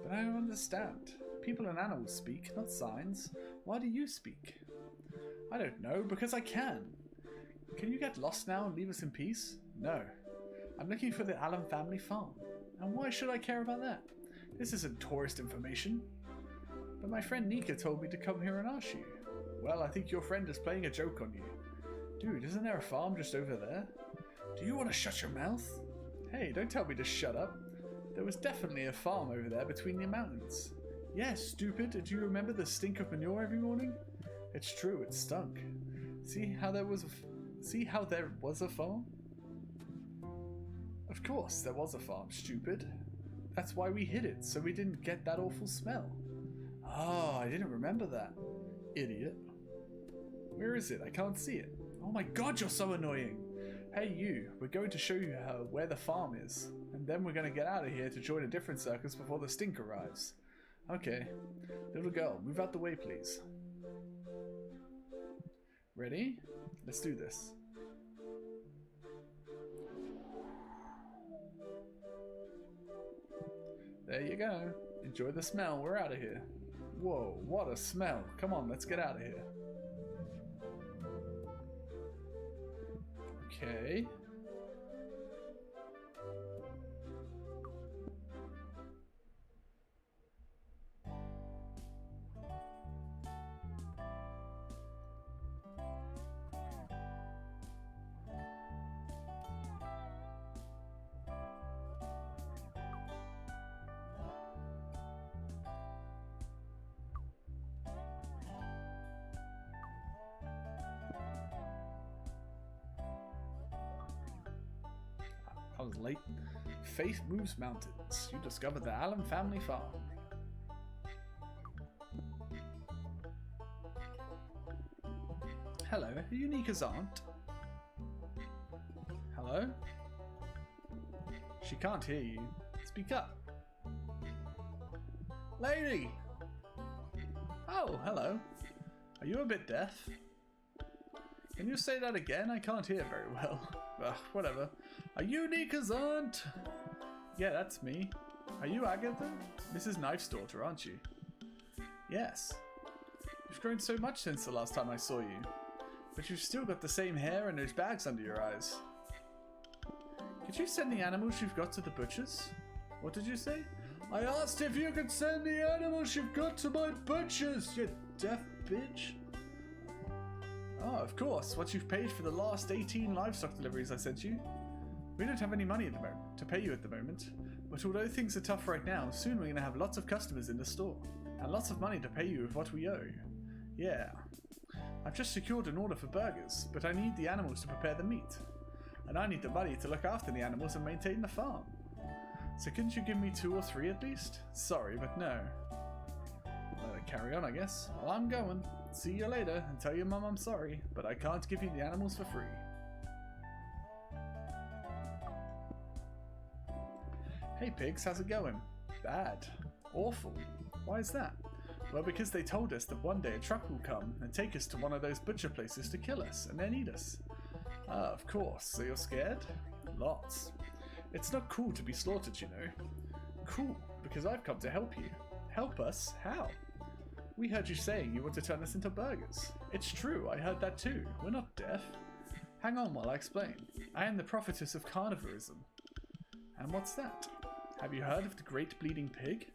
But I don't understand. People and animals speak, not signs. Why do you speak? I don't know, because I can. Can you get lost now and leave us in peace? No. I'm looking for the Allen family farm. And why should I care about that? This isn't tourist information. But my friend Nika told me to come here and ask you. Well, I think your friend is playing a joke on you. Dude, isn't there a farm just over there? Do you want to shut your mouth? Hey, don't tell me to shut up. There was definitely a farm over there between the mountains. Yeah, stupid. Do you remember the stink of manure every morning? It's true, it stunk. See how there was a farm? Of course, there was a farm, stupid. That's why we hid it, so we didn't get that awful smell. Ah, I didn't remember that. Idiot. Where is it? I can't see it. Oh my god, you're so annoying. Hey you, we're going to show you where the farm is. And then we're going to get out of here to join a different circus before the stink arrives. Okay. Little girl, move out the way, please. Ready? Let's do this. There you go. Enjoy the smell. We're out of here. Whoa, what a smell. Come on, let's get out of here. Okay. I was late. Faith moves mountains. You discovered the Allen family farm. Hello, are you Nika's aunt? Hello? She can't hear you. Speak up. Lady! Oh, hello. Are you a bit deaf? Can you say that again? I can't hear very well. Ugh, whatever. Are you Nika's aunt? Yeah, that's me. Are you Agatha? Mrs. Knife's daughter, aren't you? Yes. You've grown so much since the last time I saw you. But you've still got the same hair and those bags under your eyes. Could you send the animals you've got to the butchers? What did you say? I asked if you could send the animals you've got to my butchers, you deaf bitch. Oh, of course. What you've paid for the last 18 livestock deliveries I sent you. We don't have any money at the moment to pay you at the moment. But although things are tough right now, soon we're going to have lots of customers in the store. And lots of money to pay you with what we owe. Yeah. I've just secured an order for burgers, but I need the animals to prepare the meat. And I need the money to look after the animals and maintain the farm. So couldn't you give me 2 or 3 at least? Sorry, but no. Well, carry on, I guess. Well, I'm going. See you later, and tell your mum I'm sorry, but I can't give you the animals for free. Hey pigs, how's it going? Bad. Awful. Why is that? Well, because they told us that one day a truck will come and take us to one of those butcher places to kill us and then eat us. Ah, of course. So you're scared? Lots. It's not cool to be slaughtered, you know. Cool, because I've come to help you. Help us? How? We heard you saying you want to turn us into burgers. It's true, I heard that too. We're not deaf. Hang on while I explain. I am the prophetess of carnivorism. And what's that? Have you heard of the Great Bleeding Pig?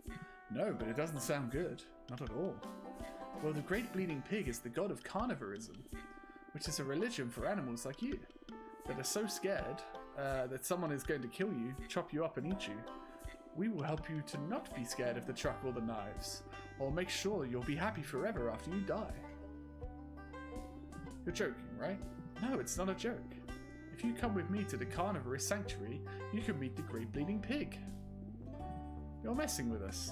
No, but it doesn't sound good. Not at all. Well, the Great Bleeding Pig is the god of carnivorism, which is a religion for animals like you, that are so scared that someone is going to kill you, chop you up and eat you. We will help you to not be scared of the truck or the knives, or make sure you'll be happy forever after you die. You're joking, right? No, it's not a joke. If you come with me to the carnivorous sanctuary, you can meet the Great Bleeding Pig. You're messing with us.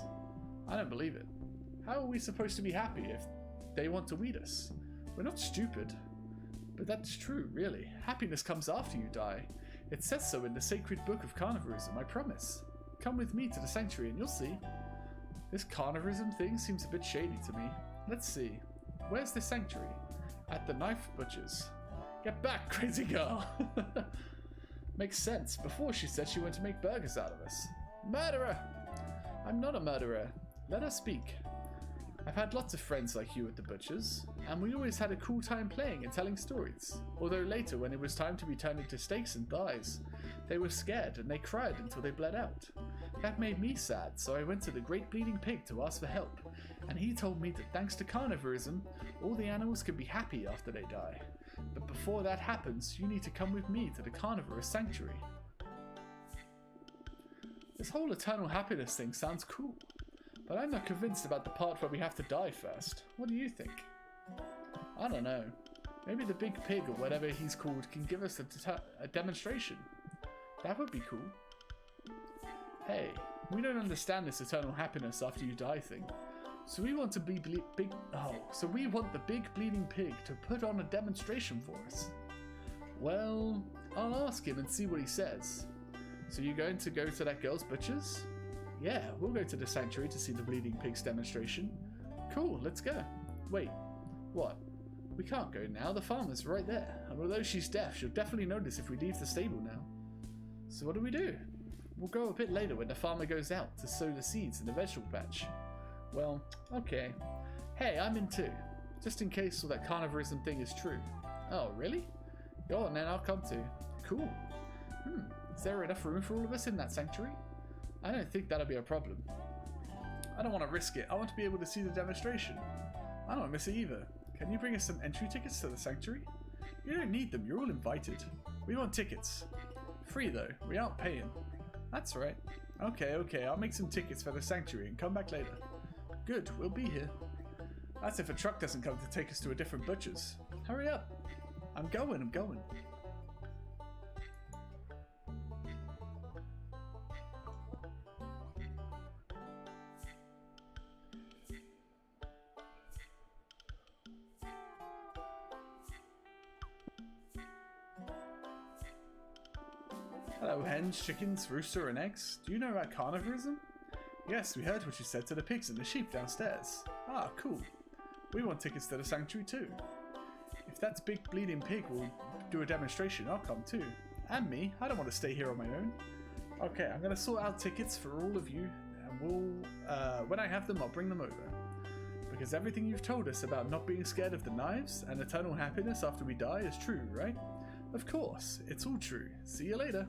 I don't believe it. How are we supposed to be happy if they want to eat us? We're not stupid. But that's true, really. Happiness comes after you die. It says so in the sacred book of carnivorism, I promise. Come with me to the sanctuary and you'll see. This carnivorism thing seems a bit shady to me. Let's see. Where's the sanctuary? At the knife butcher's. Get back, crazy girl! Makes sense. Before she said she wanted to make burgers out of us. Murderer! I'm not a murderer. Let her speak. I've had lots of friends like you at the butcher's, and we always had a cool time playing and telling stories. Although later, when it was time to be turned into steaks and thighs, they were scared and they cried until they bled out. That made me sad, so I went to the Great Bleeding Pig to ask for help, and he told me that thanks to carnivorism, all the animals can be happy after they die. But before that happens, you need to come with me to the carnivorous sanctuary. This whole eternal happiness thing sounds cool, but I'm not convinced about the part where we have to die first. What do you think? I don't know. Maybe the big pig or whatever he's called can give us a demonstration. That would be cool. Hey, we don't understand this eternal happiness after you die thing. So we want to be so we want the big bleeding pig to put on a demonstration for us. Well, I'll ask him and see what he says. So you're going to go to that girl's butcher's? Yeah, we'll go to the sanctuary to see the bleeding pig's demonstration. Cool, let's go. Wait, what? We can't go now, the farmer's right there. And although she's deaf, she'll definitely notice if we leave the stable now. So what do? We'll go a bit later when the farmer goes out to sow the seeds in the vegetable patch. Well, okay. Hey, I'm in too. Just in case all that carnivorism thing is true. Oh, really? Go on then, I'll come too. Cool. Is there enough room for all of us in that sanctuary? I don't think that'll be a problem. I don't want to risk it. I want to be able to see the demonstration. I don't want to miss it either. Can you bring us some entry tickets to the sanctuary? You don't need them. You're all invited. We want tickets. Free though. We aren't paying. That's right. Okay. I'll make some tickets for the sanctuary and come back later. Good. We'll be here. That's if a truck doesn't come to take us to a different butcher's. Hurry up. I'm going. Hello hens, chickens, rooster and eggs. Do you know about carnivorism? Yes, we heard what you said to the pigs and the sheep downstairs. Ah, cool. We want tickets to the sanctuary too. If that big bleeding pig will do a demonstration, I'll come too. And me, I don't want to stay here on my own. Okay, I'm going to sort out tickets for all of you, and when I have them, I'll bring them over. Because everything you've told us about not being scared of the knives and eternal happiness after we die is true, right? Of course, it's all true. See you later.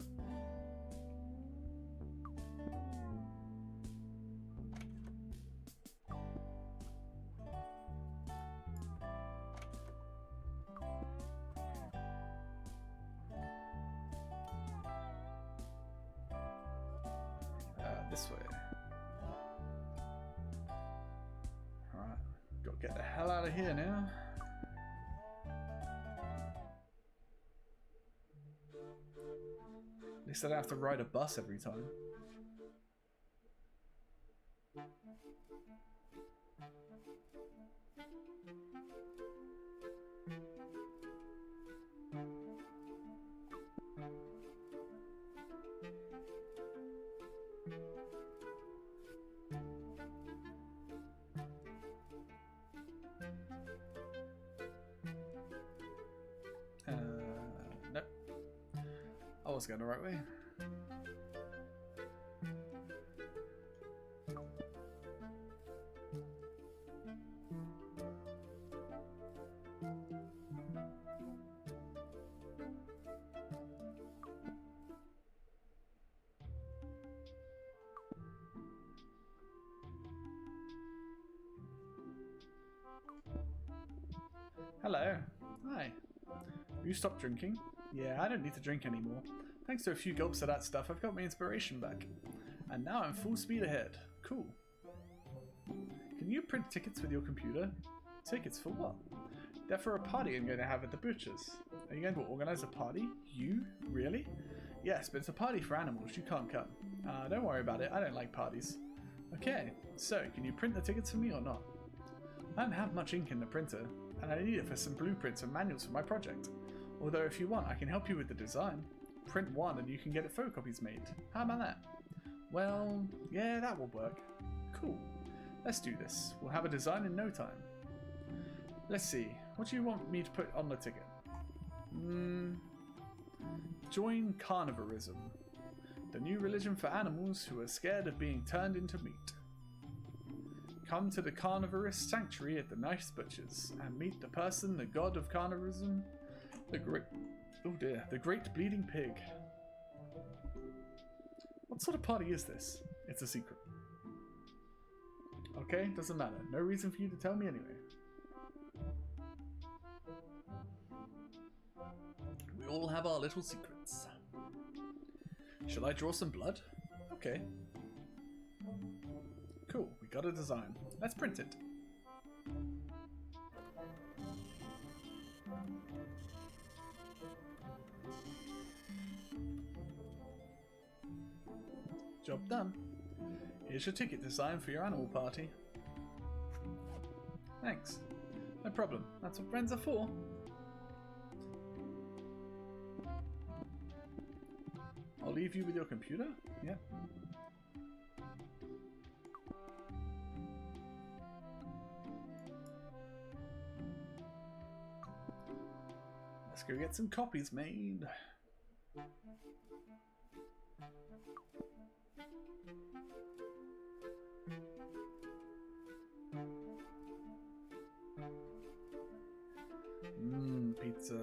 This way. Alright, gotta get the hell out of here now. At least I don't have to ride a bus every time. Nope. I was going the right way. Hello. Hi. You stopped drinking? Yeah, I don't need to drink anymore. Thanks to a few gulps of that stuff, I've got my inspiration back. And now I'm full speed ahead. Cool. Can you print tickets with your computer? Tickets for what? They're for a party I'm going to have at the butcher's. Are you going to organize a party? You? Really? Yes, but it's a party for animals. You can't come. Don't worry about it. I don't like parties. Okay, so can you print the tickets for me or not? I don't have much ink in the printer, and I need it for some blueprints and manuals for my project. Although if you want, I can help you with the design. Print one and you can get photocopies made. How about that? Well, yeah, that will work. Cool. Let's do this. We'll have a design in no time. Let's see. What do you want me to put on the ticket? Join carnivorism. The new religion for animals who are scared of being turned into meat. Come to the carnivorous sanctuary at the Knife's Butchers and meet the person, the god of carnivorism, the great bleeding pig. What sort of party is this? It's a secret. Okay, doesn't matter. No reason for you to tell me anyway. We all have our little secrets. Shall I draw some blood? Okay. Cool, we got a design. Let's print it. Job done. Here's your ticket design for your animal party. Thanks. No problem. That's what friends are for. I'll leave you with your computer. Yeah. Let's go get some copies made. Pizza.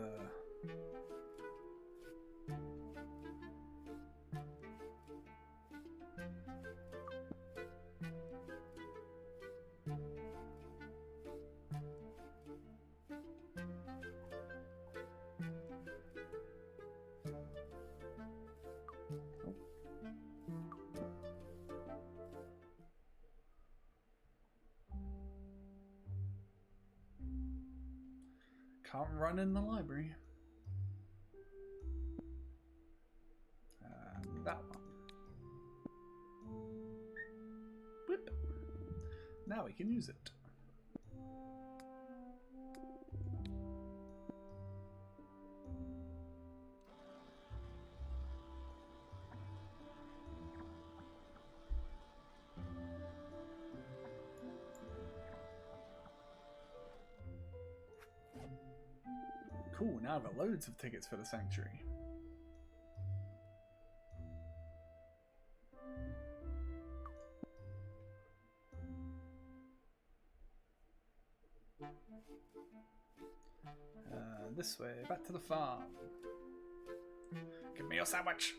Can't run in the library. That one. Whip. Now we can use it. Cool, now I've got loads of tickets for the sanctuary. This way, back to the farm. Give me your sandwich.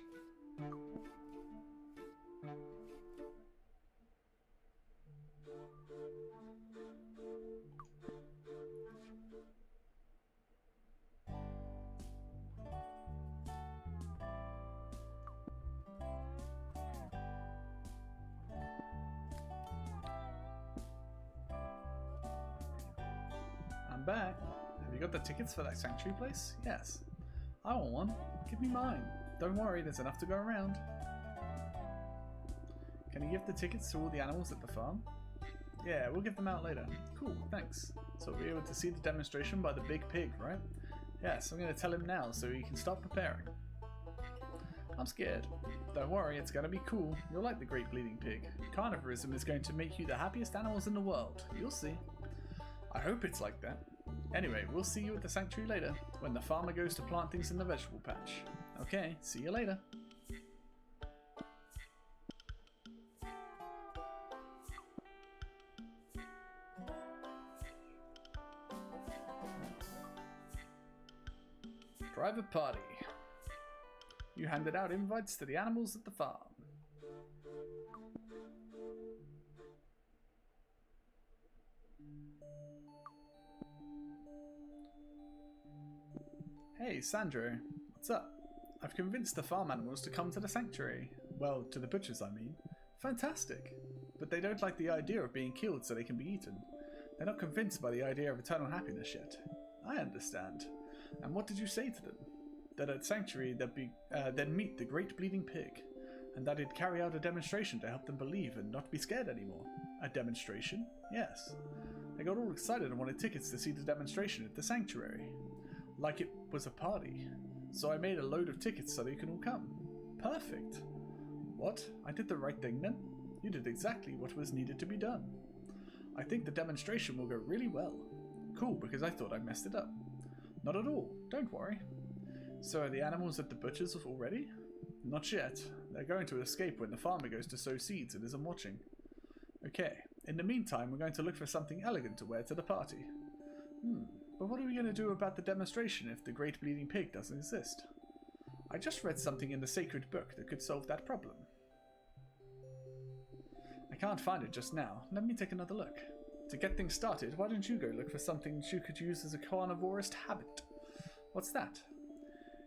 I'm back. Have you got the tickets for that sanctuary place? Yes. I want one. Give me mine. Don't worry, there's enough to go around. Can you give the tickets to all the animals at the farm? Yeah, we'll give them out later. Cool, thanks. So we'll be able to see the demonstration by the big pig, right? Yes, I'm going to tell him now so he can start preparing. I'm scared. Don't worry, it's going to be cool. You'll like the Great Bleeding Pig. Carnivorism is going to make you the happiest animals in the world. You'll see. I hope it's like that. Anyway, we'll see you at the sanctuary later, when the farmer goes to plant things in the vegetable patch. Okay, see you later. Private party. You handed out invites to the animals at the farm. Hey, Sandro. What's up? I've convinced the farm animals to come to the sanctuary. Well, to the butchers, I mean. Fantastic. But they don't like the idea of being killed so they can be eaten. They're not convinced by the idea of eternal happiness yet. I understand. And what did you say to them? That at sanctuary they'd meet the Great Bleeding Pig, and that he'd carry out a demonstration to help them believe and not be scared anymore. A demonstration? Yes. They got all excited and wanted tickets to see the demonstration at the sanctuary. Like it was a party. So I made a load of tickets so they can all come. Perfect. What? I did the right thing then? You did exactly what was needed to be done. I think the demonstration will go really well. Cool, because I thought I messed it up. Not at all. Don't worry. So are the animals at the butcher's already? Not yet. They're going to escape when the farmer goes to sow seeds and isn't watching. Okay. In the meantime, we're going to look for something elegant to wear to the party. But what are we going to do about the demonstration if the Great Bleeding Pig doesn't exist? I just read something in the sacred book that could solve that problem. I can't find it just now. Let me take another look. To get things started, why don't you go look for something you could use as a carnivorous habit? What's that?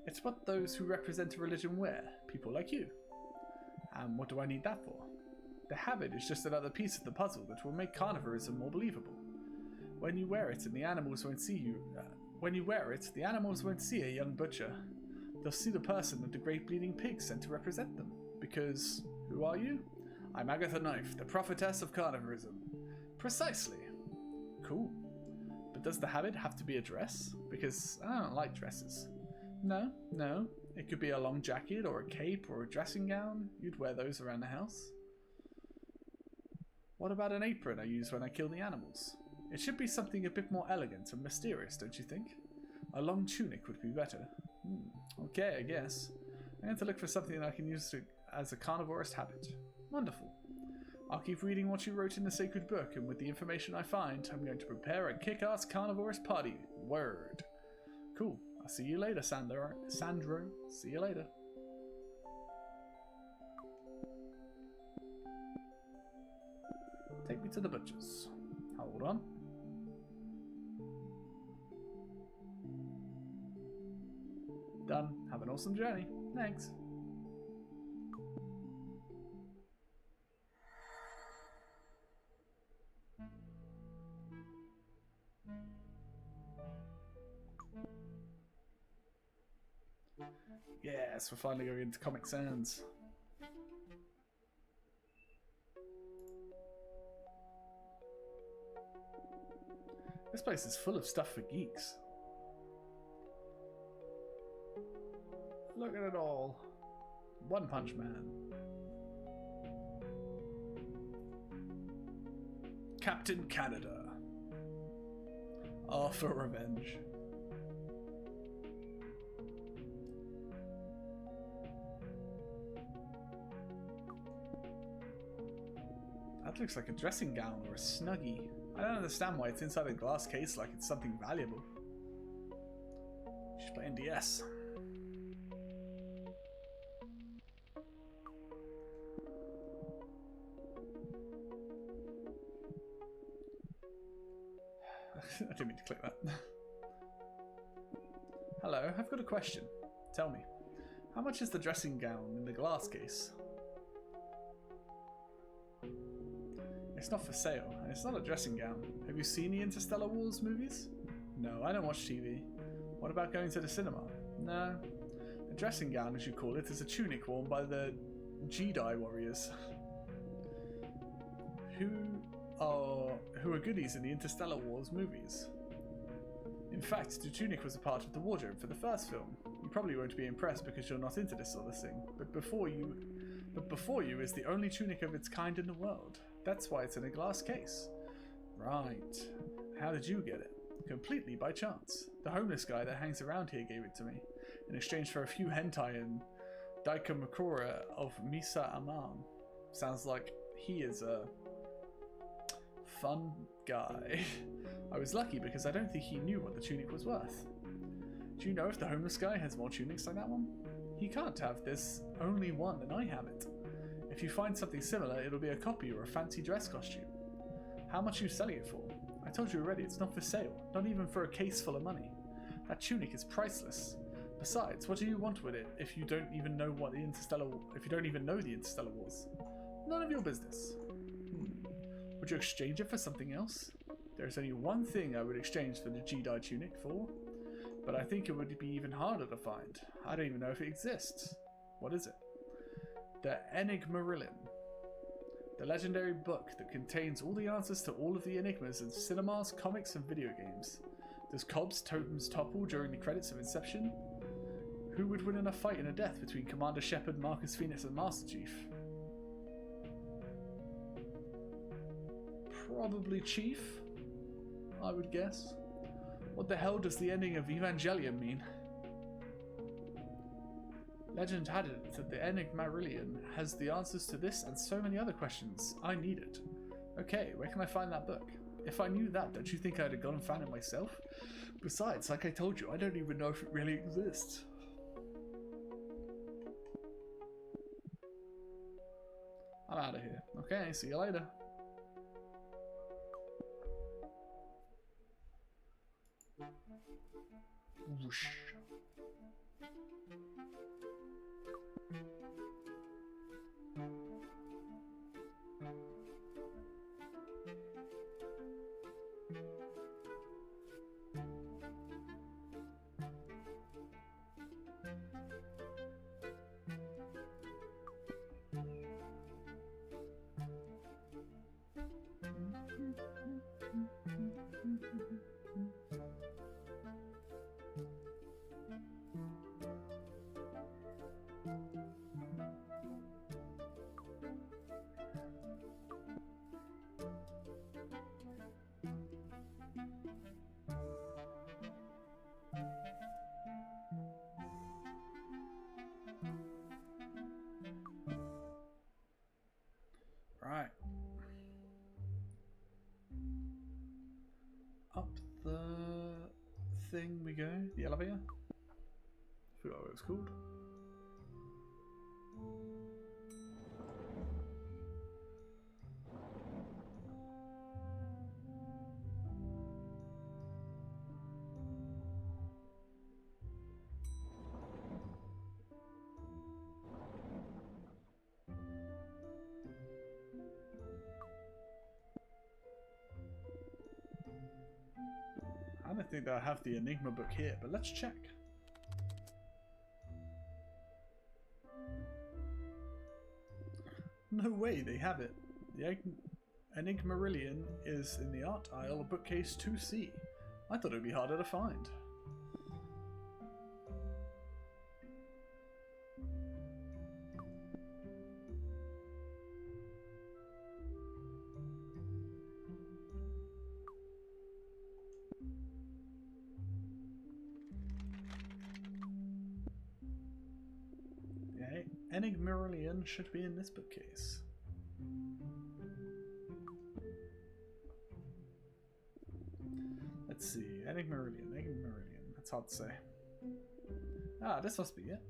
It's what those who represent a religion wear, people like you. And what do I need that for? The habit is just another piece of the puzzle that will make carnivorism more believable. When you wear it, the animals won't see you. When you wear it, the animals won't see a young butcher. They'll see the person that the Great Bleeding Pig sent to represent them. Because, who are you? I'm Agath Knife, the prophetess of carnivorism. Precisely. Cool. But does the habit have to be a dress? Because I don't like dresses. No. It could be a long jacket or a cape or a dressing gown. You'd wear those around the house. What about an apron I use when I kill the animals? It should be something a bit more elegant and mysterious, don't you think? A long tunic would be better. Okay, I guess. I'm going to look for something that I can use as a carnivorous habit. Wonderful. I'll keep reading what you wrote in the sacred book, and with the information I find, I'm going to prepare a kick-ass carnivorous party. Word. Cool. I'll see you later, Sandro. See you later. Take me to the butcher's. Hold on. Done. Have an awesome journey. Thanks. Yes, we're finally going into Comic Sans. This place is full of stuff for geeks. Look at it all. One Punch Man. Captain Canada. R for Revenge. That looks like a dressing gown or a snuggie. I don't understand why it's inside a glass case like it's something valuable. She's playing DS. I didn't mean to click that. Hello, I've got a question. Tell me, how much is the dressing gown in the glass case? It's not for sale, and it's not a dressing gown. Have you seen the Interstellar Wars movies? No, I don't watch TV. What about going to the cinema? No. A dressing gown, as you call it, is a tunic worn by the Jedi warriors. Who are goodies in the Interstellar Wars movies. In fact, the tunic was a part of the wardrobe for the first film. You probably won't be impressed because you're not into this sort of thing, but before you is the only tunic of its kind in the world. That's why it's in a glass case. Right. How did you get it? Completely by chance. The homeless guy that hangs around here gave it to me, in exchange for a few hentai and Daikamakura of Misa Aman. Sounds like he is a fun guy. I was lucky because I don't think he knew what the tunic was worth. Do you know if the homeless guy has more tunics like that one? He can't have. There's only one and I have it. If you find something similar, it'll be a copy or a fancy dress costume. How much are you selling it for? I told you already, it's not for sale. Not even for a case full of money. That tunic is priceless. Besides, what do you want with it if you don't even know what the Interstellar Wars? None of your business. Would you exchange it for something else? There's only one thing I would exchange for the Jedi tunic for, but I think it would be even harder to find. I don't even know if it exists. What is it? The Enigmarillion. The legendary book that contains all the answers to all of the enigmas in cinemas, comics, and video games. Does Cobb's totems topple during the credits of Inception? Who would win in a fight and a death between Commander Shepard, Marcus Phoenix, and Master Chief? Probably Chief, I would guess. What the hell does the ending of Evangelion mean? Legend had it that the Enigmarillion has the answers to this and so many other questions. I need it. Okay, where can I find that book? If I knew that, don't you think I'd have gone and found it myself? Besides, like I told you, I don't even know if it really exists. I'm out of here. Okay, see you later. Whoosh. Right. Up the thing we go. The elevator. Forgot what it was called. I don't think they'll have the Enigma book here, but let's check. No way, they have it. The Enigmarillion is in the art aisle, bookcase 2C. I thought it would be harder to find. Enigmarillion should be in this bookcase. Let's see. Enigma Meridian. Enigma Meridian. That's hard to say. Ah, this must be it.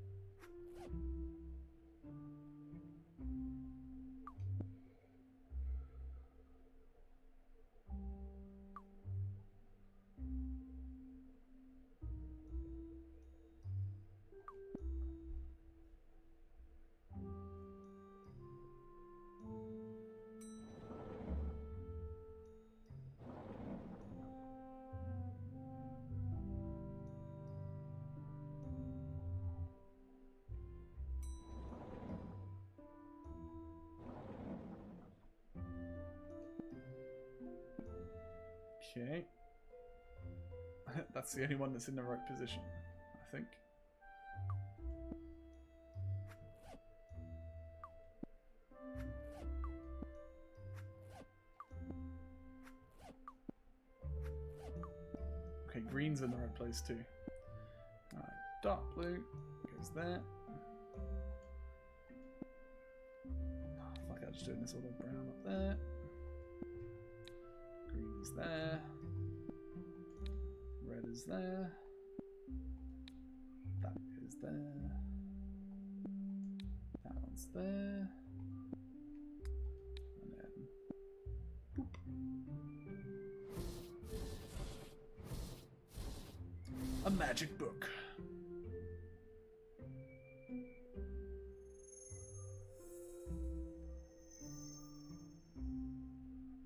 Okay. That's the only one that's in the right position, I think. Okay, green's in the right place too. Alright, dark blue goes there. Oh, fuck, I'm just doing this all over brown up there. Green is there. Red is there. That is there. That one's there. And then boop. A magic book.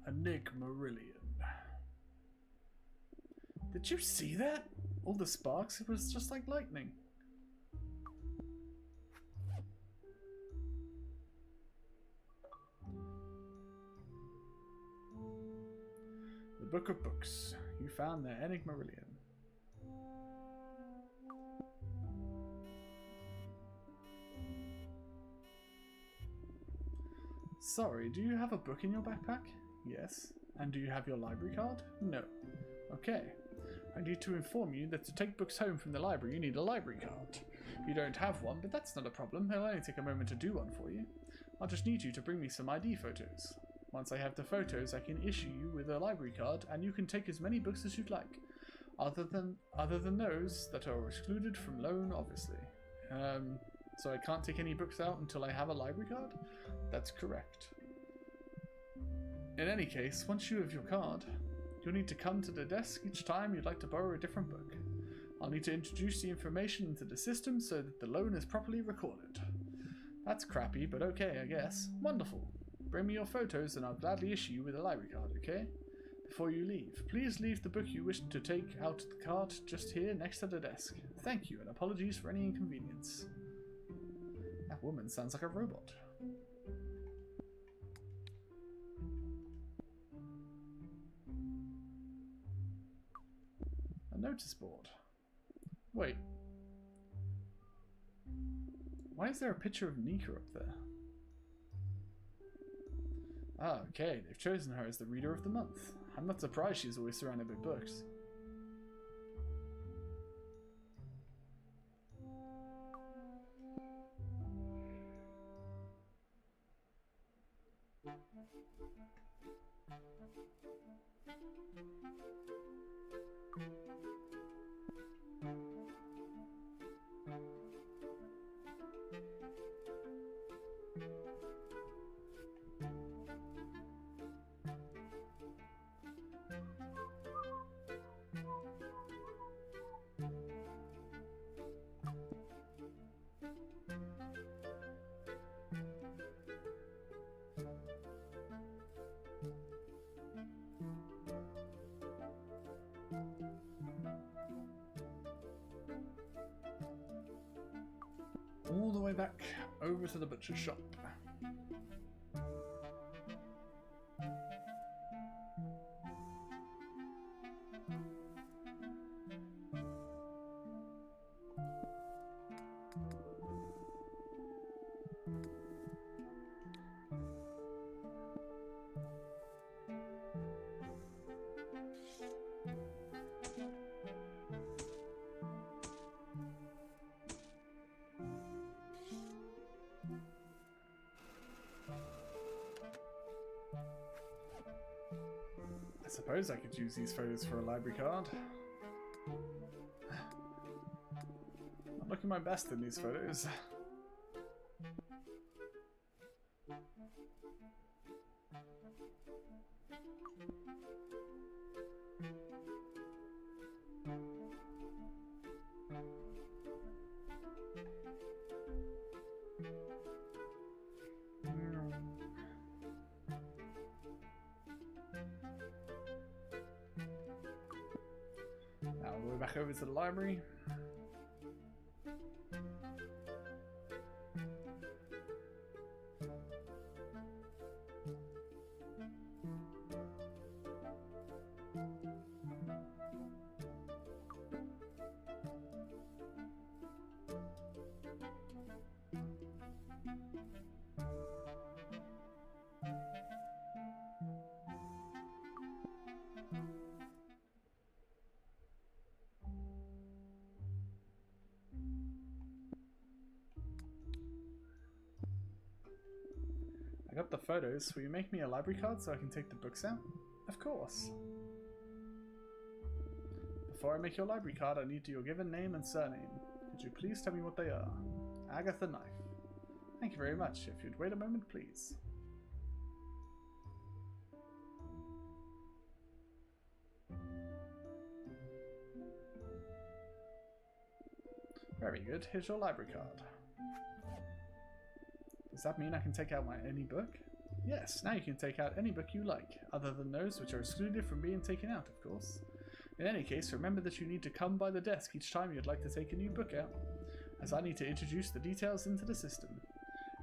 Enigma Meridian. Did you see that? All the sparks? It was just like lightning. The Book of Books. You found the Enigma Meridian. Sorry, do you have a book in your backpack? Yes. And do you have your library card? No. Okay. I need to inform you that to take books home from the library, you need a library card. You don't have one, but that's not a problem. It'll only take a moment to do one for you. I'll just need you to bring me some ID photos. Once I have the photos, I can issue you with a library card, and you can take as many books as you'd like. Other than those that are excluded from loan, obviously. So I can't take any books out until I have a library card? That's correct. In any case, once you have your card, you'll need to come to the desk each time you'd like to borrow a different book. I'll need to introduce the information into the system so that the loan is properly recorded. That's crappy, but okay, I guess. Wonderful. Bring me your photos and I'll gladly issue you with a library card, okay? Before you leave, please leave the book you wish to take out the cart just here next to the desk. Thank you, and apologies for any inconvenience. That woman sounds like a robot. Notice board. Wait. Why is there a picture of Nika up there? Ah, okay. They've chosen her as the reader of the month. I'm not surprised she's always surrounded by books. All the way back over to the butcher's shop. I suppose I could use these photos for a library card. I'm looking my best in these photos. Now we'll go back over to the library. I got the photos. Will you make me a library card so I can take the books out? Of course. Before I make your library card, I need your given name and surname. Could you please tell me what they are? Agatha Knife. Thank you very much. If you'd wait a moment, please. Very good. Here's your library card. Does that mean I can take out any book? Yes, now you can take out any book you like, other than those which are excluded from being taken out, of course. In any case, remember that you need to come by the desk each time you'd like to take a new book out, as I need to introduce the details into the system,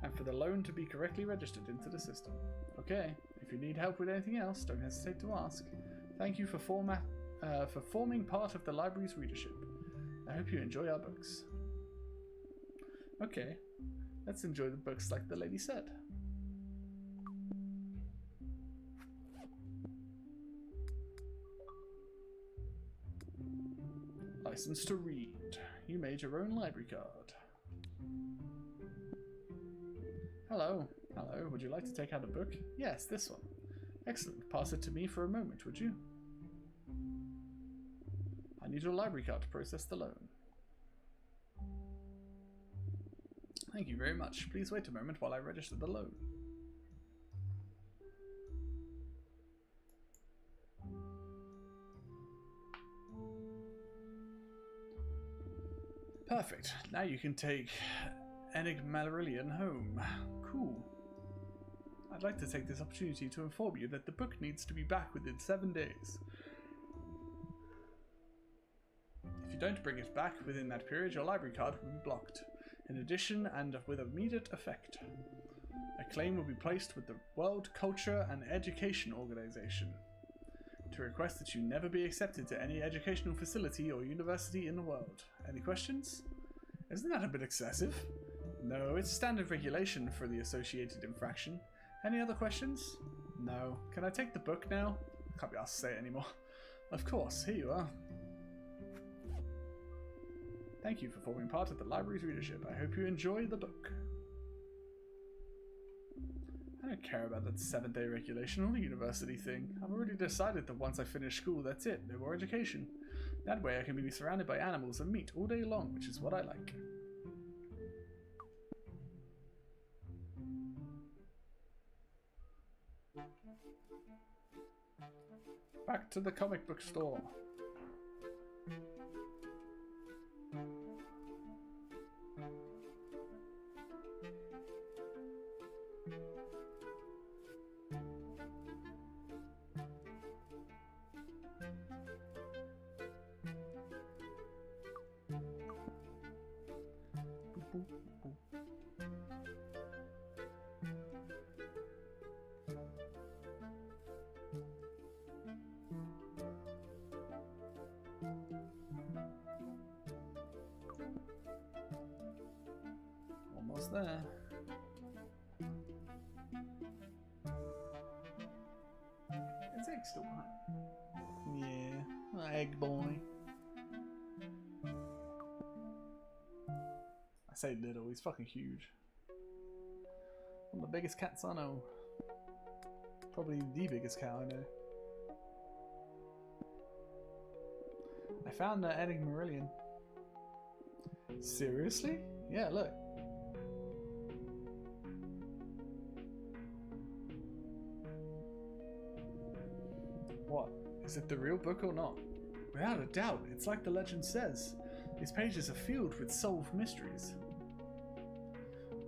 and for the loan to be correctly registered into the system. Okay, if you need help with anything else, don't hesitate to ask. Thank you for forming part of the library's readership. I hope you enjoy our books. Okay, let's enjoy the books like the lady said. License to read. You made your own library card. Hello. Hello. Would you like to take out a book? Yes, this one. Excellent. Pass it to me for a moment, would you? I need your library card to process the loan. Thank you very much. Please wait a moment while I register the loan. Perfect. Now you can take Enigmarillion home. Cool. I'd like to take this opportunity to inform you that the book needs to be back within 7 days. If you don't bring it back within that period, your library card will be blocked. In addition, and with immediate effect, a claim will be placed with the World Culture and Education Organization to request that you never be accepted to any educational facility or university in the world. Any questions? Isn't that a bit excessive? No, it's standard regulation for the associated infraction. Any other questions? No. Can I take the book now? I can't be asked to say it anymore. Of course, here you are. Thank you for forming part of the library's readership. I hope you enjoy the book. I don't care about that 7-day regulation or the university thing. I've already decided that once I finish school, that's it. No more education. That way I can be surrounded by animals and meat all day long, which is what I like. Back to the comic book store. Almost there. Is Egg still behind? Yeah, Egg boy. I say little, he's fucking huge. One of the biggest cats I know. Probably the biggest cat I know. I found the Enigmarillion. Seriously? Yeah, look. What? Is it the real book or not? Without a doubt, it's like the legend says. These pages are filled with solved mysteries.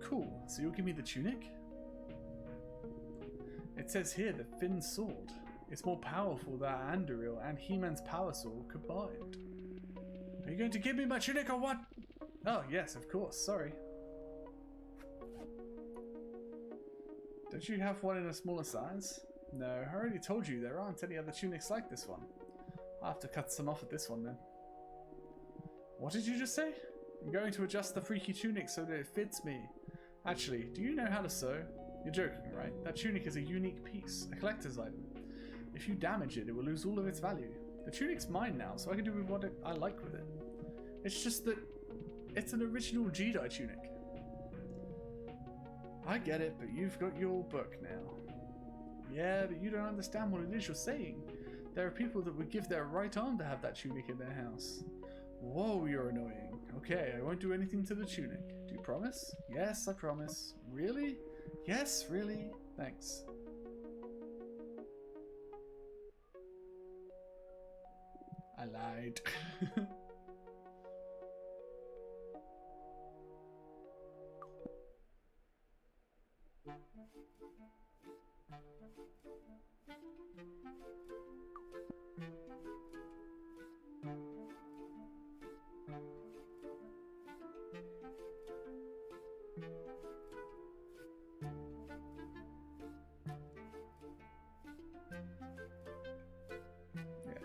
Cool, so you'll give me the tunic? It says here the Finn sword. It's more powerful than Anduril and He-Man's power sword combined. Are you going to give me my tunic or what? Oh, yes, of course, sorry. Don't you have one in a smaller size? No, I already told you there aren't any other tunics like this one. I'll have to cut some off at this one then. What did you just say? I'm going to adjust the freaky tunic so that it fits me. Actually, do you know how to sew? You're joking, right? That tunic is a unique piece, a collector's item. If you damage it, it will lose all of its value. The tunic's mine now, so I can do what I like with it. It's just that it's an original Jedi tunic. I get it, but you've got your book now. Yeah, but you don't understand what it is you're saying. There are people that would give their right arm to have that tunic in their house. Whoa, you're annoying. Okay, I won't do anything to the tunic. Do you promise? Yes, I promise. Really? Yes, really? Thanks. I lied.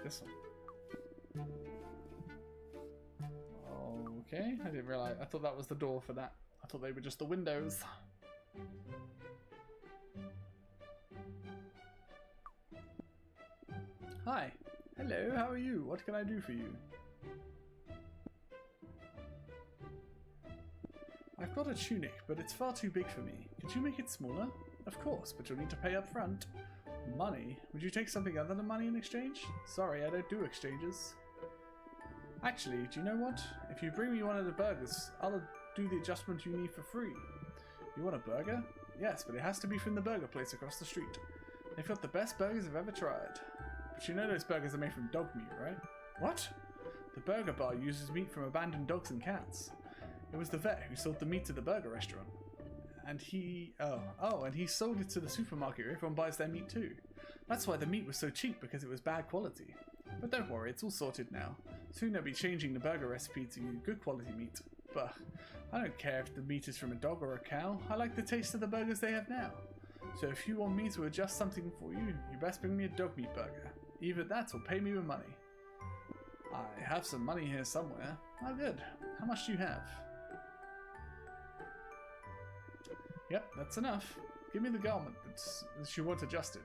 This one. Okay, I didn't realize. I thought that was the door for that. I thought they were just the windows. Hi. Hello, how are you? What can I do for you? I've got a tunic, but it's far too big for me. Could you make it smaller? Of course, but you'll need to pay up front. Money? Would you take something other than money in exchange? Sorry, I don't do exchanges. Actually, do you know what? If you bring me one of the burgers, I'll do the adjustment you need for free. You want a burger? Yes, but it has to be from the burger place across the street. They've got the best burgers I've ever tried. But you know those burgers are made from dog meat, right? What? The burger bar uses meat from abandoned dogs and cats. It was the vet who sold the meat to the burger restaurant. And he sold it to the supermarket where everyone buys their meat too. That's why the meat was so cheap, because it was bad quality. But don't worry, it's all sorted now. Soon they'll be changing the burger recipe to good quality meat. But I don't care if the meat is from a dog or a cow. I like the taste of the burgers they have now. So if you want me to adjust something for you, you best bring me a dog meat burger. Either that or pay me with money. I have some money here somewhere. Oh good. How much do you have? Yep, that's enough. Give me the garment that you want adjusted.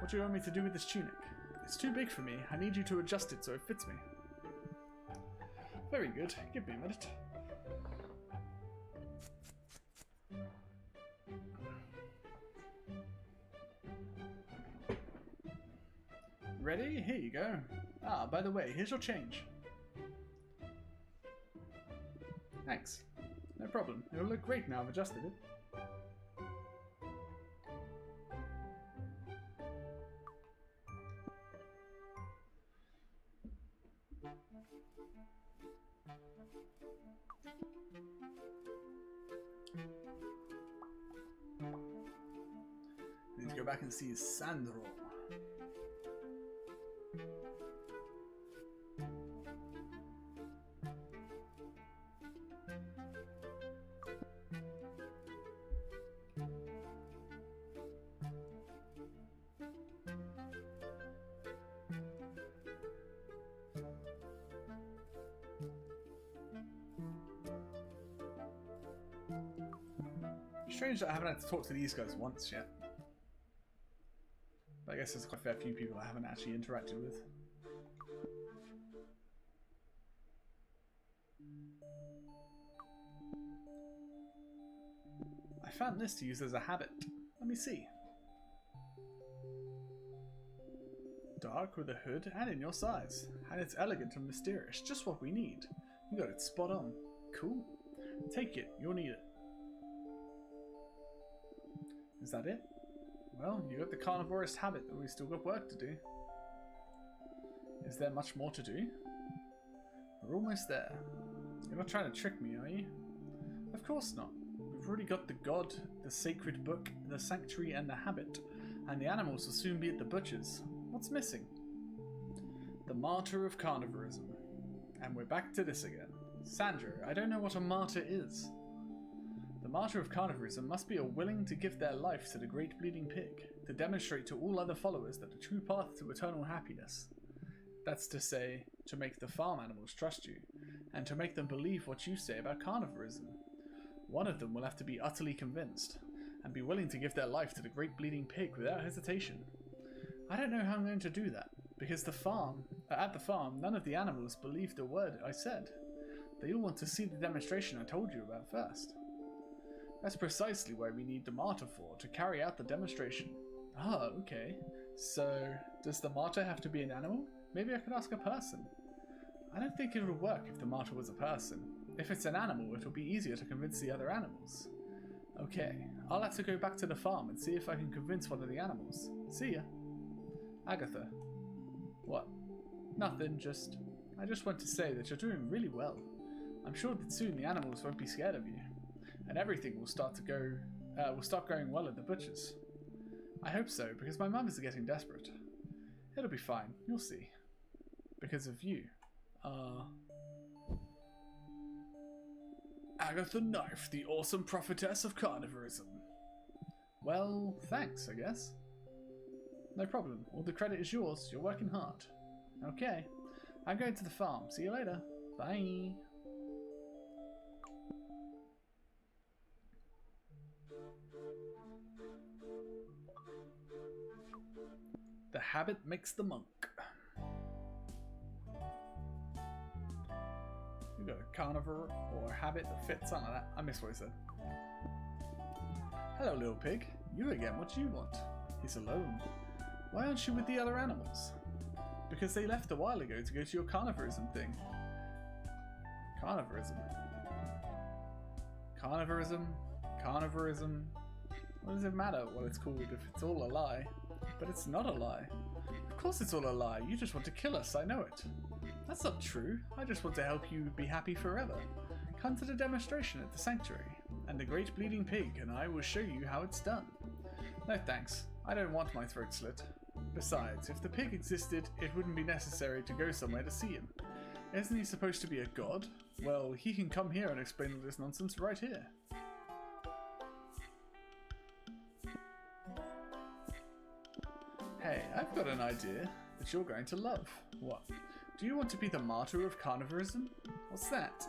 What do you want me to do with this tunic? It's too big for me. I need you to adjust it so it fits me. Very good. Give me a minute. Ready? Here you go. Ah, by the way, here's your change. Thanks. No problem. It'll look great now I've adjusted it. Need to go back and see Sandro. Strange that I haven't had to talk to these guys once yet. But I guess there's quite a fair few people I haven't actually interacted with. I found this to use as a habit. Let me see. Dark with a hood and in your size. And it's elegant and mysterious, just what we need. You got it spot on. Cool. Take it, you'll need it. Is that it? Well, you got the carnivorous habit, but we still got work to do. Is there much more to do? We're almost there. You're not trying to trick me, are you? Of course not. We've already got the god, the sacred book, the sanctuary, and the habit, and the animals will soon be at the butcher's. What's missing? The martyr of carnivorism. And we're back to this again. Sandra, I don't know what a martyr is. The martyr of carnivorism must be a willing to give their life to the great bleeding pig, to demonstrate to all other followers that the true path to eternal happiness. That's to say, to make the farm animals trust you, and to make them believe what you say about carnivorism. One of them will have to be utterly convinced, and be willing to give their life to the great bleeding pig without hesitation. I don't know how I'm going to do that, because at the farm, none of the animals believed a word I said. They all want to see the demonstration I told you about first. That's precisely why we need the martyr for, to carry out the demonstration. Ah, okay. So, does the martyr have to be an animal? Maybe I could ask a person. I don't think it would work if the martyr was a person. If it's an animal, it will be easier to convince the other animals. Okay, I'll have to go back to the farm and see if I can convince one of the animals. See ya. Agatha. What? Nothing, I just want to say that you're doing really well. I'm sure that soon the animals won't be scared of you, and everything will start going well at the butcher's. I hope so, because my mum is getting desperate. It'll be fine, you'll see. Because of you. Agath Knife, the awesome prophetess of carnivorism. Well, thanks, I guess. No problem, all the credit is yours, you're working hard. Okay, I'm going to the farm, see you later. Bye. The habit makes the monk. You got a carnivore or a habit that fits, something like that. I missed what he said. Hello, little pig. You again, what do you want? He's alone. Why aren't you with the other animals? Because they left a while ago to go to your carnivorism thing. Carnivorism. Carnivorism. Carnivorism. What does it matter what it's called if it's all a lie? But it's not a lie. Of course it's all a lie. You just want to kill us, I know it. That's not true. I just want to help you be happy forever. Come to the demonstration at the sanctuary, and the great bleeding pig and I will show you how it's done. No thanks. I don't want my throat slit. Besides, if the pig existed, it wouldn't be necessary to go somewhere to see him. Isn't he supposed to be a god? Well, he can come here and explain all this nonsense right here. Hey, I've got an idea that you're going to love. What? Do you want to be the martyr of carnivorism? What's that?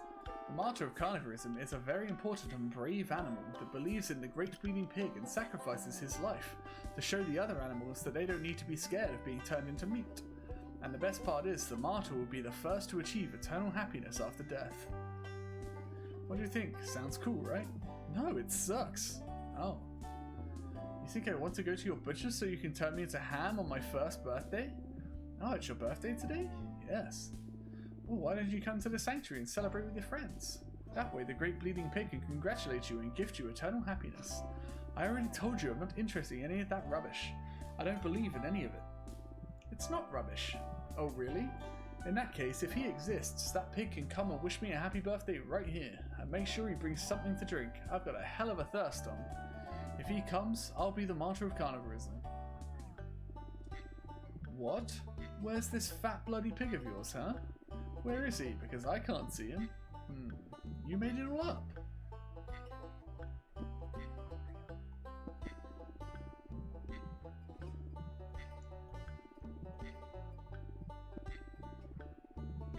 The martyr of carnivorism is a very important and brave animal that believes in the great bleeding pig and sacrifices his life to show the other animals that they don't need to be scared of being turned into meat. And the best part is, the martyr will be the first to achieve eternal happiness after death. What do you think? Sounds cool, right? No, it sucks. Oh. You think I want to go to your butcher so you can turn me into ham on my first birthday? Oh, it's your birthday today? Yes. Well, why don't you come to the sanctuary and celebrate with your friends? That way the great bleeding pig can congratulate you and gift you eternal happiness. I already told you I'm not interested in any of that rubbish. I don't believe in any of it. It's not rubbish. Oh, really? In that case, if he exists, that pig can come and wish me a happy birthday right here, and make sure he brings something to drink. I've got a hell of a thirst on. If he comes, I'll be the martyr of carnivorism. What? Where's this fat bloody pig of yours, huh? Where is he? Because I can't see him. You made it all up.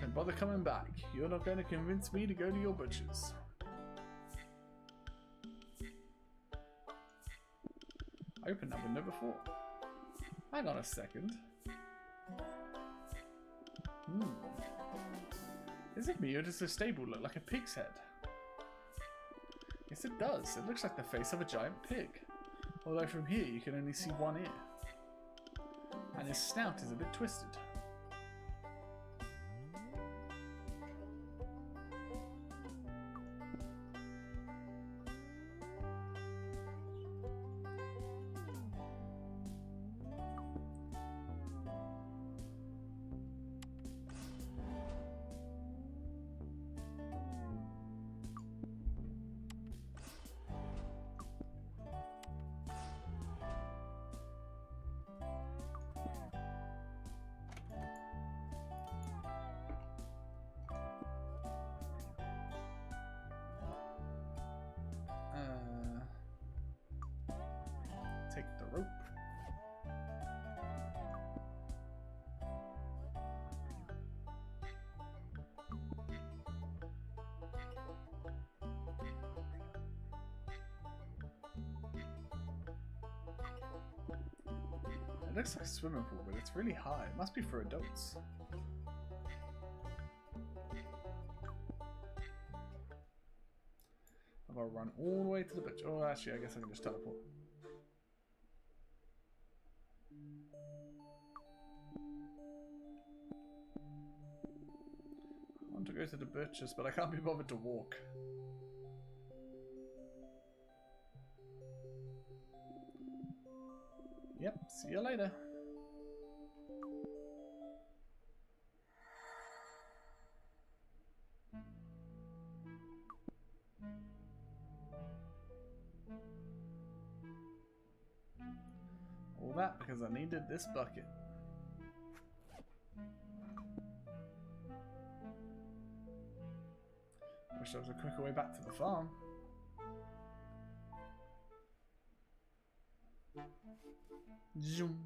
Don't bother coming back. You're not going to convince me to go to your butcher's. I opened that window before. Hang on a second. Is it me or does the stable look like a pig's head? Yes, it does. It looks like the face of a giant pig. Although from here you can only see one ear. And his snout is a bit twisted. Take the rope. It looks like a swimming pool, but it's really high. It must be for adults. I'll run all the way to the beach. Oh, actually, I guess I can just teleport. I want to go to the butcher's, but I can't be bothered to walk. Yep, see you later. All that because I needed this bucket. Wish there was a quicker way back to the farm. Zoom.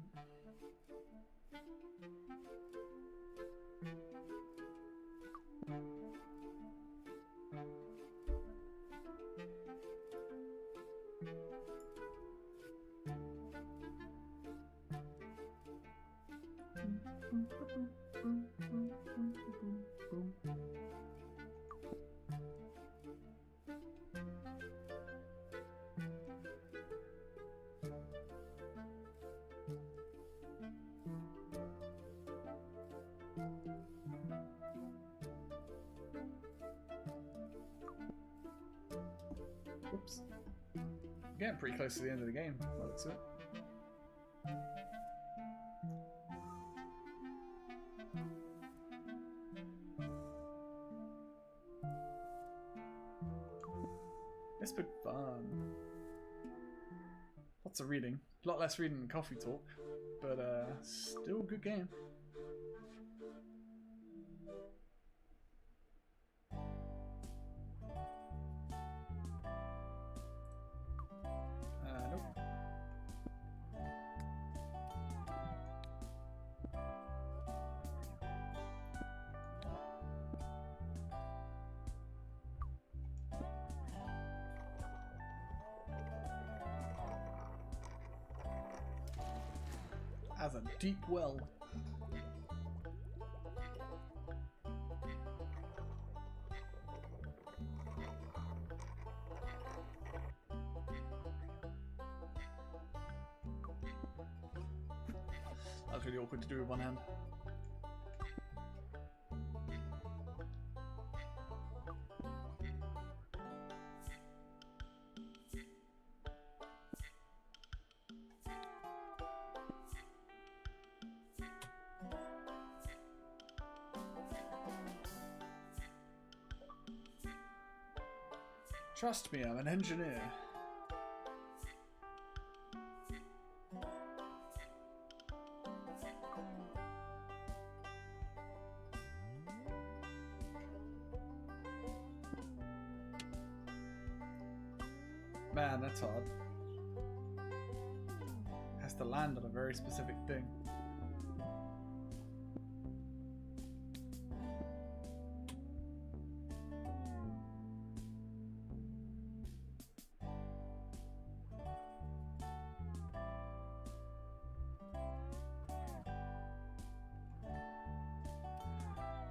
Oops. Getting pretty close to the end of the game. Well, that's it. It's been fun. Lots of reading. A lot less reading than coffee talk. But still a good game. Nope. As a deep well. That was really awkward to do with one hand. Trust me, I'm an engineer. Man, that's hard. Has to land on a very specific thing.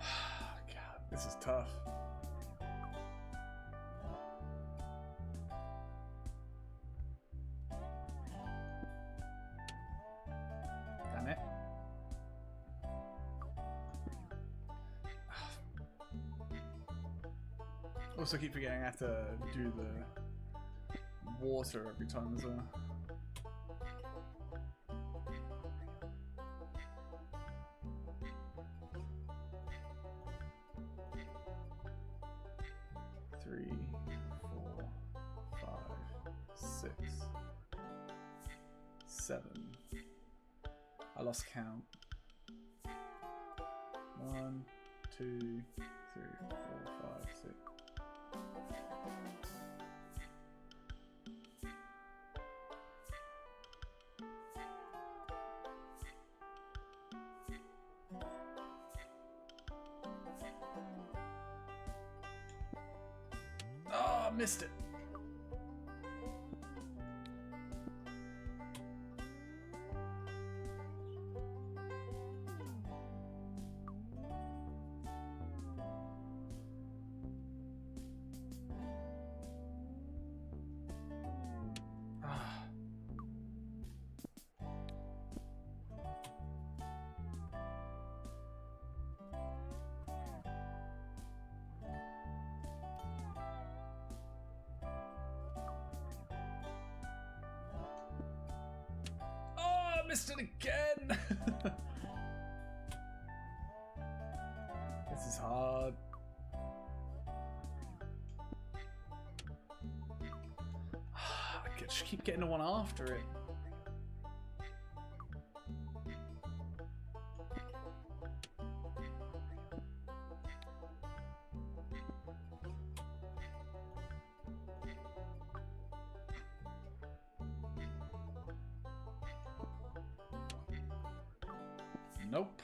God, this is tough. Damn it. Also keep forgetting I have to do the water every time as well. Three, 4, 5, 6, 7. I lost count. 1, 2, 3, 4, 5, 6. Oh, I missed it. Missed it again. This is hard. I just keep getting the one after it. Nope.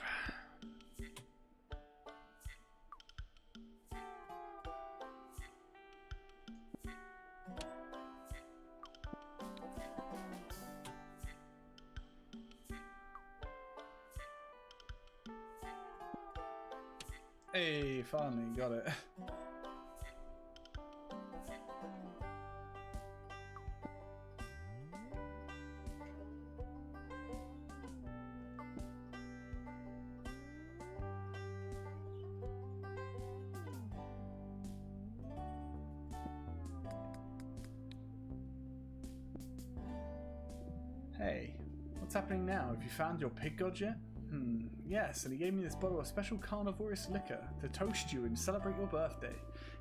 Hey, finally got it. Hey, what's happening now? Have you found your pig god yet? Yes, and he gave me this bottle of special carnivorous liquor to toast you and celebrate your birthday.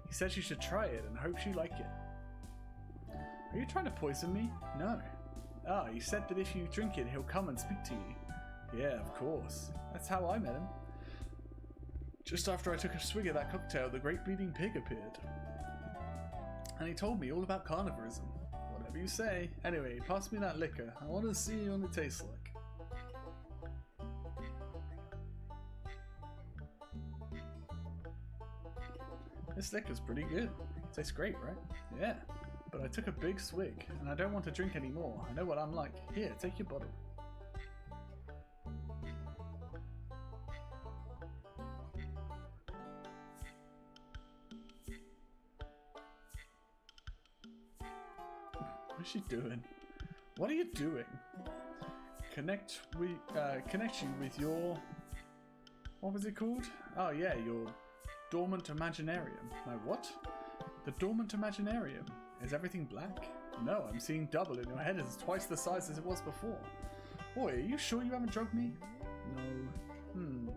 He says you should try it and hopes you like it. Are you trying to poison me? No. Ah, he said that if you drink it, he'll come and speak to you. Yeah, of course. That's how I met him. Just after I took a swig of that cocktail, the Great Bleeding Pig appeared. And he told me all about carnivorism. Whatever you say. Anyway, pass me that liquor. I want to see what it tastes like. This liquor's pretty good. Tastes great, right? Yeah. But I took a big swig, and I don't want to drink any more. I know what I'm like. Here, take your bottle. What's she doing? What are you doing? Connect you with your... What was it called? Oh yeah, your dormant imaginarium. My what? The dormant imaginarium. Is everything black? No, I'm seeing double and your head is twice the size as it was before. Boy, are you sure you haven't drugged me? No. And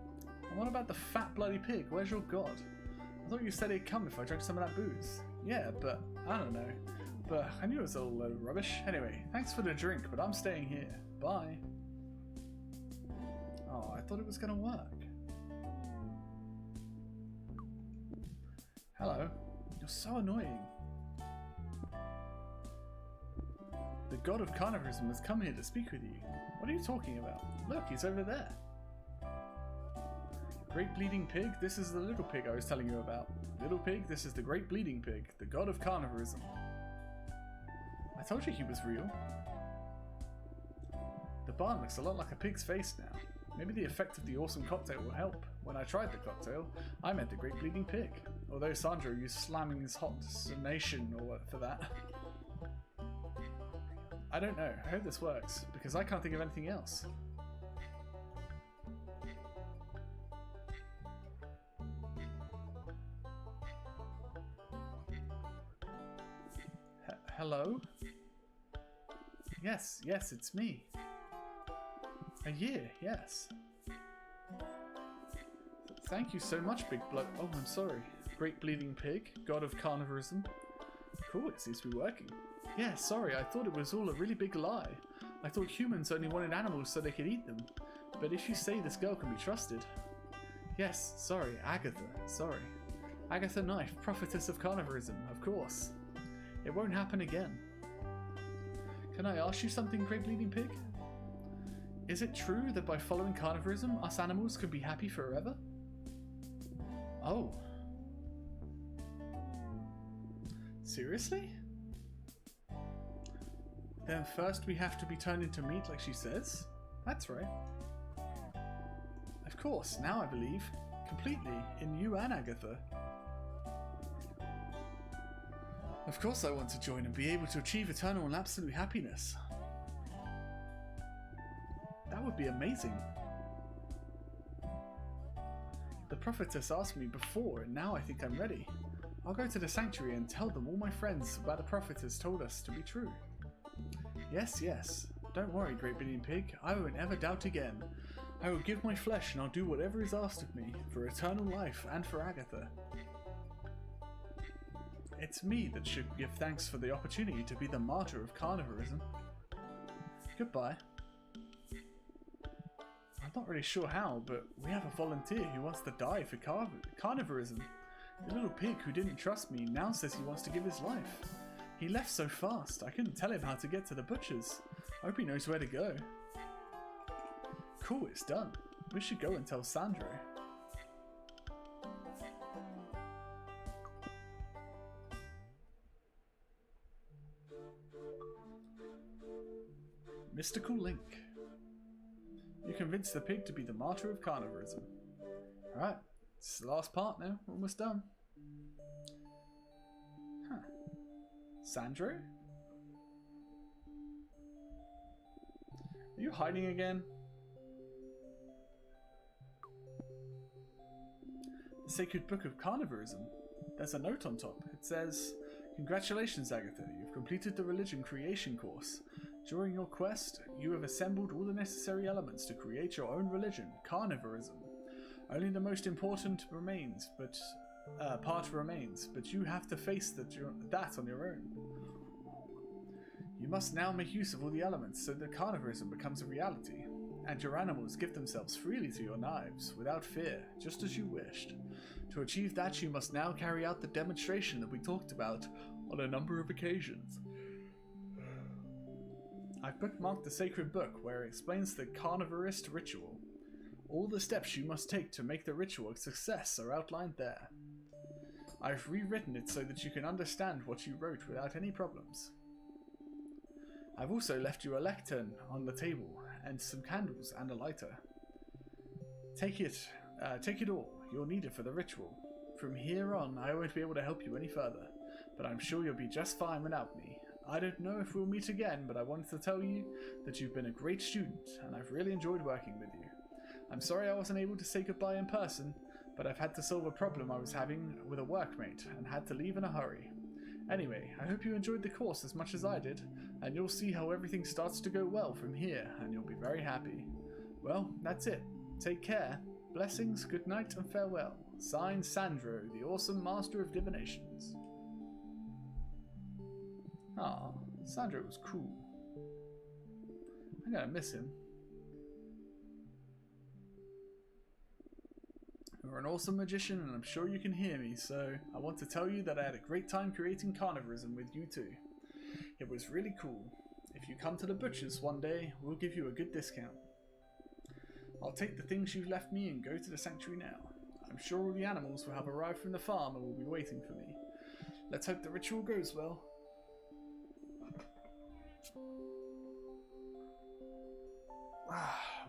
what about the fat bloody pig? Where's your god? I thought you said he'd come if I drank some of that booze. Yeah, but I don't know. But I knew it was all a load of rubbish. Anyway, thanks for the drink, but I'm staying here. Bye. Oh, I thought it was gonna work. Hello. You're so annoying. The god of carnivorism has come here to speak with you. What are you talking about? Look, he's over there. Great Bleeding Pig, this is the little pig I was telling you about. Little pig, this is the Great Bleeding Pig, the god of carnivorism. I told you he was real. The barn looks a lot like a pig's face now. Maybe the effect of the awesome cocktail will help. When I tried the cocktail, I meant the Great Bleeding Pig. Although Sandro used slamming his hot nation or what for that. I don't know. I hope this works, because I can't think of anything else. Hello? Yes, it's me. A year, yes. Thank you so much, Big Blood. Oh, I'm sorry. Great Bleeding Pig, God of Carnivorism. Cool, it seems to be working. Yeah, sorry, I thought it was all a really big lie. I thought humans only wanted animals so they could eat them. But if you say this girl can be trusted... Yes, sorry, Agatha, sorry. Agath Knife, prophetess of carnivorism, of course. It won't happen again. Can I ask you something, Great Bleeding Pig? Is it true that by following carnivorism, us animals can be happy forever? Oh. Seriously? Then first we have to be turned into meat like she says? That's right. Of course, now I believe. Completely. In you and Agatha. Of course I want to join and be able to achieve eternal and absolute happiness. That would be amazing. The prophetess asked me before, and now I think I'm ready. I'll go to the sanctuary and tell them all my friends about the prophetess told us to be true. Yes, yes. Don't worry, Great Bleeding Pig. I won't ever doubt again. I will give my flesh and I'll do whatever is asked of me, for eternal life and for Agatha. It's me that should give thanks for the opportunity to be the martyr of carnivorism. Goodbye. I'm not really sure how, but we have a volunteer who wants to die for carnivorism. The little pig who didn't trust me now says he wants to give his life. He left so fast, I couldn't tell him how to get to the butcher's. I hope he knows where to go. Cool, it's done. We should go and tell Sandro. Mystical link. You convinced the pig to be the martyr of carnivorism. Alright, it's the last part now. Almost done. Huh. Sandro? Are you hiding again? The Sacred Book of Carnivorism. There's a note on top. It says, "Congratulations, Agatha. You've completed the religion creation course. During your quest, you have assembled all the necessary elements to create your own religion, carnivorism. Only the most important part remains, but you have to face that on your own. You must now make use of all the elements so that carnivorism becomes a reality, and your animals give themselves freely to your knives, without fear, just as you wished. To achieve that, you must now carry out the demonstration that we talked about on a number of occasions. I've bookmarked the sacred book where it explains the carnivorist ritual. All the steps you must take to make the ritual a success are outlined there. I've rewritten it so that you can understand what you wrote without any problems. I've also left you a lectern on the table, and some candles and a lighter. Take it all. You'll need it for the ritual. From here on, I won't be able to help you any further, but I'm sure you'll be just fine without me. I don't know if we'll meet again, but I wanted to tell you that you've been a great student, and I've really enjoyed working with you. I'm sorry I wasn't able to say goodbye in person, but I've had to solve a problem I was having with a workmate, and had to leave in a hurry. Anyway, I hope you enjoyed the course as much as I did, and you'll see how everything starts to go well from here, and you'll be very happy. Well, that's it. Take care. Blessings, good night, and farewell. Signed, Sandro, the awesome master of divinations. Ah, Sandro was cool. I'm gonna miss him. You're an awesome magician, and I'm sure you can hear me, so I want to tell you that I had a great time creating carnivorism with you too. It was really cool. If you come to the butcher's one day, we'll give you a good discount. I'll take the things you've left me and go to the sanctuary now. I'm sure all the animals will have arrived from the farm and will be waiting for me. Let's hope the ritual goes well.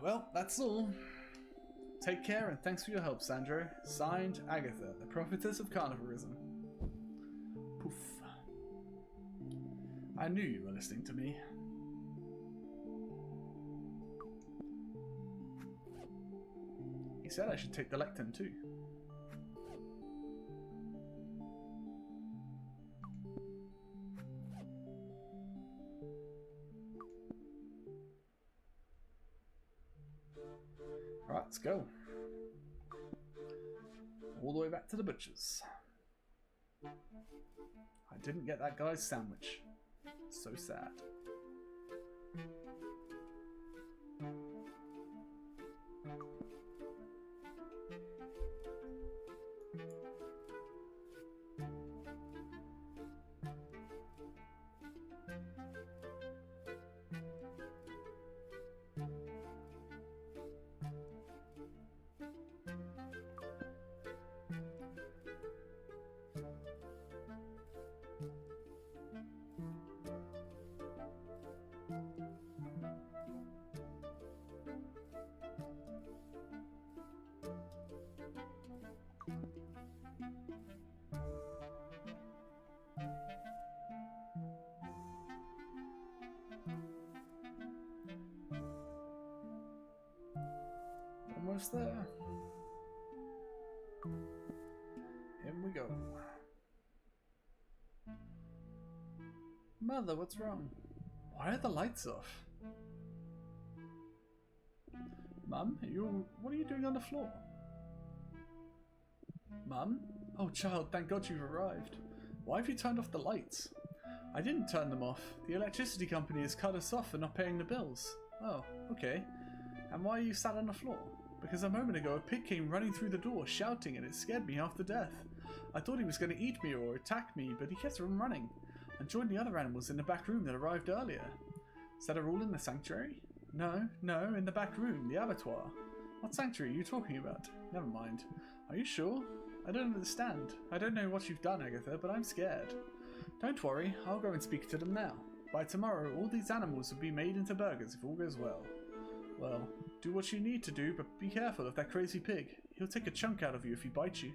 Well, that's all. Take care and thanks for your help, Sandro. Signed, Agatha, the prophetess of carnivorism. Poof. I knew you were listening to me. He said I should take the lectern too. Alright, let's go. All the way back to the butcher's. I didn't get that guy's sandwich. So sad. Almost there. In we go. Mother, what's wrong? Why are the lights off? Mum, what are you doing on the floor? Mum? Oh child, thank God you've arrived. Why have you turned off the lights? I didn't turn them off. The electricity company has cut us off for not paying the bills. Oh, okay. And why are you sat on the floor? Because a moment ago a pig came running through the door shouting and it scared me half to death. I thought he was going to eat me or attack me, but he kept on running and joined the other animals in the back room that arrived earlier. Is that a rule in the sanctuary? No, in the back room, the abattoir. What sanctuary are you talking about? Never mind. Are you sure? I don't understand. I don't know what you've done, Agatha, but I'm scared. Don't worry, I'll go and speak to them now. By tomorrow, all these animals will be made into burgers if all goes well. Well, do what you need to do, but be careful of that crazy pig. He'll take a chunk out of you if he bites you.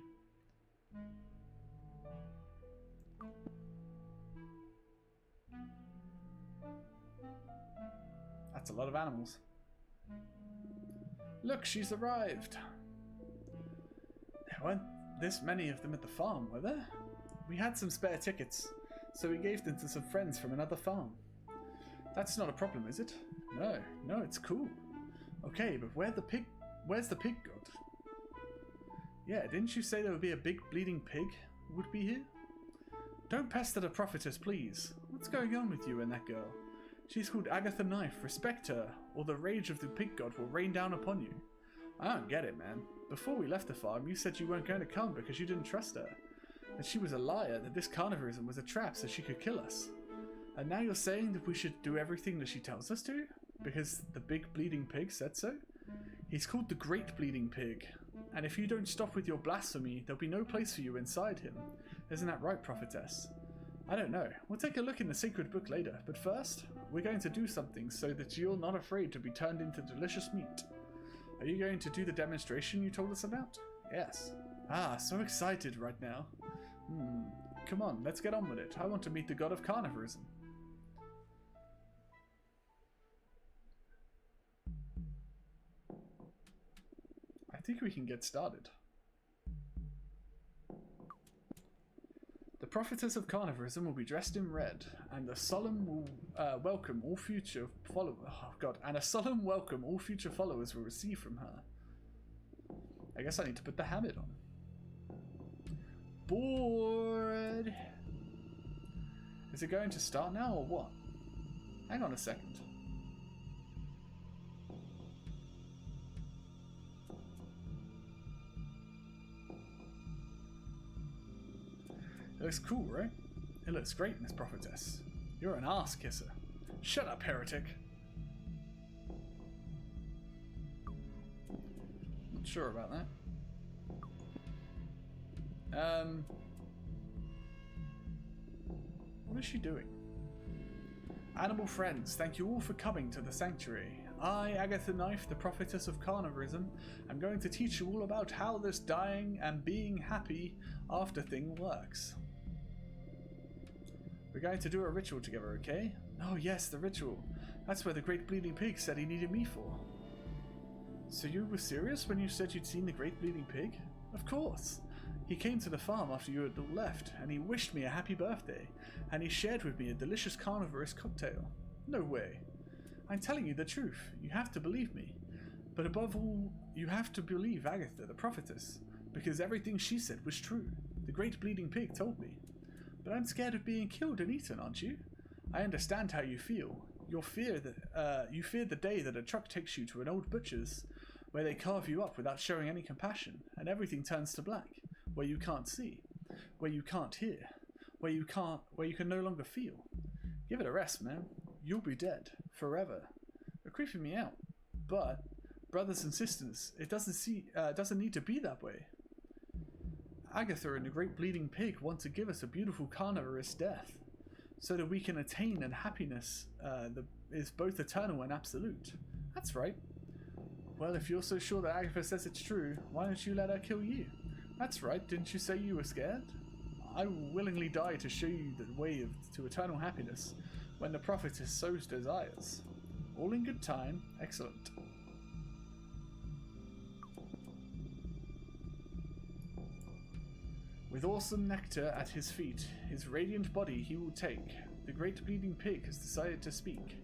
That's a lot of animals. Look, she's arrived. There weren't this many of them at the farm, were there? We had some spare tickets, so we gave them to some friends from another farm. That's not a problem, is it? No, it's cool. Okay, but where's the pig god? Yeah, didn't you say there would be a big bleeding pig would be here? Don't pester the prophetess, please. What's going on with you and that girl? She's called Agath Knife. Respect her, or the rage of the pig god will rain down upon you. I don't get it, man. Before we left the farm, you said you weren't going to come because you didn't trust her. That she was a liar, that this carnivorism was a trap so she could kill us. And now you're saying that we should do everything that she tells us to? Because the big bleeding pig said so? He's called the Great Bleeding Pig. And if you don't stop with your blasphemy, there'll be no place for you inside him. Isn't that right, prophetess? I don't know. We'll take a look in the sacred book later. But first, we're going to do something so that you're not afraid to be turned into delicious meat. Are you going to do the demonstration you told us about? Yes. Ah, so excited right now. Come on, let's get on with it. I want to meet the god of carnivorism. I think we can get started. The prophetess of carnivorism will be dressed in red, and a solemn welcome all future followers. Oh God! And a solemn welcome all future followers will receive from her. I guess I need to put the habit on. Bored. Is it going to start now or what? Hang on a second. It looks cool, right? It looks great, Miss Prophetess. You're an ass kisser. Shut up, heretic. Not sure about that. What is she doing? Animal friends, thank you all for coming to the sanctuary. I, Agatha Knife, the prophetess of carnivorism, am going to teach you all about how this dying and being happy after thing works. We're going to do a ritual together, okay? Oh yes, the ritual. That's where the Great Bleeding Pig said he needed me for. So you were serious when you said you'd seen the Great Bleeding Pig? Of course. He came to the farm after you had all left, and he wished me a happy birthday, and he shared with me a delicious carnivorous cocktail. No way. I'm telling you the truth. You have to believe me. But above all, you have to believe Agatha, the prophetess, because everything she said was true. The great bleeding pig told me. But I'm scared of being killed and eaten, aren't you? I understand how you feel. You fear the day that a truck takes you to an old butcher's, where they carve you up without showing any compassion, and everything turns to black, where you can't see, where you can't hear, where you can no longer feel. Give it a rest, man. You'll be dead forever. You're creeping me out, but brothers and sisters, it doesn't need to be that way. Agatha and the great bleeding pig want to give us a beautiful carnivorous death, so that we can attain an happiness that is both eternal and absolute. That's right. Well, if you're so sure that Agatha says it's true, why don't you let her kill you? That's right, didn't you say you were scared? I will willingly die to show you the way to eternal happiness, when the prophetess so desires. All in good time. Excellent. With awesome nectar at his feet, his radiant body he will take. The great bleeding pig has decided to speak.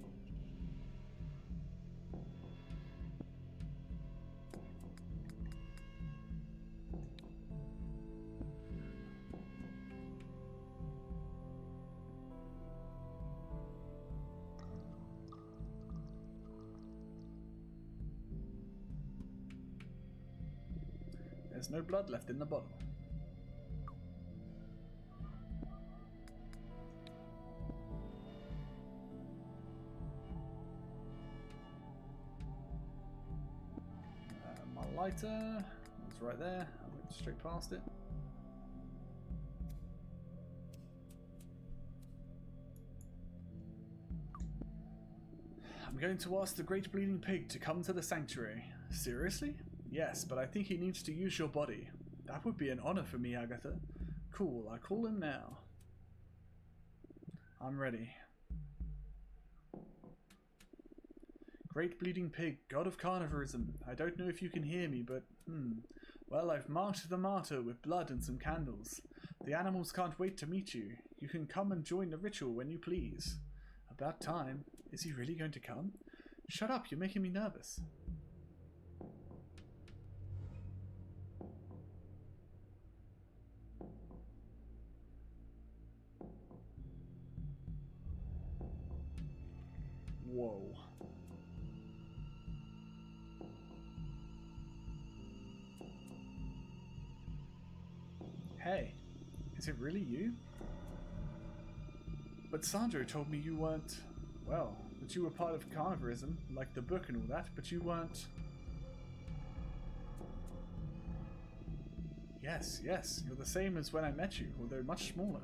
There's no blood left in the bottle. My lighter was right there. I went straight past it. I'm going to ask the great bleeding pig to come to the sanctuary. Seriously? Yes, but I think he needs to use your body. That would be an honor for me, Agatha. Cool, I call him now. I'm ready. Great bleeding pig, god of carnivorism. I don't know if you can hear me, but, well, I've marked the martyr with blood and some candles. The animals can't wait to meet you. You can come and join the ritual when you please. About time. Is he really going to come? Shut up, you're making me nervous. Whoa. Hey, is it really you? But Sandro told me you weren't, well, that you were part of carnivorism, like the book and all that, but you weren't... Yes, you're the same as when I met you, although much smaller.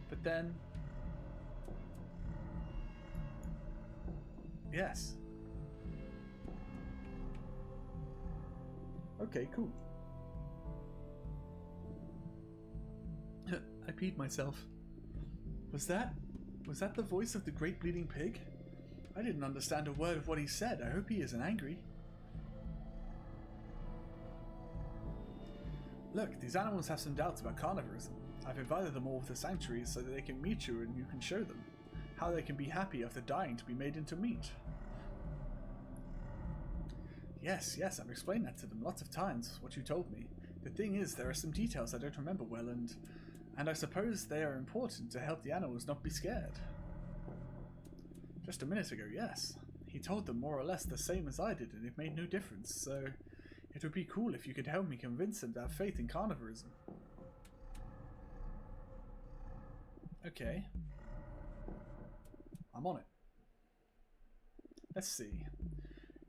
But then... Yes. Okay, cool. I peed myself. Was that the voice of the great bleeding pig? I didn't understand a word of what he said. I hope he isn't angry. Look, these animals have some doubts about carnivorism. I've invited them all to the sanctuary so that they can meet you and you can show them how they can be happy after dying to be made into meat. Yes, I've explained that to them lots of times, what you told me. The thing is, there are some details I don't remember well, and I suppose they are important to help the animals not be scared. Just a minute ago, yes. He told them more or less the same as I did, and it made no difference, so it would be cool if you could help me convince them to have faith in carnivorism. Okay. I'm on it. Let's see.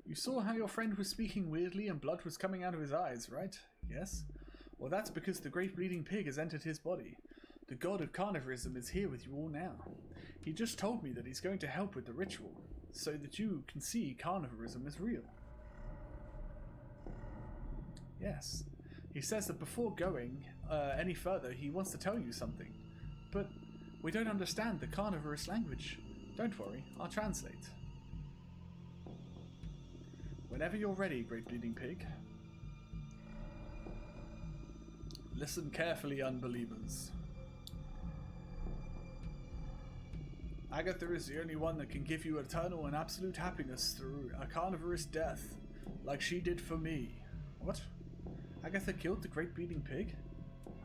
You saw how your friend was speaking weirdly and blood was coming out of his eyes, right? Yes? Well, that's because the great bleeding pig has entered his body. The god of carnivorism is here with you all now. He just told me that he's going to help with the ritual, so that you can see carnivorism is real. Yes. He says that before going any further, he wants to tell you something. But we don't understand the carnivorous language. Don't worry, I'll translate. Whenever you're ready, great bleeding pig. Listen carefully, unbelievers. Agatha is the only one that can give you eternal and absolute happiness through a carnivorous death, like she did for me. What? Agatha killed the Great Bleeding Pig?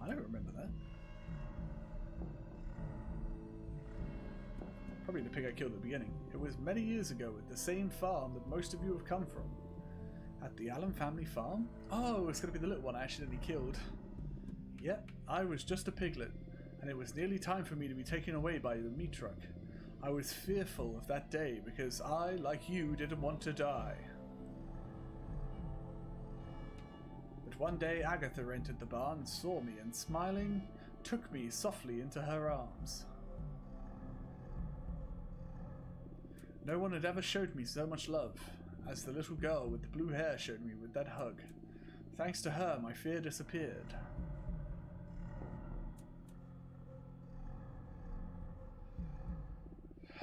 I don't remember that. Probably the pig I killed at the beginning. It was many years ago at the same farm that most of you have come from. At the Allen family farm? Oh, it's going to be the little one I accidentally killed. Yep, I was just a piglet, and it was nearly time for me to be taken away by the meat truck. I was fearful of that day because I, like you, didn't want to die. But one day Agatha entered the barn, saw me, and smiling, took me softly into her arms. No one had ever showed me so much love as the little girl with the blue hair showed me with that hug. Thanks to her, my fear disappeared.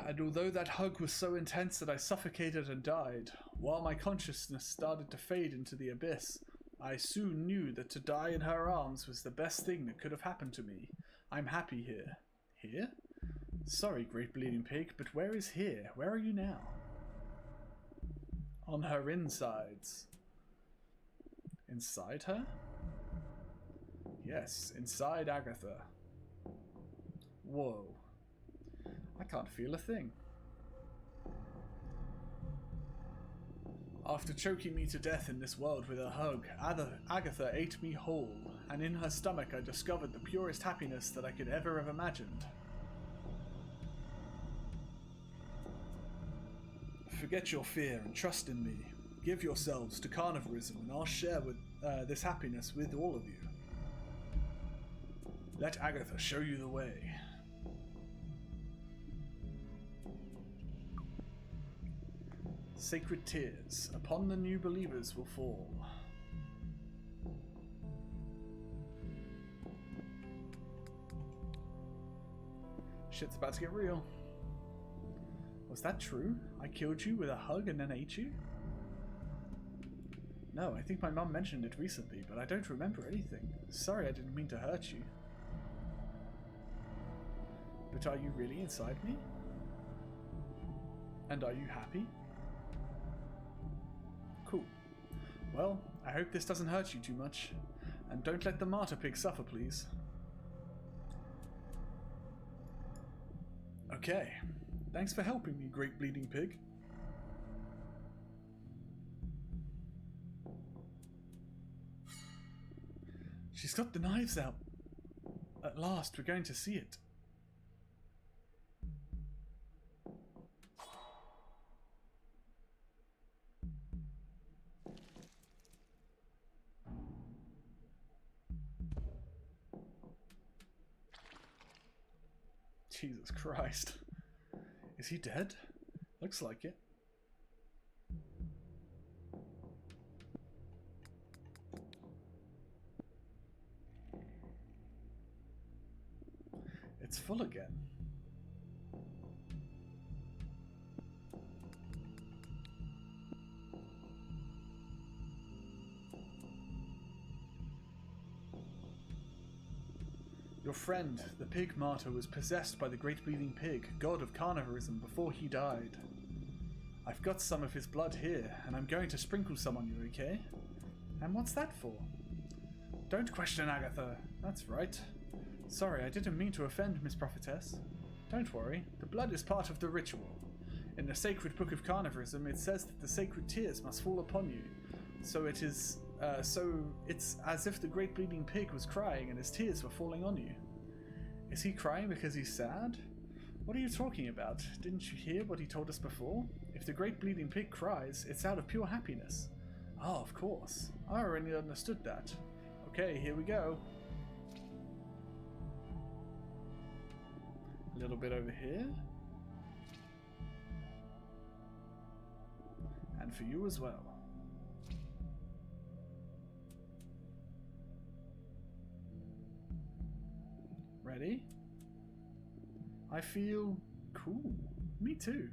And although that hug was so intense that I suffocated and died, while my consciousness started to fade into the abyss, I soon knew that to die in her arms was the best thing that could have happened to me. I'm happy here. Here? Sorry, Great Bleeding Pig, but where is here? Where are you now? On her insides. Inside her? Yes, inside Agatha. Whoa. I can't feel a thing. After choking me to death in this world with a hug, Agatha ate me whole, and in her stomach I discovered the purest happiness that I could ever have imagined. Forget your fear and trust in me. Give yourselves to carnivorism and I'll share this happiness with all of you. Let Agatha show you the way. Sacred tears upon the new believers will fall. Shit's about to get real. Was that true? I killed you with a hug and then ate you? No, I think my mum mentioned it recently, but I don't remember anything. Sorry, I didn't mean to hurt you. But are you really inside me? And are you happy? Cool. Well, I hope this doesn't hurt you too much. And don't let the martyr pig suffer, please. Okay. Thanks for helping me, Great Bleeding Pig. She's got the knives out. At last, we're going to see it. Jesus Christ. Is he dead? Looks like it. It's full again. Your friend, the pig martyr, was possessed by the Great Bleeding Pig, god of carnivorism, before he died. I've got some of his blood here, and I'm going to sprinkle some on you, okay? And what's that for? Don't question Agatha. That's right. Sorry, I didn't mean to offend, Miss Prophetess. Don't worry, the blood is part of the ritual. In the sacred book of carnivorism, it says that the sacred tears must fall upon you. So it's as if the Great Bleeding Pig was crying and his tears were falling on you. Is he crying because he's sad? What are you talking about? Didn't you hear what he told us before? If the Great Bleeding Pig cries, it's out of pure happiness. Oh, of course. I already understood that. Okay, here we go. A little bit over here. And for you as well. Ready? I feel cool. Me too.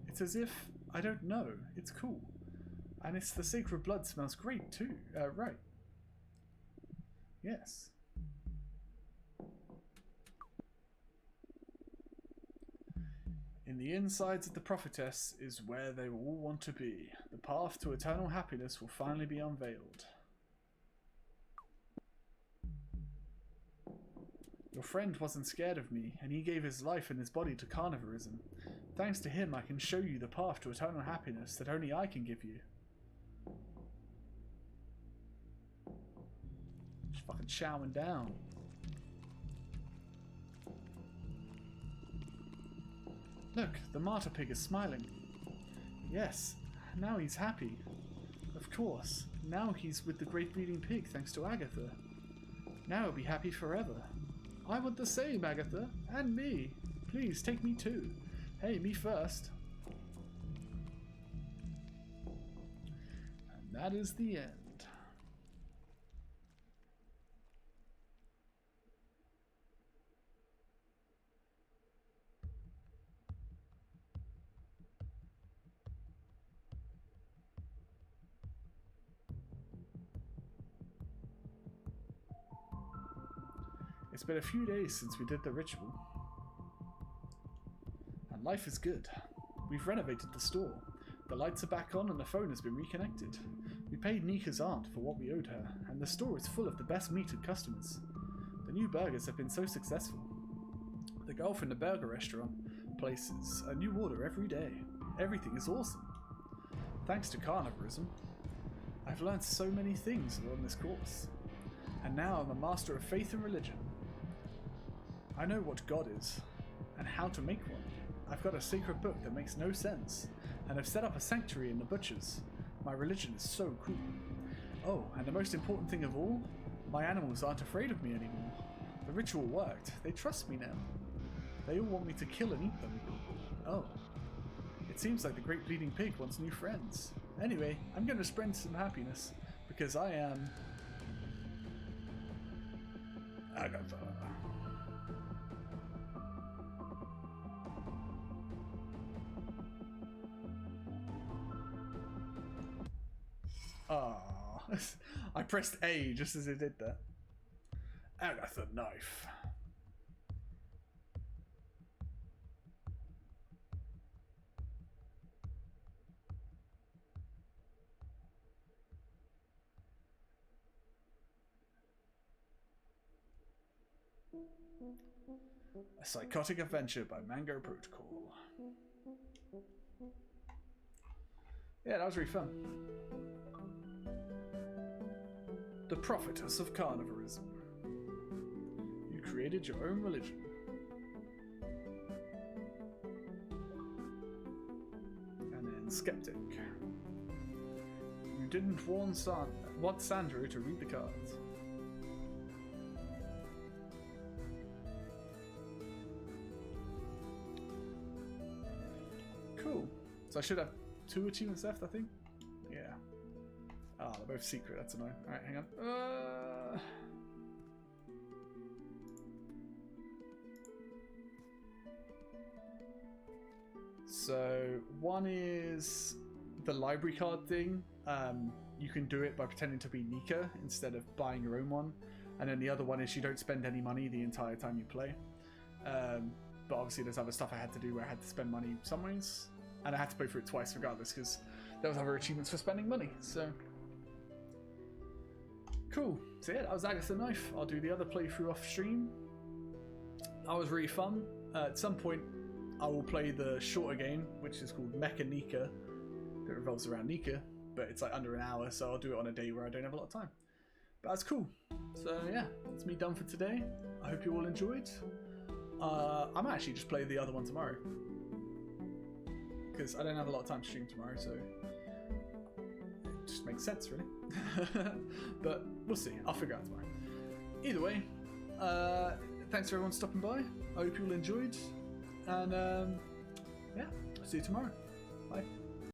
It's as if I don't know. It's cool. And it's the sacred blood smells great too. Right. Yes. In the insides of the prophetess is where they will all want to be. The path to eternal happiness will finally be unveiled. Your friend wasn't scared of me, and he gave his life and his body to carnivorism. Thanks to him, I can show you the path to eternal happiness that only I can give you. Just fucking chowing down. Look, the martyr pig is smiling. Yes, now he's happy. Of course, now he's with the great bleeding pig thanks to Agatha. Now he'll be happy forever. I want the same, Agatha, and me. Please, take me too. Hey, me first. And that is the end. It's been a few days since we did the ritual. And life is good. We've renovated the store. The lights are back on and the phone has been reconnected. We paid Nika's aunt for what we owed her, and the store is full of the best metered customers. The new burgers have been so successful. The girl from the burger restaurant places a new order every day. Everything is awesome. Thanks to carnivorism, I've learned so many things along this course. And now I'm a master of faith and religion. I know what God is, and how to make one. I've got a sacred book that makes no sense, and I've set up a sanctuary in the butchers. My religion is so cool. Oh, and the most important thing of all, my animals aren't afraid of me anymore. The ritual worked. They trust me now. They all want me to kill and eat them. Oh. It seems like the Great Bleeding Pig wants new friends. Anyway, I'm going to spread some happiness, because I am... Agatha. Ah, I pressed A just as it did that. Agath Knife. A Psychotic Adventure by Mango Protocol. Yeah, that was really fun. The Prophetess of Carnivorism. You created your own religion. And then Skeptic. You didn't want Sandro to read the cards. Cool. So I should have 2 achievements left, I think. Yeah. Ah, they're both secret, that's annoying. Alright, hang on. So, one is the library card thing. You can do it by pretending to be Nika instead of buying your own one. And then the other one is you don't spend any money the entire time you play. But obviously there's other stuff I had to do where I had to spend money some ways. And I had to play through it twice regardless because there was other achievements for spending money. So, cool. So yeah, that was Agath Knife. I'll do the other playthrough off stream. That was really fun. At some point, I will play the shorter game, which is called Mecha Nika. That revolves around Nika, but it's like under an hour, so I'll do it on a day where I don't have a lot of time. But that's cool. So yeah, that's me done for today. I hope you all enjoyed. I might actually just play the other one tomorrow, because I don't have a lot of time to stream tomorrow, so it just makes sense, really. But we'll see. I'll figure it out tomorrow. Either way, thanks for everyone stopping by. I hope you all enjoyed, and yeah, I'll see you tomorrow. Bye.